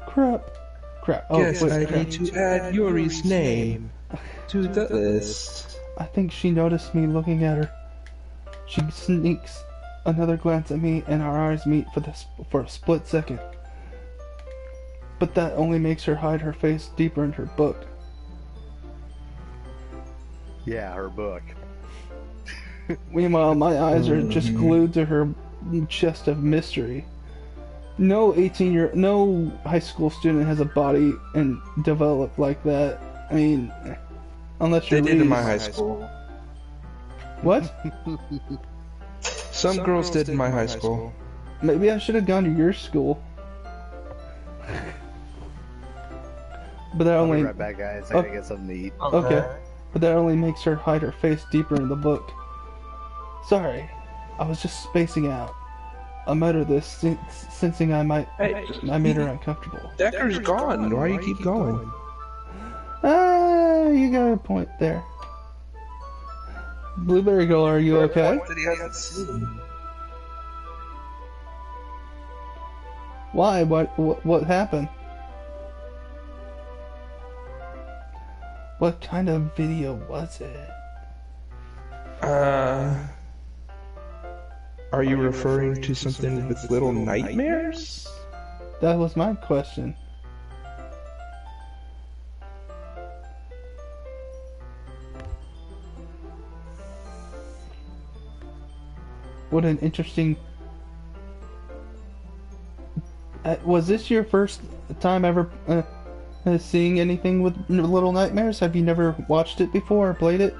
Crap. Oh, Guess I need to add Yuri's name to the list. I think she noticed me looking at her. She sneaks another glance at me, and our eyes meet for a split second. But that only makes her hide her face deeper in her book. Yeah, her book. Meanwhile, my eyes are just glued to her chest of mystery. No high school student has a body and developed like that. I mean, unless you're They did in my high school. What? Some girls did in my high school. Maybe I should have gone to your school. But that I'll be only right back, guys. I gotta get something to eat. okay. But that only makes her hide her face deeper in the book. Sorry, I was just spacing out. I muttered this, sensing I made her uncomfortable. Decker's gone. Why do you keep going? You got a point there. Blueberry Girl, are you okay? That he hasn't seen. Why? What happened? What kind of video was it? Are you referring to something with little nightmares? That was my question. What an interesting... was this your first time ever seeing anything with Little Nightmares? Have you never watched it before or played it?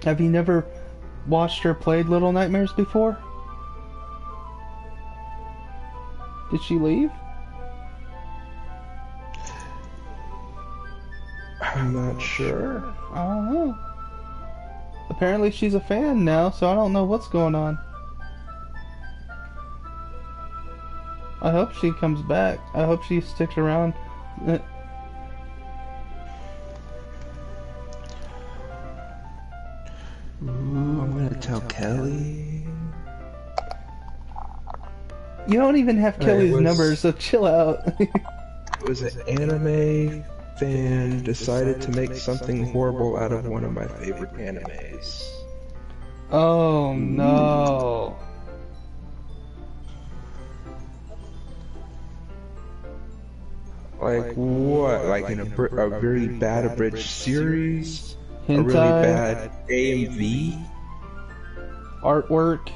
Have you never watched or played Little Nightmares before? Did she leave? I'm not sure. I don't know. Apparently she's a fan now, so I don't know what's going on. I hope she comes back. I hope she sticks around. Ooh, I'm gonna tell Kelly. You don't even have Kelly's number, so chill out. It was an anime fan decided to make something horrible out of one of my favorite animes. Oh no. Like what? Like in a very bad abridged series? Hentai? A really bad AMV? Artwork?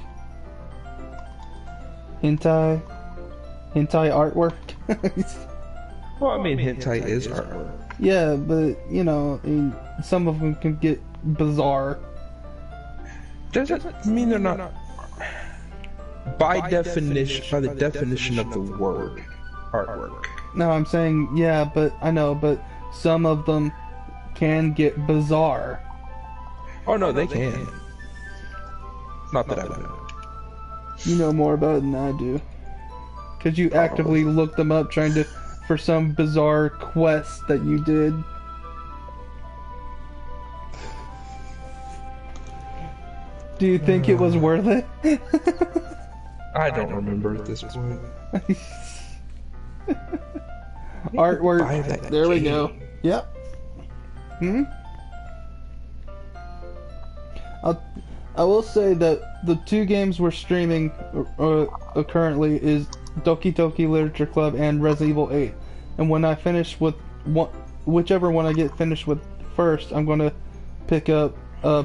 hentai artwork. Well, I mean, hentai is artwork. Yeah, but you know, I mean, some of them can get bizarre. Doesn't mean they're not. By the definition of the word, artwork. No, I'm saying yeah, but I know, but some of them can get bizarre. Oh no, they can. Not that I know. You know more about it than I do. Because you actively looked them up trying to, for some bizarre quest that you did. Do you think it was worth it? I don't remember at this point. Artwork. There we go. Yep. I will say that the two games we're streaming currently is Doki Doki Literature Club and Resident Evil 8. And when I finish with whichever one I get finished with first, I'm going to pick up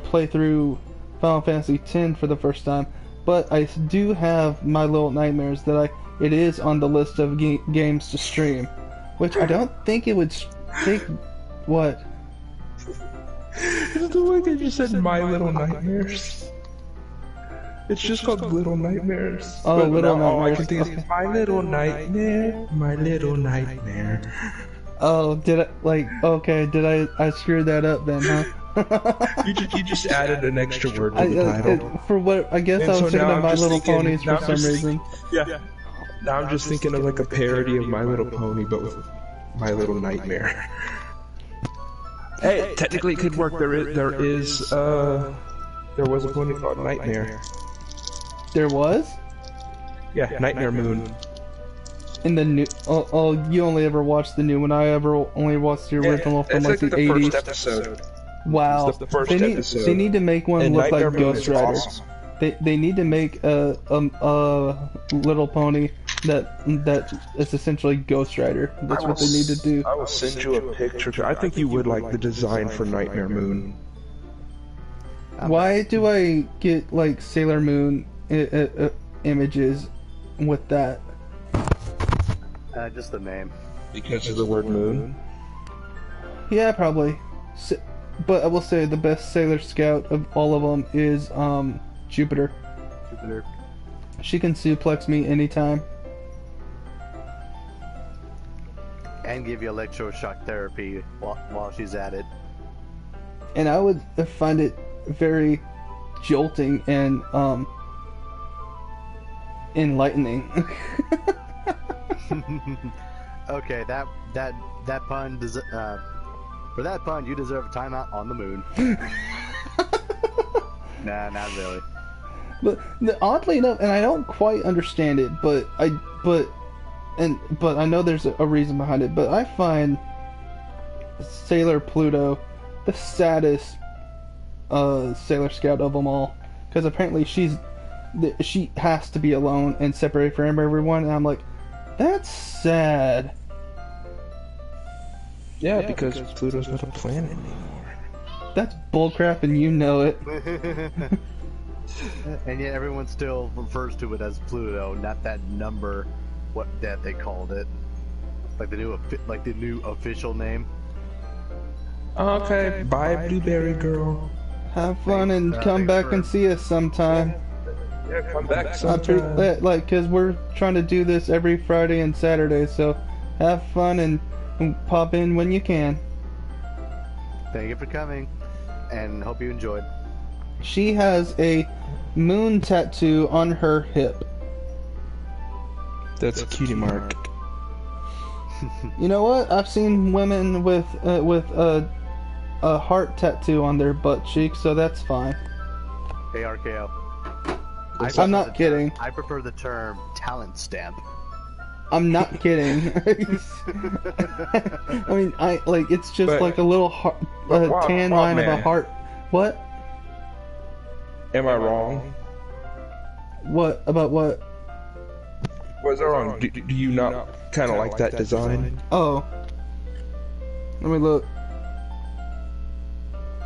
play through Final Fantasy X for the first time. But I do have My Little Nightmares that it is on the list of games to stream, which I don't think it would take. What? Is the way that you said My Little Nightmares? It's just called Little Nightmares. Oh, but Little now Nightmares. All I can think is My Little Nightmare, My Little Nightmare. Oh, did I screwed that up then, huh? you just added an extra word to the title. For what I guess And I was so thinking now of I'm My just Little thinking- Ponies now for I'm some just- reason. Yeah. Now I'm just thinking of like a parody of My Little Pony, but with My Little Nightmare. Hey, technically it could work. There was a pony called Nightmare. There was? Yeah, Nightmare Moon. In the new... Oh, you only ever watched the new one. I only watched the original from it's like the the 80s. first episode. Wow. It's the first they need, episode. They need to make one And look Nightmare like Moon Ghost is Rider. awesome. They need to make a little pony that is essentially Ghost Rider. That's what they need to do. I will send you a picture. I think you would like the design for Nightmare Moon. Why do I get like Sailor Moon images with that? Just the name. Because of the word moon? Yeah, probably. But I will say the best Sailor Scout of all of them is Jupiter. Jupiter. She can suplex me anytime. And give you electroshock therapy while she's at it. And I would find it very jolting and enlightening. Okay, that pun for that pun you deserve a timeout on the moon. Nah, not really. But oddly enough, and I don't quite understand it, but I know there's a reason behind it. But I find Sailor Pluto the saddest Sailor Scout of them all, because apparently she has to be alone and separated from everyone. And I'm like, that's sad. Yeah, because Pluto's not a planet anymore. That's bullcrap, and you know it. And yet everyone still refers to it as Pluto, not that number that they called it, like the new official name. Okay, bye, Blueberry Girl. Have fun and come back and see us sometime. Yeah, come back sometime. Because we're trying to do this every Friday and Saturday, so have fun and pop in when you can. Thank you for coming, and hope you enjoyed. She has a moon tattoo on her hip. That's a cutie mark. You know what? I've seen women with a heart tattoo on their butt cheek, so that's fine. ARKO. I'm not kidding. I prefer the term talent stamp. I'm not kidding. I mean, it's just like a little tan line of a heart. What? Am I wrong? What? About what? Was I wrong? Do you not kind of like that design? Oh. Let me look.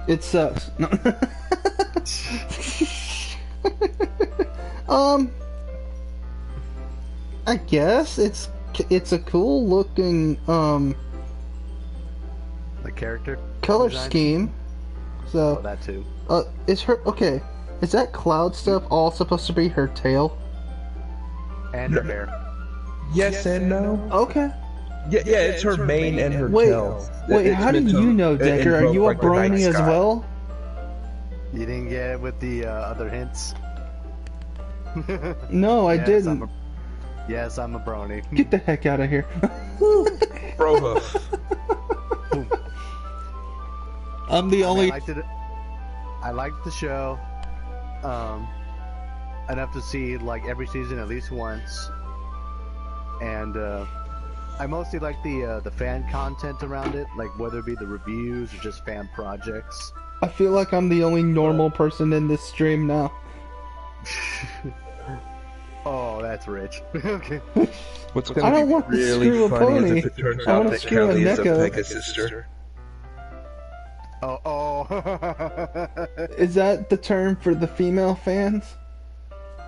It sucks. No. I guess it's a cool looking The character color design? scheme. Oh, So that too. is her okay? Is that cloud stuff all supposed to be her tail? And the bear. Yes and no. Okay. Yeah, it's her mane and her Wait, tail. wait. It's How do meant to you know, Decker? Are invoke, you a like, the night brony as sky. well? You didn't get it with the other hints? No, I Yes, didn't. Yes, I'm a brony. Get the heck out of here. Bro hoof. I'm the only. I liked the show enough to see like every season at least once, and I mostly like the fan content around it, like whether it be the reviews or just fan projects. I feel like I'm the only normal person in this stream now. Oh, that's rich. Okay. What's I gonna don't be want to really screw a funny pony. is if it turns I out wanna that screw a Kelly is a Neko. Pegasus-ter. Oh. Is that the term for the female fans?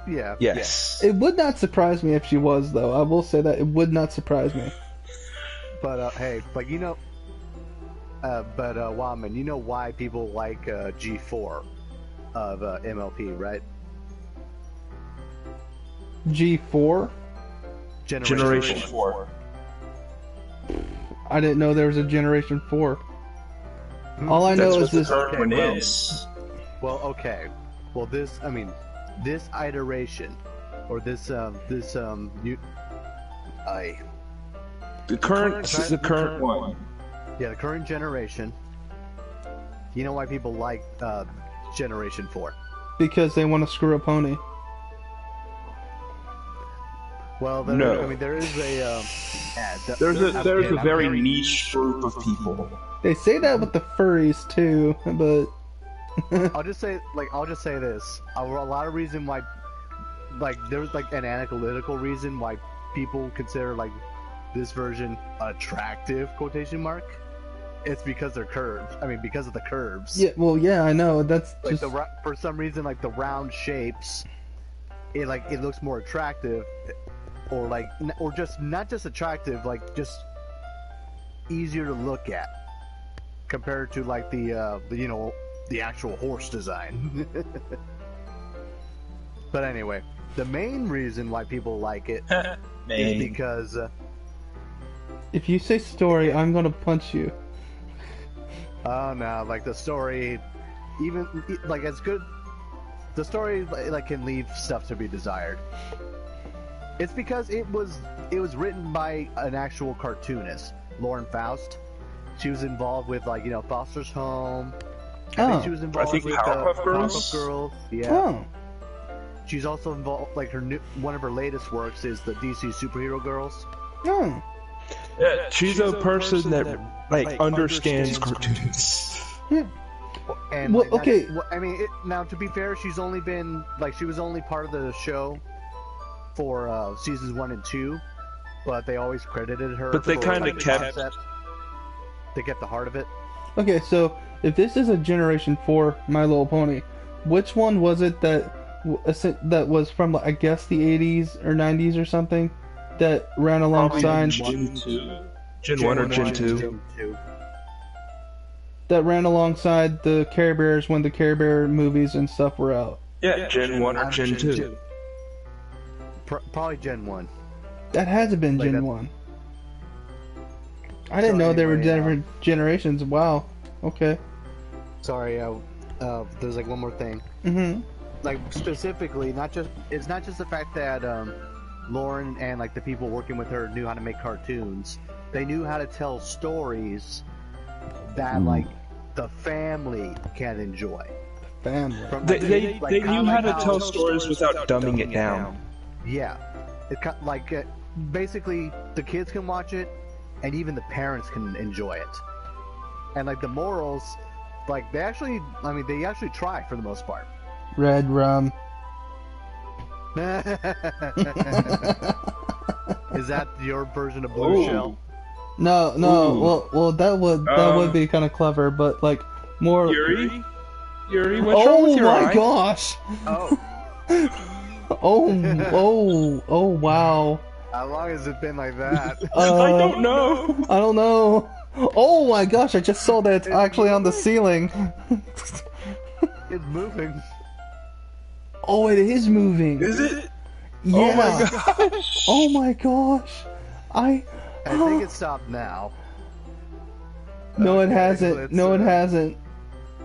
Yeah. Yes. It would not surprise me if she was, though. I will say that it would not surprise me. But hey, but Wildman, you know why people like G4 of MLP, right? G4? Generation 4. I didn't know there was a Generation 4. All I know is That's what this. the current one well- is. Well, okay. Well, this iteration, or this The current one. yeah, the current generation. You know why people like Generation 4? Because they want to screw a pony. Well, No. I mean, there is a There's a very niche group of people. They say that with the furries too, but I'll just say this: a lot of reason why, like, there's like an analytical reason why people consider like this version attractive quotation mark. It's because they're curved. I mean, because of the curves. yeah, well, yeah, I know. That's Like just for some reason, like the round shapes, it looks more attractive, or just not just attractive, like just easier to look at compared to like the actual horse design. But anyway, the main reason why people like it is because if you say story, I'm gonna punch you. oh no, like the story, even like as good, the story like can leave stuff to be desired. It's because it was written by an actual cartoonist, Lauren Faust. She was involved with Foster's Home. I think she was involved think with Powerpuff Girls? Powerpuff Girls. Yeah. Oh, She's also involved. Like one of her latest works is the DC Superhero Girls. no. Yeah, she's a person that like understands cartoons. Yeah. And Well, like, okay. I mean, now to be fair, she's only been she was only part of the show for seasons 1 and 2, but they always credited her. But they for, kinda like, the kept- concept. They kept the heart of it. Okay, so if this is a Generation 4 My Little Pony, which one was it that was from, I guess, the 80s or 90s or something, that ran alongside Gen 2. Gen 1 or Gen 2. that ran alongside the Care Bears when the Care Bear movies and stuff were out? Yeah, Gen 1 or Gen 2. Probably Gen 1. That had to have been Like Gen that- 1. I didn't know there were anyway, different generations. Wow. Okay. Sorry, there's like one more thing. Mm-hmm. Like specifically, it's not just the fact that Lauren and like the people working with her knew how to make cartoons. They knew how to tell stories that like the family can enjoy. Family. From, They, like, they, like, they kinda knew how like to tell stories without dumbing it down. Yeah, basically the kids can watch it, and even the parents can enjoy it. And like the morals, like they actually try for the most part. Red rum. Is that your version of Blue Ooh. Shell? No, no. Ooh. Well, that would be kind of clever, but like more. Yuri, what's wrong with Oh your my eye? gosh! Oh, Oh, wow! How long has it been like that? I don't know. I don't know. Oh my gosh, I just saw that it's actually on the ceiling. It's moving. Oh, it is moving. Is it? Yeah. Oh my gosh. Oh my gosh. I think it stopped now. No, it Okay, hasn't. let's, No, it hasn't.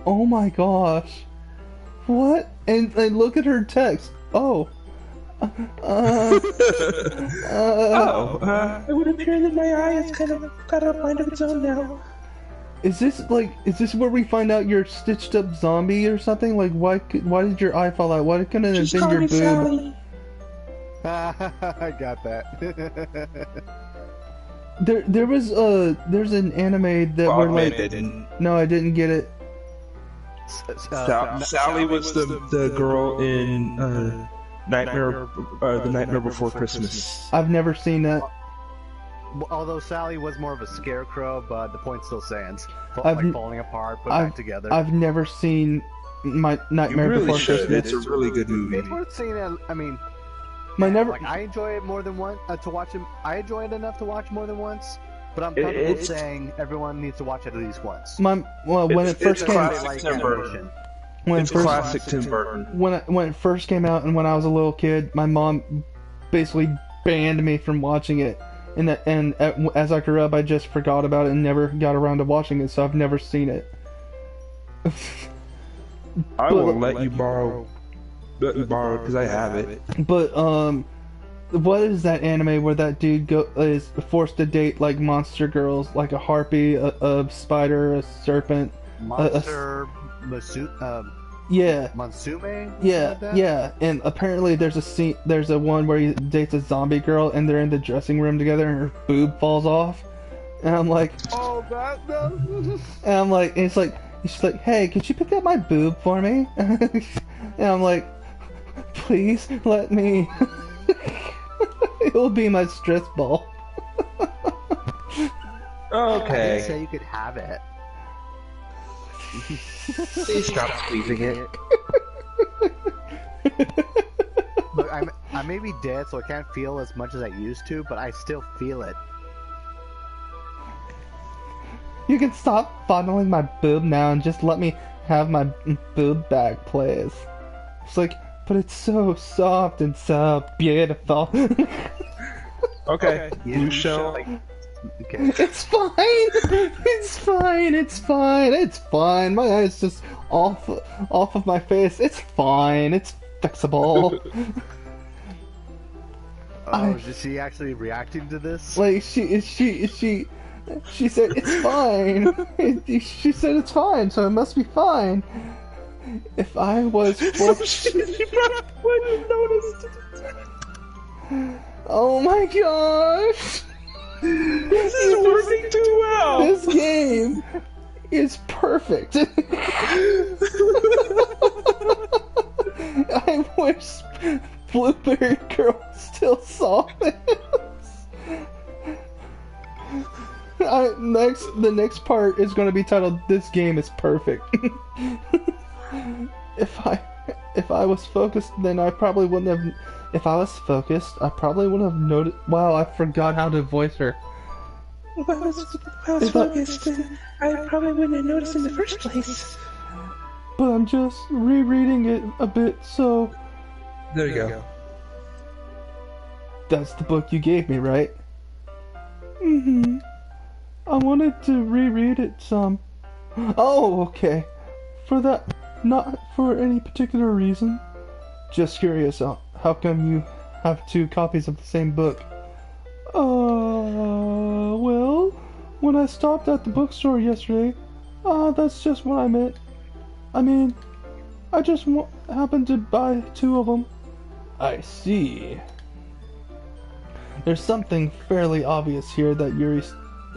Oh my gosh. What? And look at her text. Oh. Oh, it would appear that my eye has kind of got a mind of its own now. Is this where we find out you're stitched up zombie or something? Like, why did your eye fall out? Why couldn't it have Just been call your me boob? Sally. I got that. There's an anime that were Man like, didn't. no, I didn't get it. Sally was the girl in Nightmare, the Nightmare Before Christmas. I've never seen that. Although Sally was more of a scarecrow, but the point still stands. I've- Like falling apart, put back together. I've never seen my You Nightmare really Before should. Christmas. It's a really good movie. It's worth seeing it. I mean, My never. like I enjoy it more than one to watch it. I enjoy it enough to watch more than once. But I'm comfortable It's- saying everyone needs to watch it at least once. When it first it's came, classic Like Tim Burton. animation. when it It's first classic Tim Burton. when it first came out and when I was a little kid, my mom basically banned me from watching it. As I grew up, I just forgot about it and never got around to watching it, so I've never seen it. I will let you borrow because I have it. But what is that anime where that dude is forced to date like monster girls, like a harpy, a spider, a serpent? Monster Yeah. Monsume? Yeah, Like that? yeah, and apparently there's a one where he dates a zombie girl and they're in the dressing room together and her boob falls off, and I'm like, Oh, that no. and I'm like, and she's like, hey, could you pick up my boob for me? And I'm like, please let me. It will be my stress ball. I didn't Okay. say you could have it. Please stop squeezing it. Look, I may be dead, so I can't feel as much as I used to, but I still feel it. You can stop fondling my boob now and just let me have my boob back, please. It's like, but it's so soft and so beautiful. Okay. You You shall. Okay. It's fine. It's fine. It's fine. It's fine. My eye's just off of my face. It's fine. It's fixable. Oh, is she actually reacting to this? Like she said it's fine. She said it's fine, so it must be fine. If I was forced. wouldn't notice. Oh my gosh. This is working too well. This game is perfect. I wish Blueberry Girl still saw this. The next part is going to be titled "This Game is Perfect." If I was focused, then I probably wouldn't have. If I was focused, I probably wouldn't have noticed. Wow, I forgot how to voice her. If I was focused, then I probably wouldn't have noticed in the first place. But I'm just rereading it a bit, so... There you go. That's the book you gave me, right? Mm-hmm. I wanted to reread it some. Oh, okay. For that, not for any particular reason. Just curious, how come you have two copies of the same book? Well, when I stopped at the bookstore yesterday, that's just what I meant. I mean, I just happened to buy two of them. I see. There's something fairly obvious here that Yuri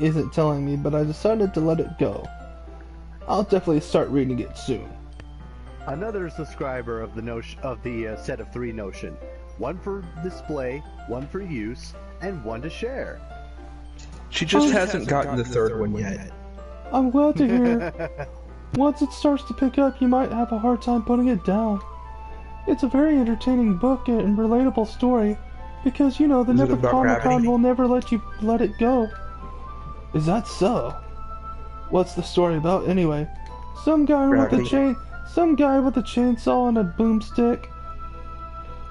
isn't telling me, but I decided to let it go. I'll definitely start reading it soon. Another subscriber of the set of 3 Notion. One for display, one for use, and one to share. She just hasn't gotten the third one yet. I'm glad to hear. Once it starts to pick up, you might have a hard time putting it down. It's a very entertaining book and relatable story. Because, you know, the Is it about Necronomicon gravity? will never let you let it go. Is that so? What's the story about anyway? Some guy with a chainsaw and a boomstick.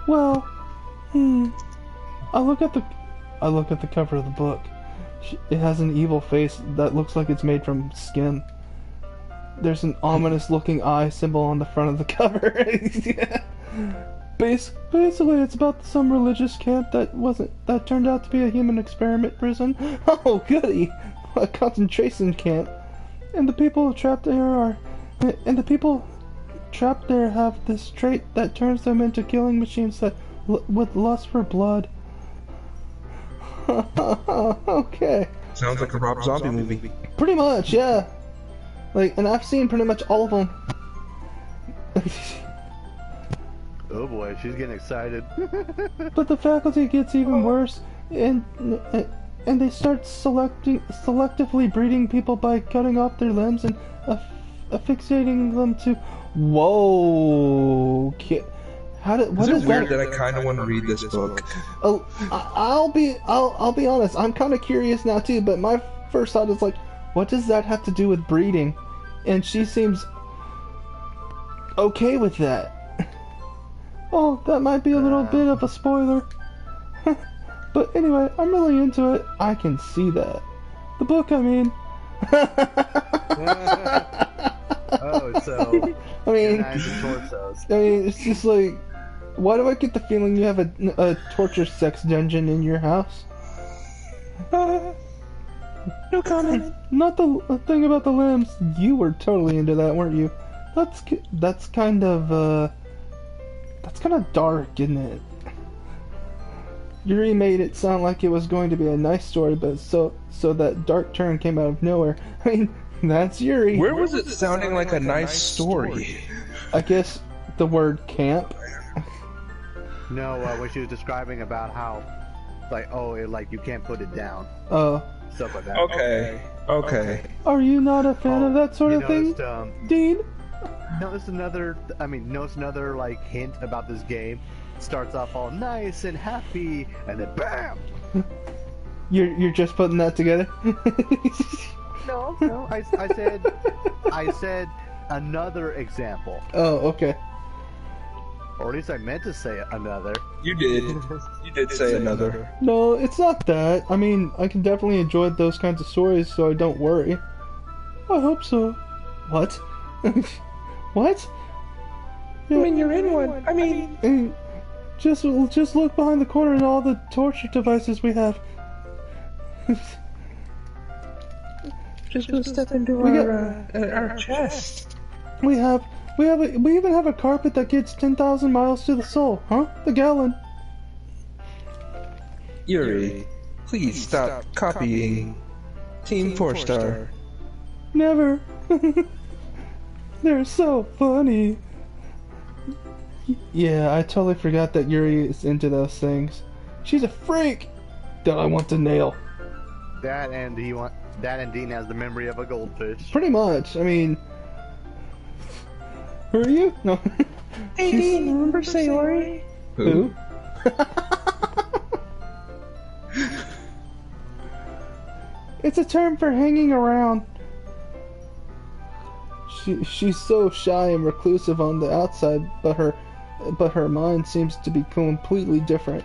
Well, I look at the cover of the book. It has an evil face that looks like it's made from skin. There's an ominous looking eye symbol on the front of the cover. Yeah. Basically, it's about some religious camp that turned out to be a human experiment prison. Oh, goody! A concentration camp. And the people trapped there have this trait that turns them into killing machines with lust for blood. Okay. Sounds like a Rob Zombie movie. Pretty much, yeah. And I've seen pretty much all of them. Oh boy, she's getting excited. But the faculty gets even worse, and they start selectively breeding people by cutting off their limbs and affixating them to. Whoa! This is weird that I kind of want to read this book. Oh, I'll be honest. I'm kind of curious now too. But my first thought is like, what does that have to do with breeding? And she seems okay with that. Oh, that might be a little bit of a spoiler. But anyway, I'm really into it. I can see that. The book, I mean. Oh, so I mean, torsos. I mean, it's just like, why do I get the feeling you have a torture sex dungeon in your house? No comment. Not the thing about the limbs. You were totally into that, weren't you? That's kind of dark, isn't it? Yuri made it sound like it was going to be a nice story, but so that dark turn came out of nowhere. I mean, that's Yuri. Where was it sounding like a nice story? I guess the word camp. No, when she was describing about how, you can't put it down. Stuff like that. Okay. Are you not a fan of that sort of thing, Dean? Notice another hint about this game. Starts off all nice and happy, and then BAM! You're just putting that together? No. I said another example. Oh, okay. Or at least I meant to say another. You did. You did say another. No, it's not that. I mean, I can definitely enjoy those kinds of stories, so I don't worry. I hope so. What? What? I mean, you're in one. I mean... Just look behind the corner at all the torture devices we have. Just go step into our chest. We even have a carpet that gets 10,000 miles to the soul, huh? The gallon. Yuri, please stop copying Team 4-Star. Never. They're so funny. Yeah, I totally forgot that Yuri is into those things. She's a freak that I want to nail. That and Dean has the memory of a goldfish. Pretty much. I mean, who are you? No. Hey, Dean, remember Sayori? Who? It's a term for hanging around. She's so shy and reclusive on the outside, but her mind seems to be completely different.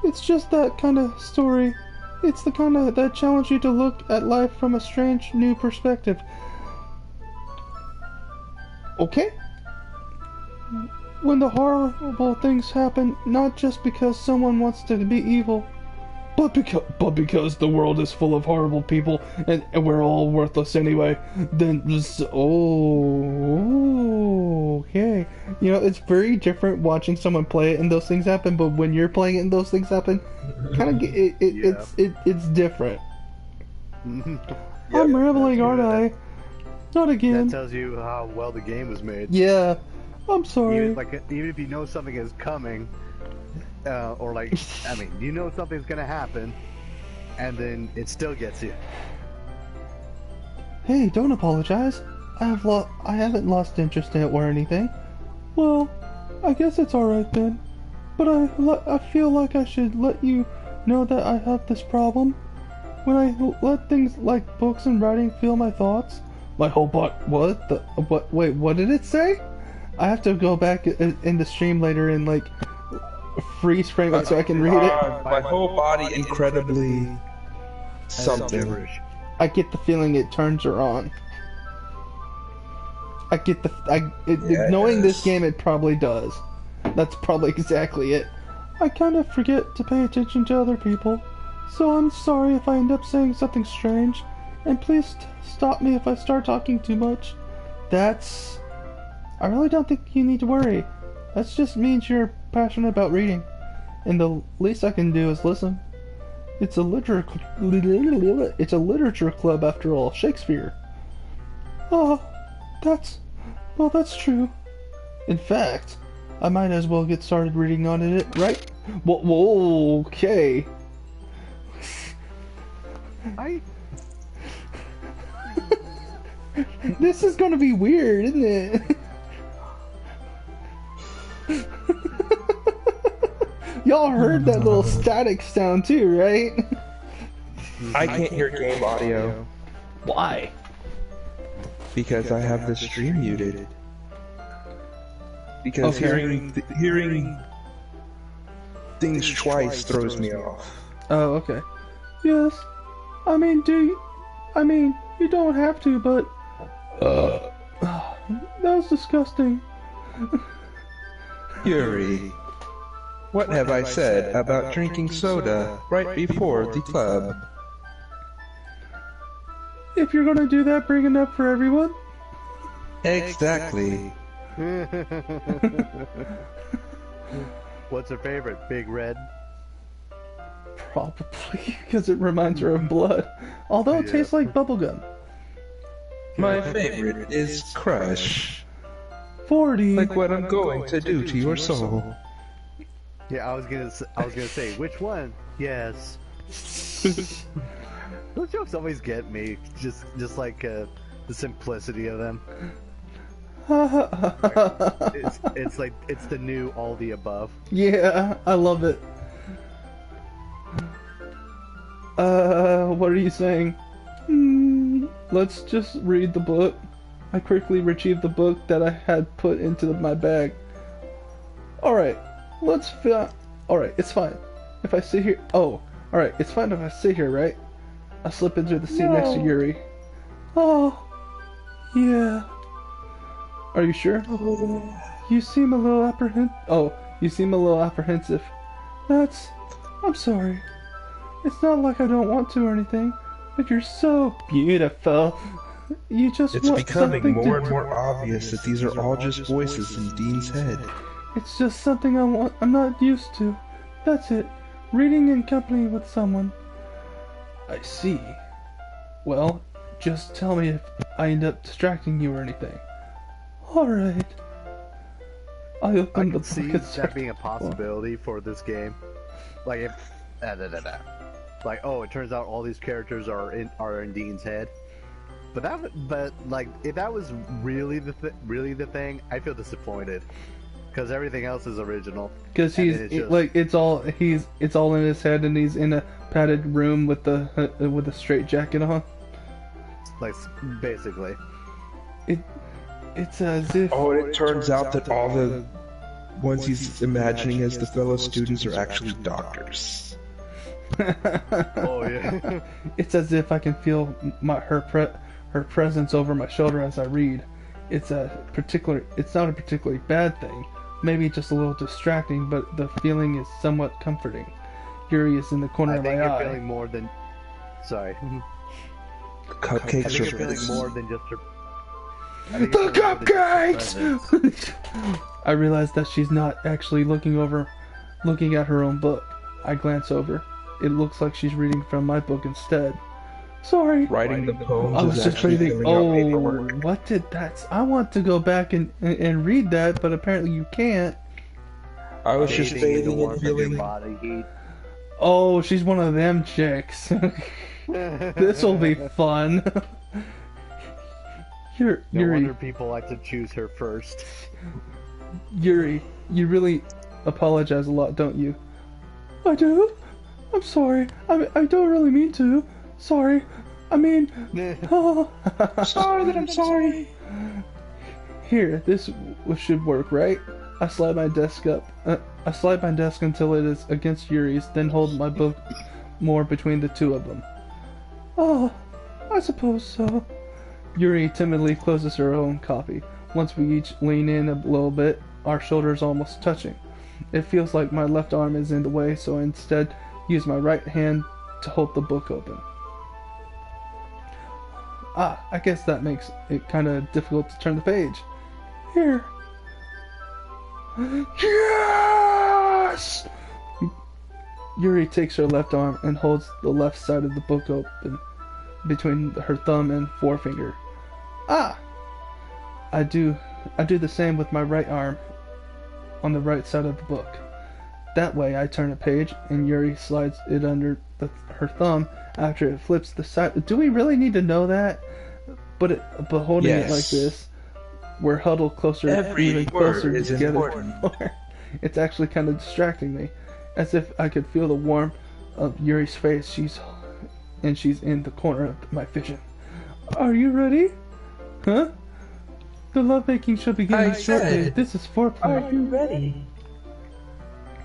It's just that kind of story. It's the kind of that challenge you to look at life from a strange new perspective. Okay? When the horrible things happen, not just because someone wants to be evil, but because the world is full of horrible people and we're all worthless anyway, then okay. You know, it's very different watching someone play it and those things happen, but when you're playing it and those things happen, it's different. I'm rambling, aren't I? Not again. That tells you how well the game was made. Yeah, I'm sorry. Even if you know something is coming, you know something's gonna happen, and then it still gets you. Hey, don't apologize. I haven't lost interest in it or anything. Well, I guess it's alright then. but I feel like I should let you know that I have this problem. When I let things like books and writing fill my thoughts, my whole wait, what did it say? I have to go back in the stream later and like freeze frame it so I can read it. My whole body incredibly something. I get the feeling it turns her on. I get knowing this game, it probably does. That's probably exactly it. I kind of forget to pay attention to other people, so I'm sorry if I end up saying something strange, and please stop me if I start talking too much. I really don't think you need to worry. That just means you're passionate about reading, and the least I can do is listen. It's a literature club after all, Shakespeare. Oh, that's true. In fact, I might as well get started reading on it, right? Whoa, okay. This is gonna be weird, isn't it? Y'all heard that little static sound too, right? I can't hear game audio. Why? Because I have the stream muted. Because hearing things twice throws me off. Oh, okay. Yes. I mean, you don't have to, but that was disgusting. Yuri, what have I said about drinking soda right before the club? If you're gonna do that, bring it up for everyone. Exactly. What's her favorite? Big Red? Probably, because it reminds her of blood. Although it tastes like bubblegum. My favorite is Crush. 40. Like what I'm going to do to your soul. Yeah, I was gonna say which one? Yes. Those jokes always get me. Just like the simplicity of them. It's like it's the new all the above. Yeah, I love it. What are you saying? Let's just read the book. I quickly retrieved the book that I had put into my bag. Alright, alright, it's fine. If I sit here... Oh, alright, it's fine if I sit here, right? I slip into the seat next to Yuri. Oh, yeah. Are you sure? You seem a little apprehensive. I'm sorry. It's not like I don't want to or anything, but you're so beautiful. You just It's becoming more and more obvious that these are all just voices in Dean's head. It's just something I'm not used to. That's it. Reading in company with someone. I see. Well, just tell me if I end up distracting you or anything. Alright. I can see that being a possibility for this game. Like if... Like, oh, it turns out all these characters are in Dean's head. But like, if that was really the thing, I feel disappointed. Because everything else is original. Because it's all in his head, and he's in a padded room with a straight jacket on. Like, basically. It's as if... Oh, and it turns out that all the ones he's imagining as the fellow students are actually doctors. Oh, yeah. It's as if I can feel her presence over my shoulder as I read. It's not a particularly bad thing. Maybe just a little distracting, but the feeling is somewhat comforting. Yuri is in the corner of my eye. I think you're feeling more than... Sorry. Cupcakes I think you're feeling more than just her... The cupcakes! I realize that she's not actually looking at her own book. I glance over. It looks like she's reading from my book instead. Sorry. Writing the poems. I was just reading. Oh, what did that? I want to go back and read that, but apparently you can't. I was just bathing in feeling body heat. Oh, she's one of them chicks. This will be fun. No wonder people like to choose her first. Yuri, you really apologize a lot, don't you? I do? I'm sorry. I don't really mean to. Sorry. I mean... Oh. Sorry that I'm sorry. Here, this should work, right? I slide my desk up. I slide my desk until it is against Yuri's, then hold my book more between the two of them. Oh, I suppose so. Yuri timidly closes her own copy. Once we each lean in a little bit, our shoulders almost touching. It feels like my left arm is in the way, so I instead use my right hand to hold the book open. I guess that makes it kind of difficult to turn the page. Here. Yes! Yuri takes her left arm and holds the left side of the book open between her thumb and forefinger. I do the same with my right arm on the right side of the book. That way I turn a page and Yuri slides it under her thumb after it flips the side. Do we really need to know that? But holding it like this, we're huddled closer, even closer together. It's actually kind of distracting me, as if I could feel the warmth of Yuri's face. She's in the corner of my vision. Are you ready? Huh? The lovemaking should begin shortly. This is foreplay. Are you ready?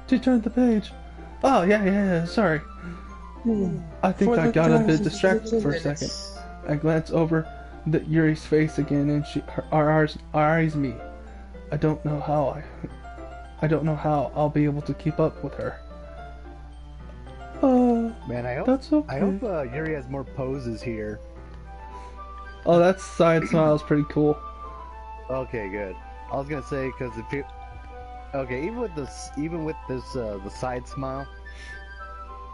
To turn the page. Oh, yeah, sorry. I think I got a bit distracted for a second. I glance over Yuri's face again, and her eyes me. I don't know how I'll be able to keep up with her. Man, I hope that's okay. I hope Yuri has more poses here. Oh, that side smile is pretty cool. Okay, good. I was gonna say because if you, okay, even with this, the side smile,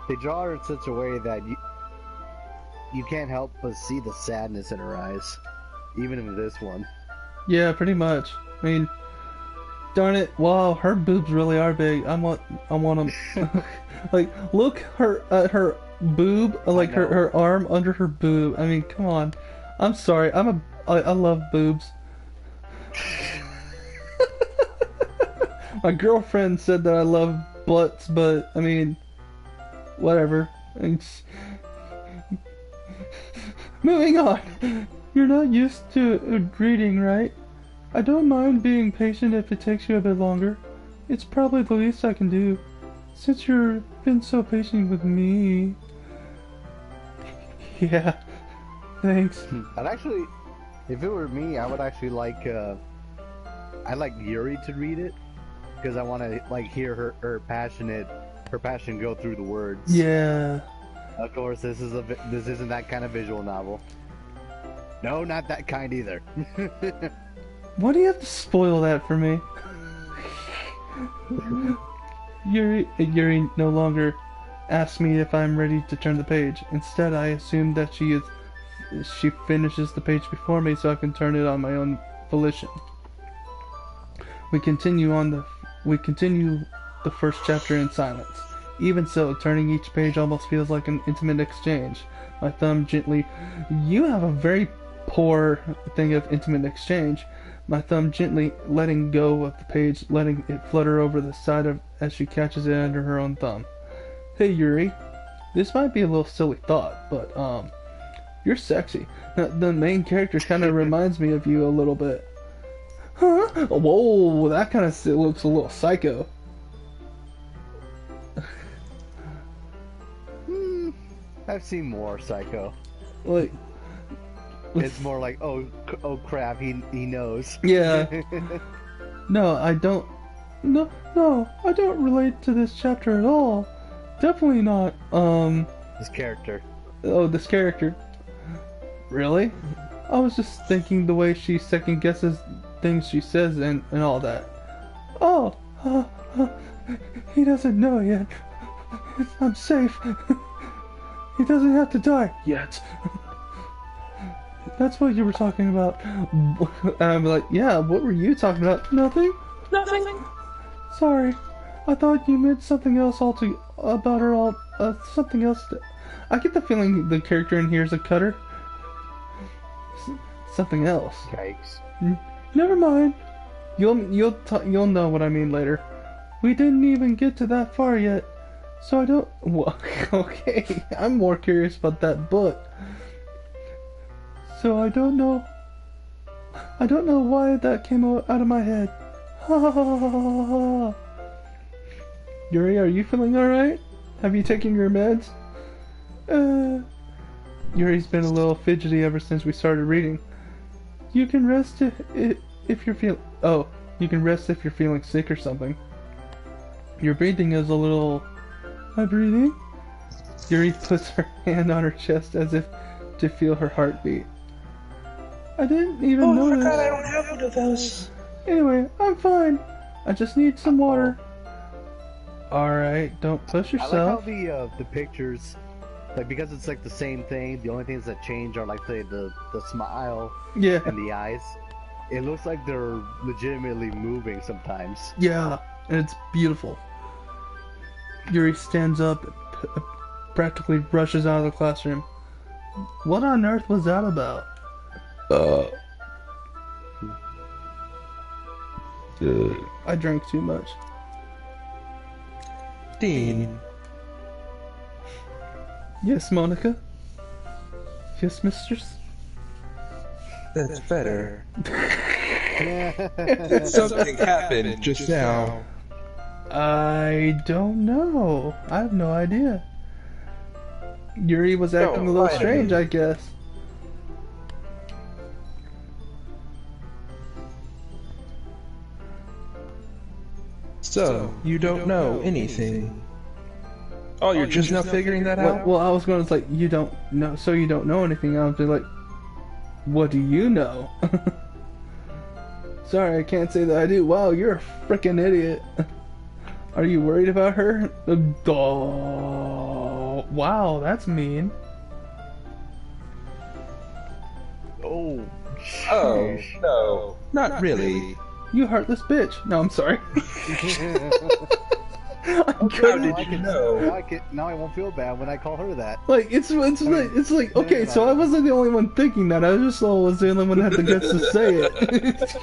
they draw her in such a way that you can't help but see the sadness in her eyes, even in this one. Yeah, pretty much. I mean, darn it! Wow, her boobs really are big. I want them. Like, look at her boob, like her arm under her boob. I mean, come on. I'm sorry. I love boobs. My girlfriend said that I love butts, but I mean, whatever. Moving on. You're not used to reading, right? I don't mind being patient if it takes you a bit longer. It's probably the least I can do, since you've been so patient with me. Yeah, thanks. I'd actually, if it were me, I would actually like, I'd like Yuri to read it, because I want to like hear her passion go through the words. Yeah. Of course, this isn't that kind of visual novel. No, not that kind either. Why do you have to spoil that for me? Yuri no longer asks me if I'm ready to turn the page. Instead, I assume that she finishes the page before me so I can turn it on my own volition. We continue the first chapter in silence. Even so, turning each page almost feels like an intimate exchange. My thumb gently... You have a very poor thing of intimate exchange. My thumb gently letting go of the page, letting it flutter over the side as she catches it under her own thumb. Hey Yuri, this might be a little silly thought, but you're sexy. The main character kind of reminds me of you a little bit. Huh? Whoa, that kind of looks a little psycho. I've seen more Psycho. Like, it's more like, oh crap, he knows. Yeah. No, I don't. No, I don't relate to this chapter at all. Definitely not. This character. Oh, this character. Really? I was just thinking the way she second guesses things she says and all that. Oh, he doesn't know yet. I'm safe. He doesn't have to die yet. That's what you were talking about. I'm like, yeah, what were you talking about? Nothing? Nothing. Sorry. I thought you meant something else about her something else. I get the feeling the character in here is a cutter. Something else. Yikes. Never mind. You'll know what I mean later. We didn't even get to that far yet, so I don't... Well, okay, I'm more curious about that book. So I don't know why that came out of my head. Ha ha ha ha ha ha. Yuri, are you feeling alright? Have you taken your meds? Yuri's been a little fidgety ever since we started reading. You can rest if you're feeling... Oh, you can rest if you're feeling sick or something. Your breathing is a little... My breathing? Yuri puts her hand on her chest as if to feel her heartbeat. I didn't even notice. Oh, I don't have one of those. Anyway, I'm fine. I just need some water. Alright, don't push yourself. I like how the pictures, like, because it's like the same thing, the only things that change are like the smile Yeah. and the eyes. It looks like they're legitimately moving sometimes. Yeah, and it's beautiful. Yuri stands up, practically rushes out of the classroom. What on earth was that about? I drank too much. Dean. Yes, Monica? Yes, mistress? That's better. Something happened just now. I don't know. I have no idea. Yuri was acting a little strange, I guess. So, you don't know anything. Oh, you're just now figuring that out? Well, I was going to like, you don't know, so you don't know anything. I was like, what do you know? Sorry, I can't say that I do. Wow, you're a freaking idiot. Are you worried about her? Oh, wow, that's mean. Oh, Oh, no, not really. You heartless bitch. No, I'm sorry. I How couldn't. did you know? Now I won't feel bad when I call her that. Like it's like okay, so I wasn't the only one thinking that. I just was the only one that had the guts to say it.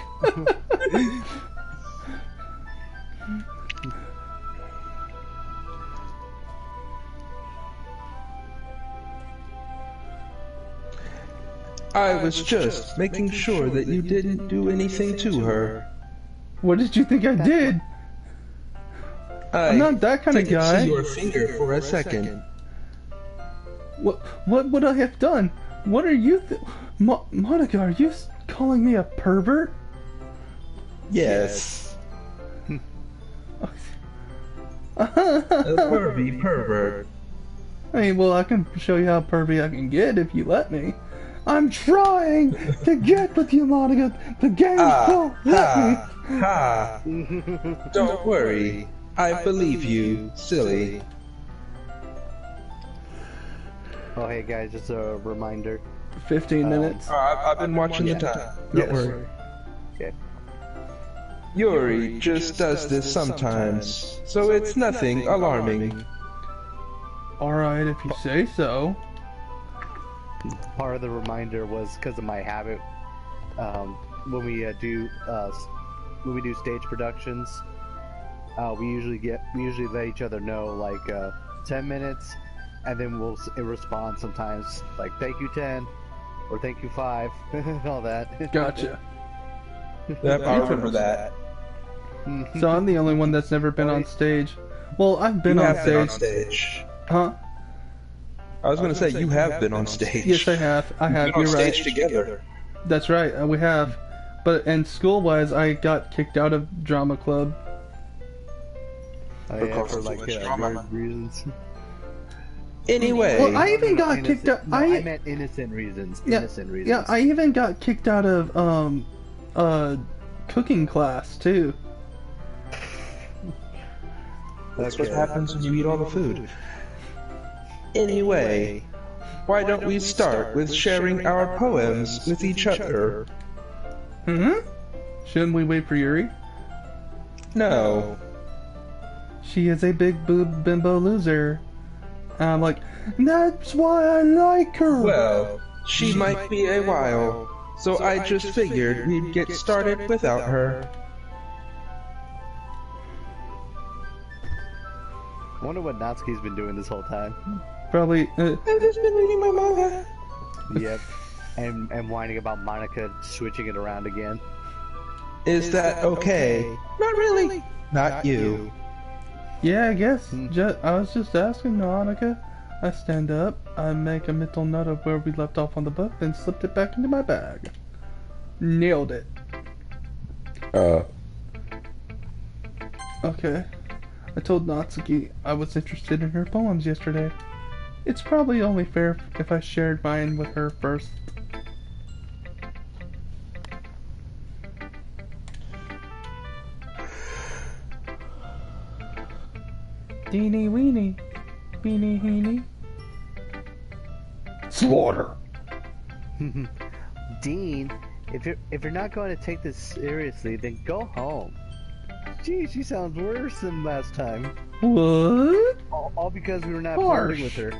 I was just making sure that you didn't do anything to her. What did you think I did? I'm not that kind of guy. I see your finger for a second. What would I have done? What are you Monica, are you calling me a pervert? Yes. A pervy pervert. I mean, well, I can show you how pervy I can get if you let me. I'm trying to get with you, Monica. The game won't let me. Ha! Don't worry. I believe you, silly. Oh, hey guys, just a reminder. 15 minutes. I've been watching the time. Don't worry. Okay. Yuri just does this sometimes, so it's nothing alarming. Alright, if you say so. Part of the reminder was because of my habit. When we do stage productions, we usually let each other know like 10 minutes, and then we'll respond sometimes like thank you 10 or thank you 5 and all that. Gotcha. I remember that. So I'm the only one that's never been on stage. Well, I've been on stage. Huh? I was going to say, you have been on stage. Yes, I have. You're You're right. stage together. That's right. We have. But and school-wise, I got kicked out of drama club. For like weird reasons. Anyway. Well, I even got kicked out. No, I meant innocent reasons. Innocent reasons. Yeah, I even got kicked out of cooking class too. That's what happens when you eat all the food. Anyway, why don't we start with sharing our poems with each other? Shouldn't we wait for Yuri? No. She is a big boob bimbo loser. And I'm like, that's why I like her. Well, she might be a while, so I just figured we'd get started without her. I wonder what Natsuki's been doing this whole time. Probably. I've just been reading my manga. Yep. And whining about Monica switching it around again. Is that okay? Not really. Not you. Yeah, I guess. I was just asking Monica. I stand up, I make a mental note of where we left off on the book, then slipped it back into my bag. Nailed it. Okay. I told Natsuki I was interested in her poems yesterday. It's probably only fair if I shared mine with her first. Deenie weenie. Beanie heenie. Slaughter. Dean, if you're not going to take this seriously, then go home. Gee, she sounds worse than last time. What? All because we were not Harsh. flirting with her.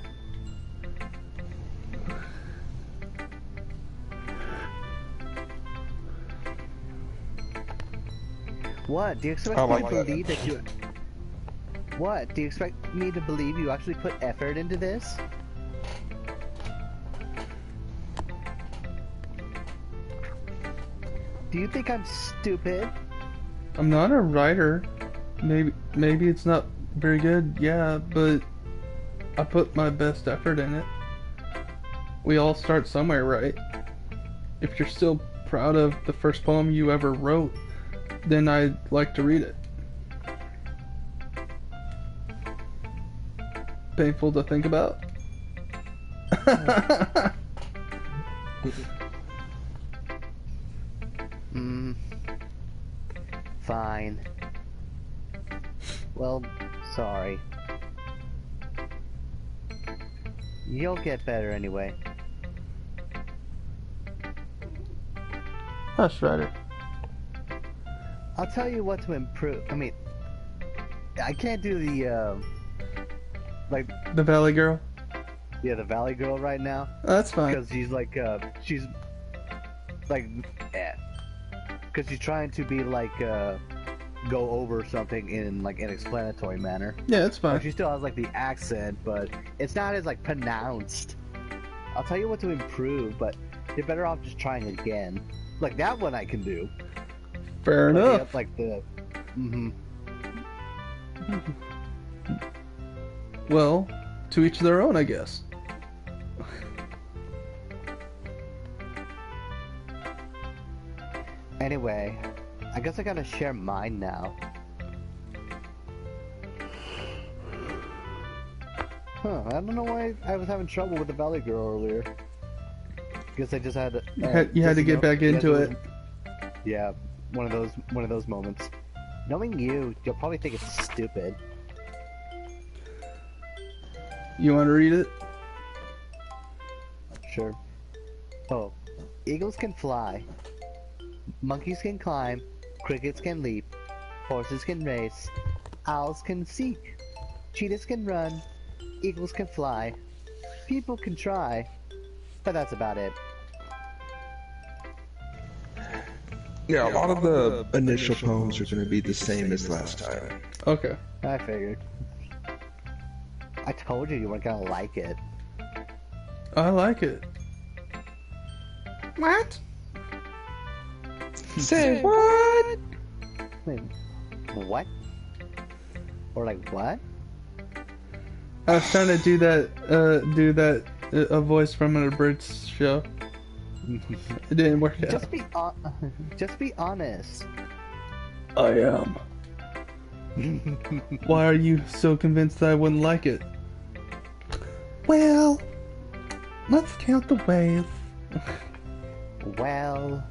What? Do you expect me to believe that you... What? Do you expect me to believe you actually put effort into this? Do you think I'm stupid? I'm not a writer. Maybe it's not very good, yeah, but I put my best effort in it. We all start somewhere, right? If you're still proud of the first poem you ever wrote, then I'd like to read it. Painful to think about? Fine. Well, sorry. You'll get better anyway. Hush, Ryder. I'll tell you what to improve. I mean, I can't do the, like... The Valley Girl? Yeah, the Valley Girl right now. That's fine. Because she's like, because she's trying to be like, go over something in like an explanatory manner. Yeah, it's fine. Like, she still has like the accent, but it's not as like pronounced. I'll tell you what to improve, but you're better off just trying again. Like that one I can do. Fair enough. Like the, Well, to each their own, I guess. Anyway, I guess I gotta share mine now. Huh, I don't know why I was having trouble with the Valley Girl earlier. Guess I just had to... you had to get back into it. Yeah, one of those moments. Knowing you, you'll probably think it's stupid. You want to read it? Sure. Oh, eagles can fly. Monkeys can climb, crickets can leap, horses can race, owls can seek, cheetahs can run, eagles can fly, people can try, but that's about it. Yeah, a lot of the initial poems are going to be the same as last time. Okay. I figured. I told you weren't gonna like it. I like it. What? Say what? Wait, what? Or like what? I was trying to do that a voice from an abridged show. It didn't work out. Just be honest. I am. Why are you so convinced that I wouldn't like it? Well, let's count the ways. Well...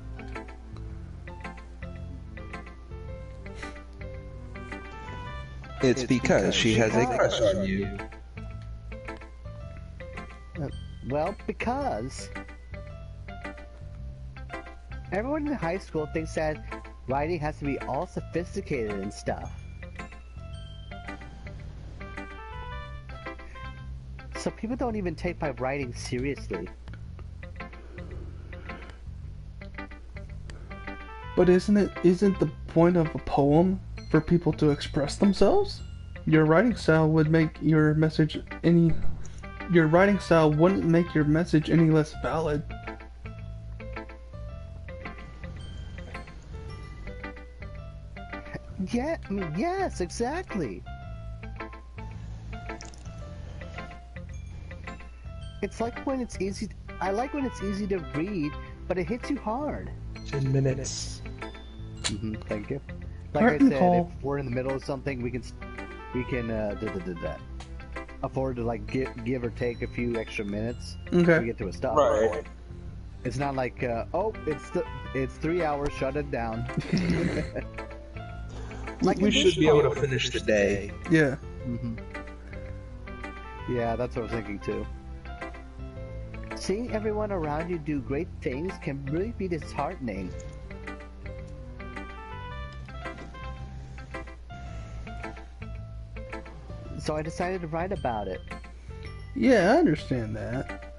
It's because she has a crush on you. Well, because... Everyone in high school thinks that writing has to be all sophisticated and stuff. So people don't even take my writing seriously. But isn't the point of a poem for people to express themselves? Your writing style would make your message any. Your writing style wouldn't make your message any less valid. Yeah, yes, exactly. It's like when it's easy. I like when it's easy to read, but it hits you hard. 10 minutes. Thank you. Like Curtain I said, call. if we're in the middle of something, we can afford to like give or take a few extra minutes to Okay. get to a stop. Right. It's not like oh, it's 3 hours, shut it down. Like We in should this be able to call. finish the day. Yeah. Yeah, that's what I was thinking too. Seeing everyone around you do great things can really be disheartening. So I decided to write about it. Yeah, I understand that.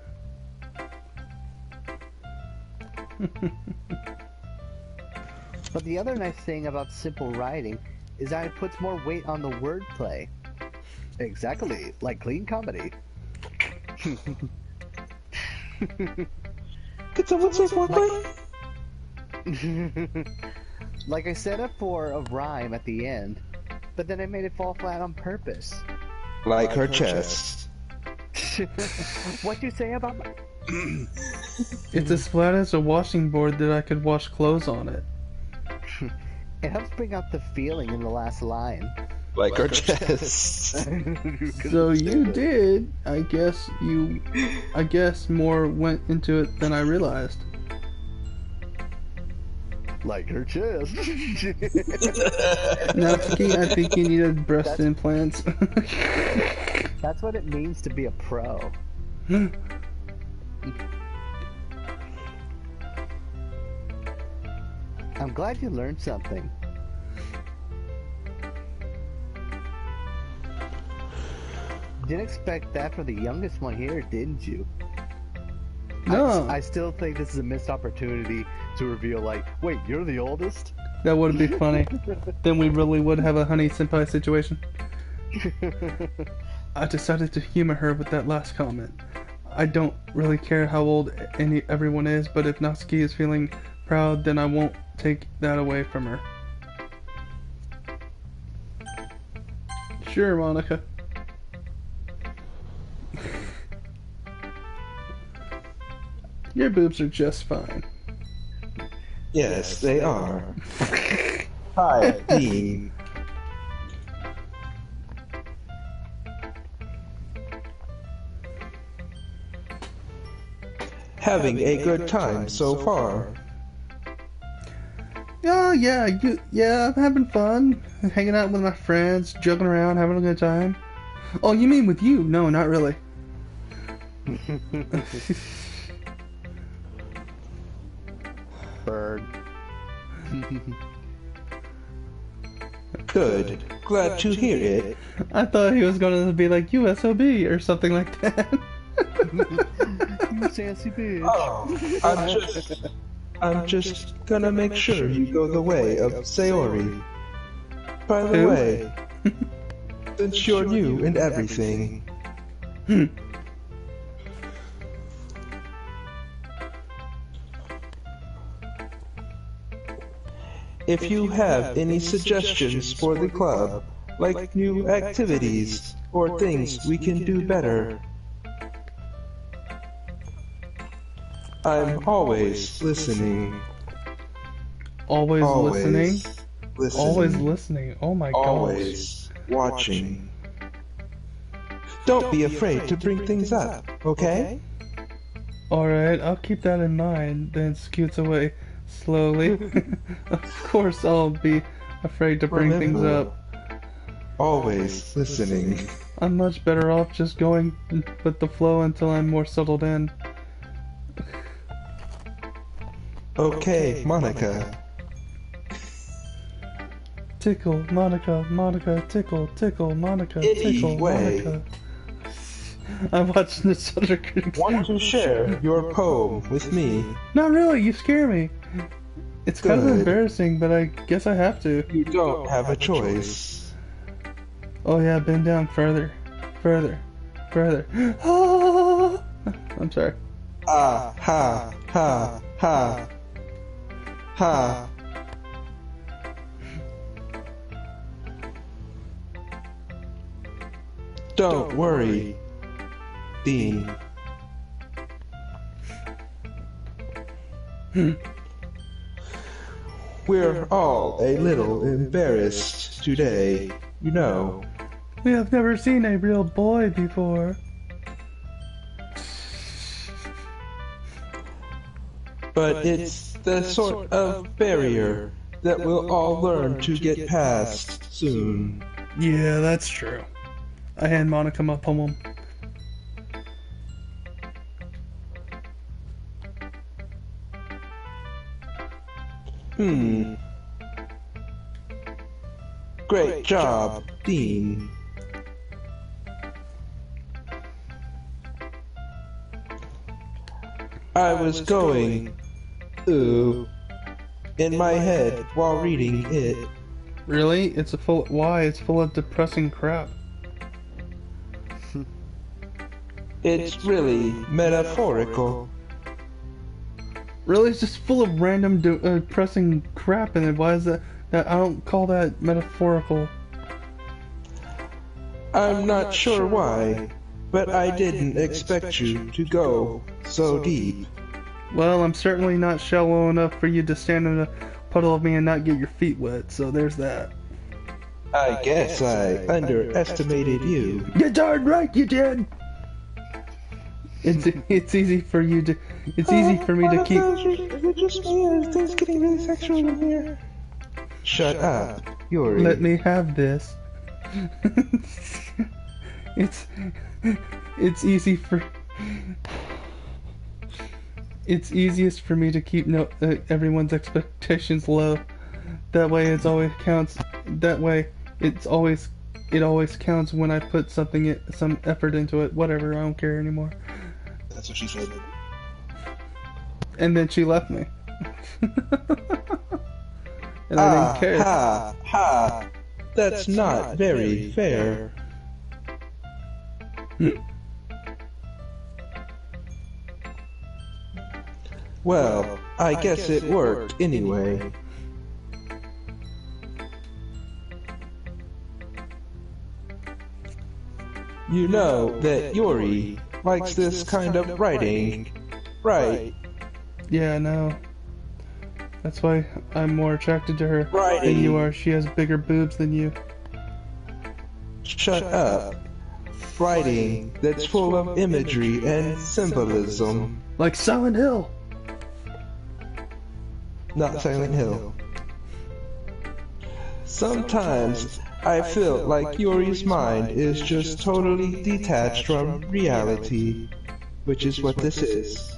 But the other nice thing about simple writing is that it puts more weight on the wordplay. Exactly, like clean comedy. Like I set up for a rhyme at the end, but then I made it fall flat on purpose. Like her chest. What'd you say about my... It's as flat as a washing board that I could wash clothes on it. It helps bring out the feeling in the last line. Like her chest. So you did. I guess more went into it than I realized. Like her chest. Natsuki, I think you needed breast That's- implants. That's what it means to be a pro. I'm glad you learned something. Didn't expect that for the youngest one here, didn't you? No. I still think this is a missed opportunity to reveal, like, wait, you're the oldest? That would be funny. Then we really would have a honey senpai situation. I decided to humor her with that last comment. I don't really care how old everyone is, but if Natsuki is feeling proud, then I won't take that away from her. Sure, Monica. Your boobs are just fine. Yes, they are. Hi, Dean. Having a good time so far. Oh yeah, I'm having fun, hanging out with my friends, joking around, having a good time. Oh, you mean with you? No, not really. Bird. Good. Glad to hear it. I thought he was going to be like USOB or something like that. You sassy bitch. Oh, I'm just gonna make sure you go the way of Sayori. By the Who? way, since you're new and everything, if you have any suggestions for the club, like new activities or things we can do better, I'm always listening. Always listening. Listening. Always listening. Oh my gosh. Always watching. Don't be afraid to bring things up, okay? Alright, I'll keep that in mind. Then scoots away slowly. Of course I'll be afraid to bring things up. Always listening. I'm much better off just going with the flow until I'm more settled in. Okay, Monica. Tickle, Monica, Monica, tickle, tickle, Monica, tickle, Anyway. Monica. I watched this other critics. Want to share your poem with me? Not really, you scare me. It's kind of Good. embarrassing, but I guess I have to. You don't have a choice. Oh yeah, bend down further. Further. Further. Oh! I'm sorry. Ah, ha, ha, ha. Ha. Don't worry, Dean. We're all a little embarrassed today, you know. We have never seen a real boy before. But it's the sort of barrier that we'll all learn to get past soon. Yeah, that's true. I hand Monica my poem. Great job, Dean. I was going, ooh, in my head while reading it. Really? Why? It's full of depressing crap. It's really metaphorical. Really? It's just full of random depressing crap in it. Why is that? I don't call that metaphorical. I'm not sure why, but I didn't expect you to go so deep. Well, I'm certainly not shallow enough for you to stand in a puddle of me and not get your feet wet, so there's that. I guess I underestimated you. You're darn right you did! It's easy for you to... It's easy for me to keep... Is it just me or is things getting really sexual in here? Shut up, Yuri. Let me have this. It's easy for... It's easiest for me to keep everyone's expectations low. That way it always counts. That way it always counts when I put some effort into it. Whatever, I don't care anymore. That's what she said. And then she left me. And I didn't care. Ha, ha. That's not very fair. Well, I guess it worked anyway. You know that Yuri likes this kind of writing, right? Yeah, I know. That's why I'm more attracted to her Writing. than you are. She has bigger boobs than you. Shut up. Writing that's full of imagery and symbolism. Like Silent Hill. Not Silent Hill. Sometimes I feel like Yuri's mind is just totally detached from reality, which is what this is.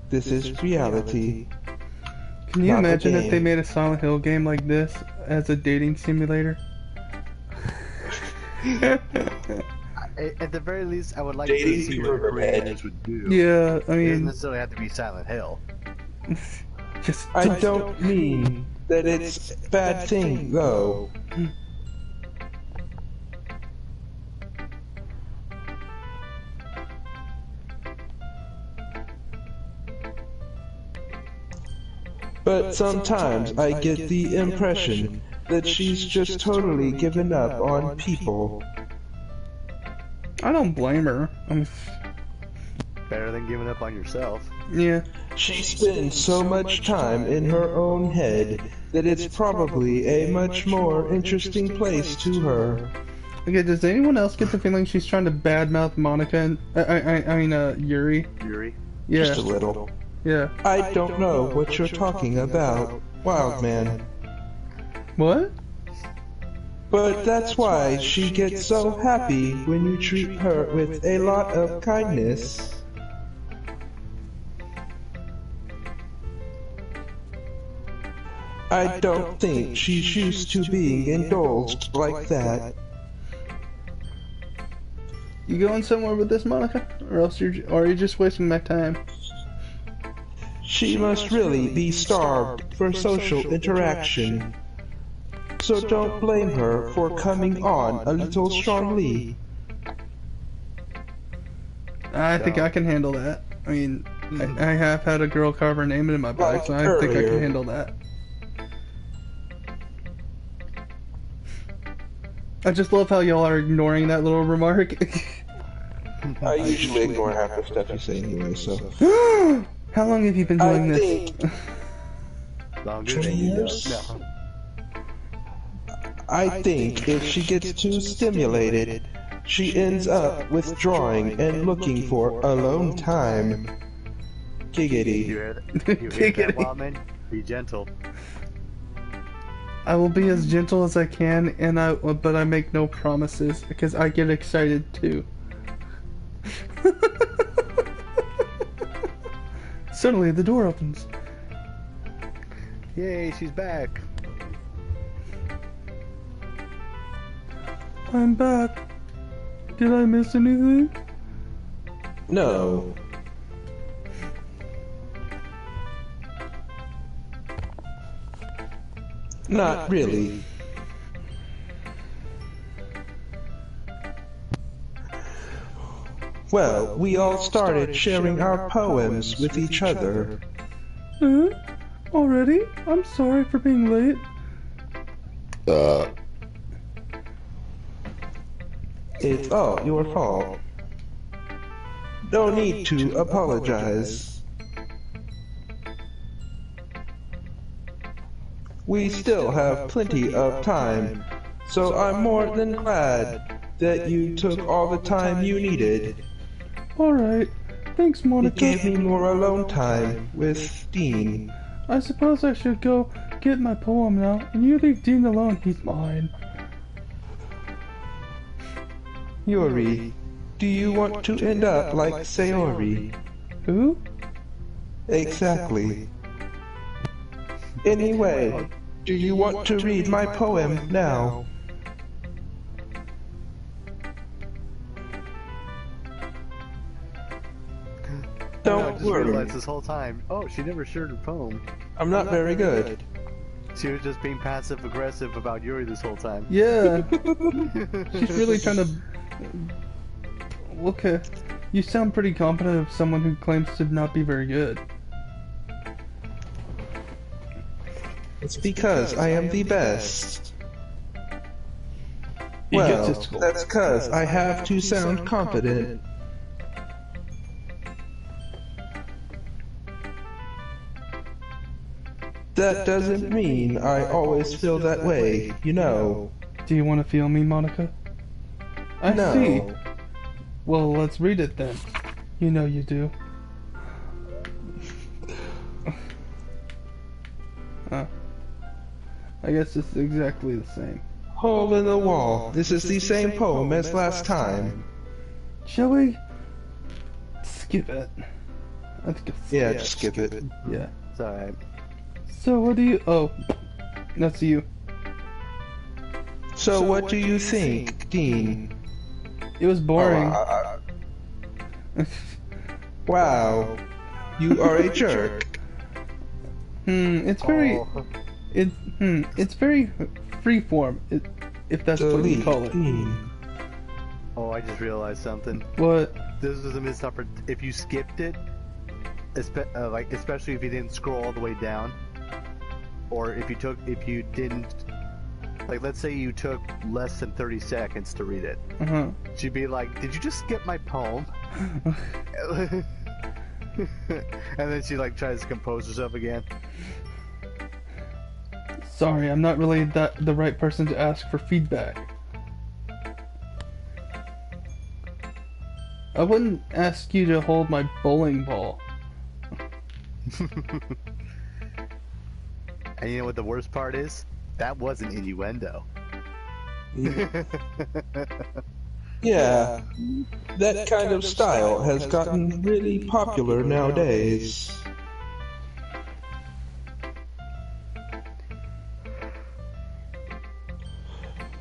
This is reality. Can you Not a imagine if game. they made a Silent Hill game like this as a dating simulator? At the very least, I would like Dating to see what Riverbed. creators would do. Yeah, I It doesn't mean, necessarily have to be Silent Hill. just I don't mean that it's a bad thing, though. But sometimes I get the impression that she's just totally given up on people. I don't blame her. Better than giving up on yourself. Yeah. She spends so much time in her own head that it's probably a much more interesting place to her. Okay, does anyone else get the feeling she's trying to badmouth Monica and I mean Yuri? Yuri. Yeah. Just a little. Yeah. I don't know what you're talking about, Wildman. What? But that's why she gets so happy when you treat her with a lot of kindness. I don't think she's used to being indulged like that. You going somewhere with this, Monica? Or are you just wasting my time? She must really be starved for social interaction. so don't blame her for coming on a little strongly. I think I can handle that. I mean, I have had a girl carve her name in my bag, so I think I can handle that. I just love how y'all are ignoring that little remark. I usually ignore half the stuff you say anyway, so... How long have you been doing this? Longer 20 than you know. years? No. I think if she gets too stimulated, she ends up withdrawing and looking for alone time. You Giggity. hear that? You hear that, Wildman? Be gentle. I will be as gentle as I can, but I make no promises because I get excited too. Suddenly, the door opens. Yay, she's back. I'm back. Did I miss anything? No. Not really. Well, we all started sharing our poems with each other. Already? I'm sorry for being late. It's all your fault. No need to apologize. We still have plenty of time, so I'm more than glad that you took all the time you needed. Alright. Thanks, It Monica. gave me more alone time with Dean. I suppose I should go get my poem now, and you leave Dean alone. He's mine. Yuri, do you want to end up like Sayori? Who? Exactly. Anyway, do you want to read my poem now? I Don't just worry, realized this whole time. Oh, she never shared her poem. I'm not very good. She was just being passive aggressive about Yuri this whole time. Yeah. She's really trying to... Okay. You sound pretty confident of someone who claims to not be very good. It's because I am the best. He gets Well, his score. that's because I have to sound confident. That doesn't mean I always feel that way, you know. Do you want to feel me, Monica? I No. see. Well, let's read it then. You know you do. I guess it's exactly the same. Hole in the wall. This is the same poem as last time. Shall we skip it? I think it's... Yeah, just skip it. Yeah. It's alright. So what do you... Oh. That's you. So what do you think, Dean? It was boring. Wow. You are a jerk. It's very... Oh. It's very freeform, if that's what you call it. Dean. Oh, I just realized something. What? This was a missed opportunity. If you skipped it, especially if you didn't scroll all the way down, or if you didn't, like, let's say you took less than 30 seconds to read it, she'd be like, "Did you just skip my poem?" And then she like tries to compose herself again. Sorry, I'm not really the right person to ask for feedback. I wouldn't ask you to hold my bowling ball. And you know what the worst part is? That was an innuendo. Yeah, that kind of style has gotten really popular nowadays.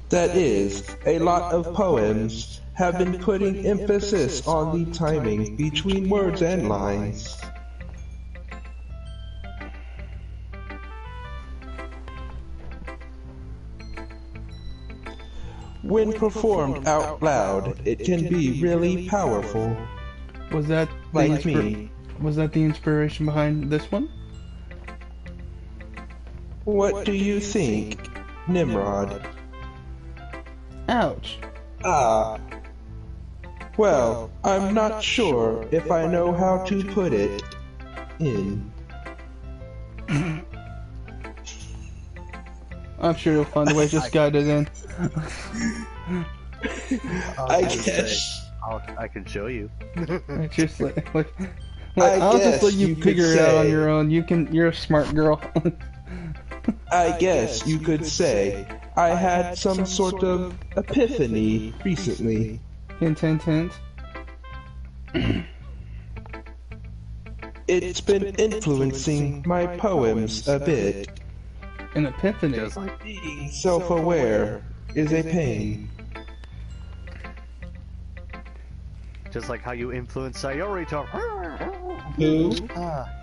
That is, a lot of poems have been putting emphasis on the timing between words and lines. When performed out loud, it can be really powerful. Was that the Like me. Was that the inspiration behind this one? What do you think, Nimrod? Ouch. Ah. Well, I'm not sure if I know how to put it in. I'm sure you'll find a way to just guide it in. I guess. I can show you. It's just like I I'll just guess let you you could figure it out on say- your own. You're a smart girl. I guess you could say I had some sort of epiphany recently. Hint, hint, hint. It's been influencing my poems a bit. An epiphany. Just like Being self-aware is a pain. how you influence Sayori to. Who?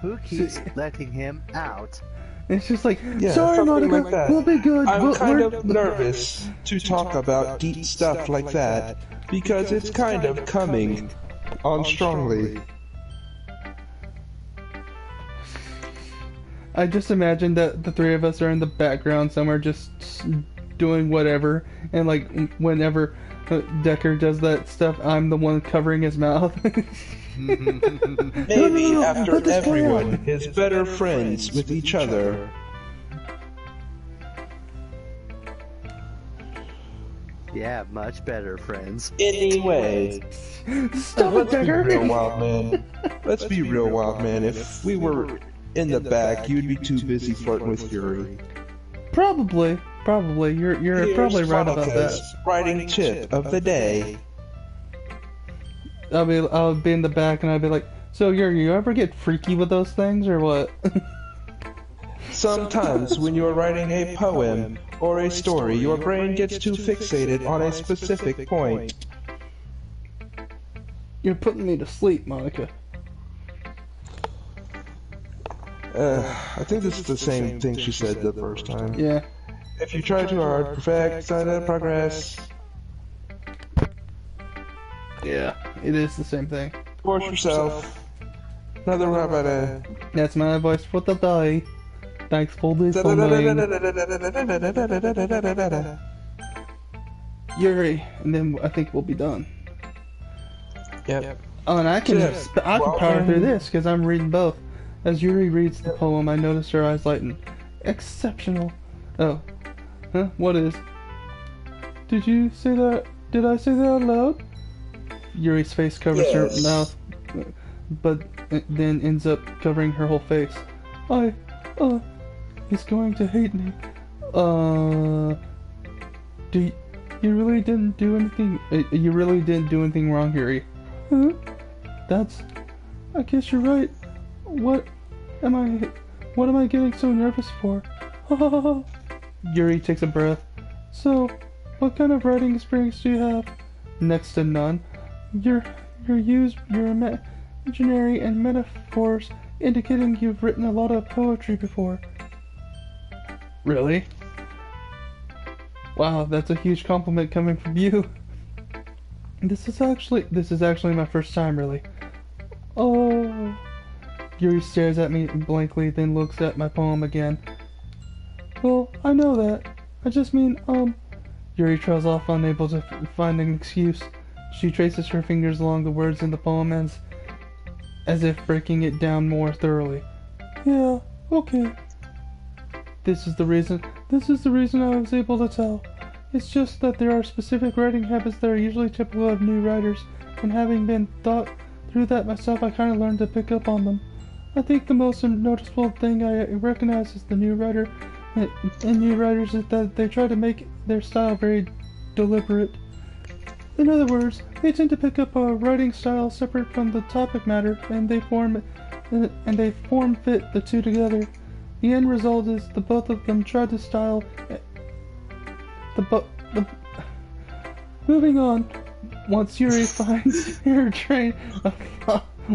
Who keeps letting him out? It's just like, Yeah, sorry, something Monica, like that. we'll be good. I'm kind we're- of nervous to talk about deep stuff like that because it's kind of coming on strongly. I just imagine that the three of us are in the background somewhere just doing whatever, and like whenever Decker does that stuff, I'm the one covering his mouth. Maybe no, after let this play out. everyone is better friends with each other. Yeah, much better, friends. Anyway, Stop it, let's be Decker! real, Wildman. Let's be real, Wildman. If we were in the back, you'd be too busy flirting with Yuri. Probably. You're Here's probably right about that. Monica's writing tip of the day. I'll be in the back and I'll be like, so you ever get freaky with those things or what? Sometimes when you're writing a poem or a story, your brain gets too fixated on a specific point. You're putting me to sleep, Monica. I think this is the same thing she said the first time. Yeah. If you try too hard, perfect, sign of progress. Yeah. It is the same thing. Force yourself. Another one about a. That's my voice for the day. Thanks for listening. Yuri, and then I think we'll be done. Yep. Oh, and I can Yeah. power through this because I'm reading both. As Yuri reads the poem, I notice her eyes lighten. Exceptional. Oh. Huh? What is? Did you say that? Did I say that out loud? Yuri's face covers her Yes. mouth, but then ends up covering her whole face. He's going to hate me. You really didn't do anything. You really didn't do anything wrong, Yuri. Huh? I guess you're right. What am I getting so nervous for? Yuri takes a breath. So, what kind of writing experience do you have? Next to none. Your imaginary and metaphors indicating you've written a lot of poetry before. Really? Wow, that's a huge compliment coming from you. This is actually my first time, really. Oh. Yuri stares at me blankly, then looks at my poem again. Well, I know that. I just mean, Yuri trails off, unable to find an excuse. She traces her fingers along the words in the poem as if breaking it down more thoroughly. Yeah, okay. This is the reason I was able to tell. It's just that there are specific writing habits that are usually typical of new writers, and having been thought through that myself, I kind of learned to pick up on them. I think the most noticeable thing I recognize as the new writer in new writers is that they try to make their style very deliberate. In other words, they tend to pick up a writing style separate from the topic matter, and they form fit the two together. The end result is the both of them try to style moving on. Once Yuri finds her train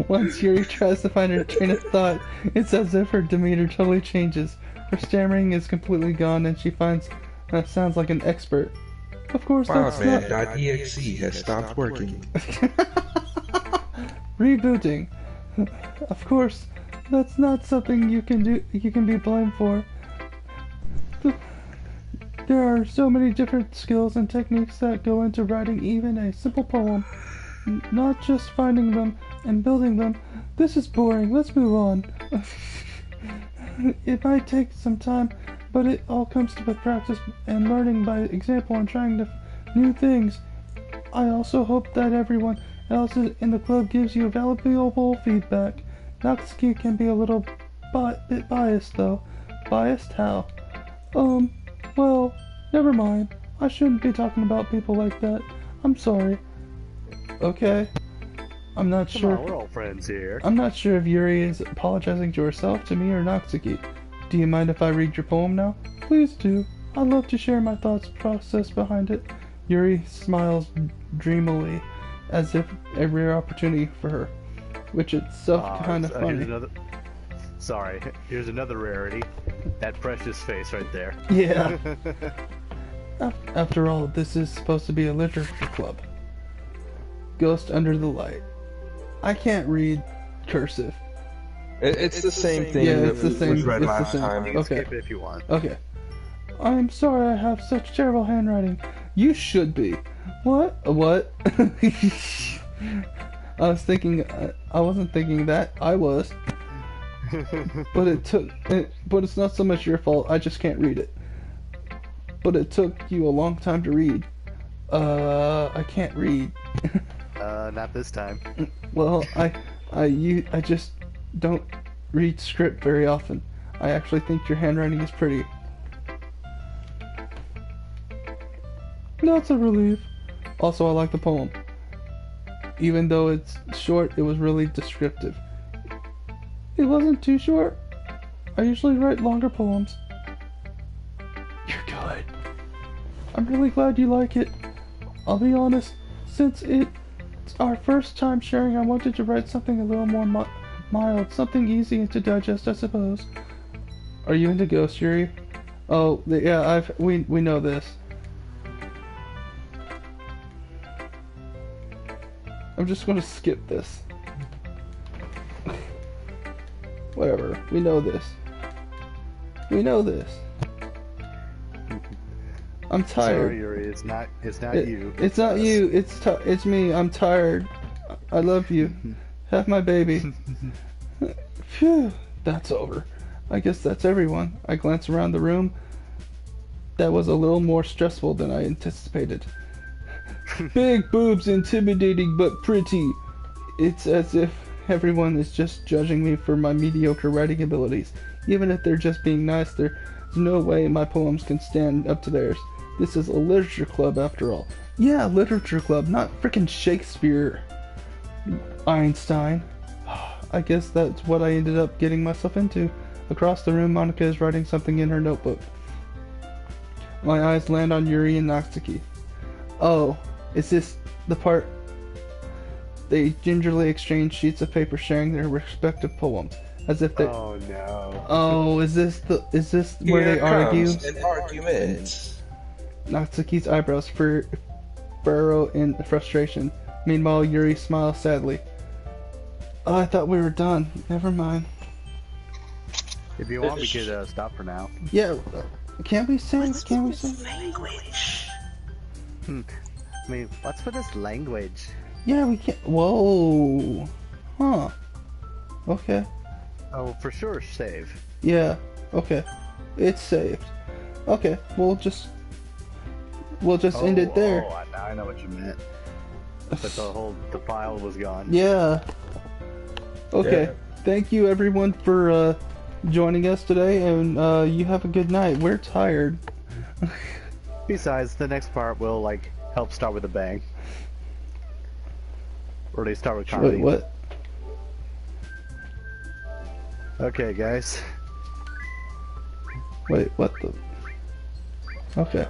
Once Yuri tries to find her train of thought, it's as if her demeanor totally changes. Her stammering is completely gone and she sounds like an expert. Of course, that's not... Wildman.exe has stopped working. Rebooting. Of course, that's not something you can do. You can be blamed for. There are so many different skills and techniques that go into writing even a simple poem. Not just finding them and building them. This is boring. Let's move on. It might take some time, but it all comes to practice and learning by example and trying new things. I also hope that everyone else in the club gives you valuable feedback. Natsuki can be a little bit biased though. Biased how? Well, never mind. I shouldn't be talking about people like that. I'm sorry. Okay. I'm not sure. Come on, we're all friends here. I'm not sure if Yuri is apologizing to herself, to me, or Natsuki. Do you mind if I read your poem now? Please do. I'd love to share my thoughts process behind it. Yuri smiles dreamily, as if a rare opportunity for her, which itself kind of funny. Here's another rarity. That precious face right there. Yeah. After all, this is supposed to be a literature club. Ghost under the light. I can't read cursive. It's the same thing Yeah, that it's the same. was read It's the last same. time. You can Okay. skip it if you want. Okay. I'm sorry I have such terrible handwriting. You should be. What? What? I was thinking. I wasn't thinking that. I was. But but it's not so much your fault. I just can't read it. But it took you a long time to read. I can't read. Not this time. Well, I just don't read script very often. I actually think your handwriting is pretty. That's a relief. Also, I like the poem. Even though it's short, it was really descriptive. It wasn't too short. I usually write longer poems. You're good. I'm really glad you like it. I'll be honest, since it's our first time sharing, I wanted to write something a little more mild, something easy to digest, I suppose. Are you into Ghost, Yuri? Oh, yeah, we know this. I'm just gonna skip this. Whatever, we know this. We know this. I'm tired. Sorry, Yuri, it's not you. It's not you. It's me. I'm tired. I love you. Have my baby. Phew. That's over. I guess that's everyone. I glance around the room. That was a little more stressful than I anticipated. Big boobs, intimidating but pretty. It's as if everyone is just judging me for my mediocre writing abilities. Even if they're just being nice, there's no way my poems can stand up to theirs. This is a literature club after all. Yeah, literature club, not frickin' Shakespeare. Einstein. I guess that's what I ended up getting myself into. Across the room, Monica is writing something in her notebook. My eyes land on Yuri and Natsuki. Oh, is this the part? They gingerly exchange sheets of paper sharing their respective poems. As if they... Oh no. Oh, is this where they argue? An argument. Natsuki's eyebrows furrow in frustration. Meanwhile, Yuri smiles sadly. Oh, I thought we were done. Never mind. If you want, we could stop for now. Yeah, can't we sing? Can't we sing? Language. I mean, what's with this language? Yeah, we can't. Whoa. Huh. Okay. Oh, for sure, save. Yeah. Okay. It's saved. Okay. We'll just end it there. Oh, now I know what you meant. But the file was gone. Yeah. Okay. Yeah. Thank you everyone for joining us today, and you have a good night. We're tired. Besides, the next part will like help start with a bang. Or they start with comedy. Wait, what? Okay, guys. Wait, what the? Okay.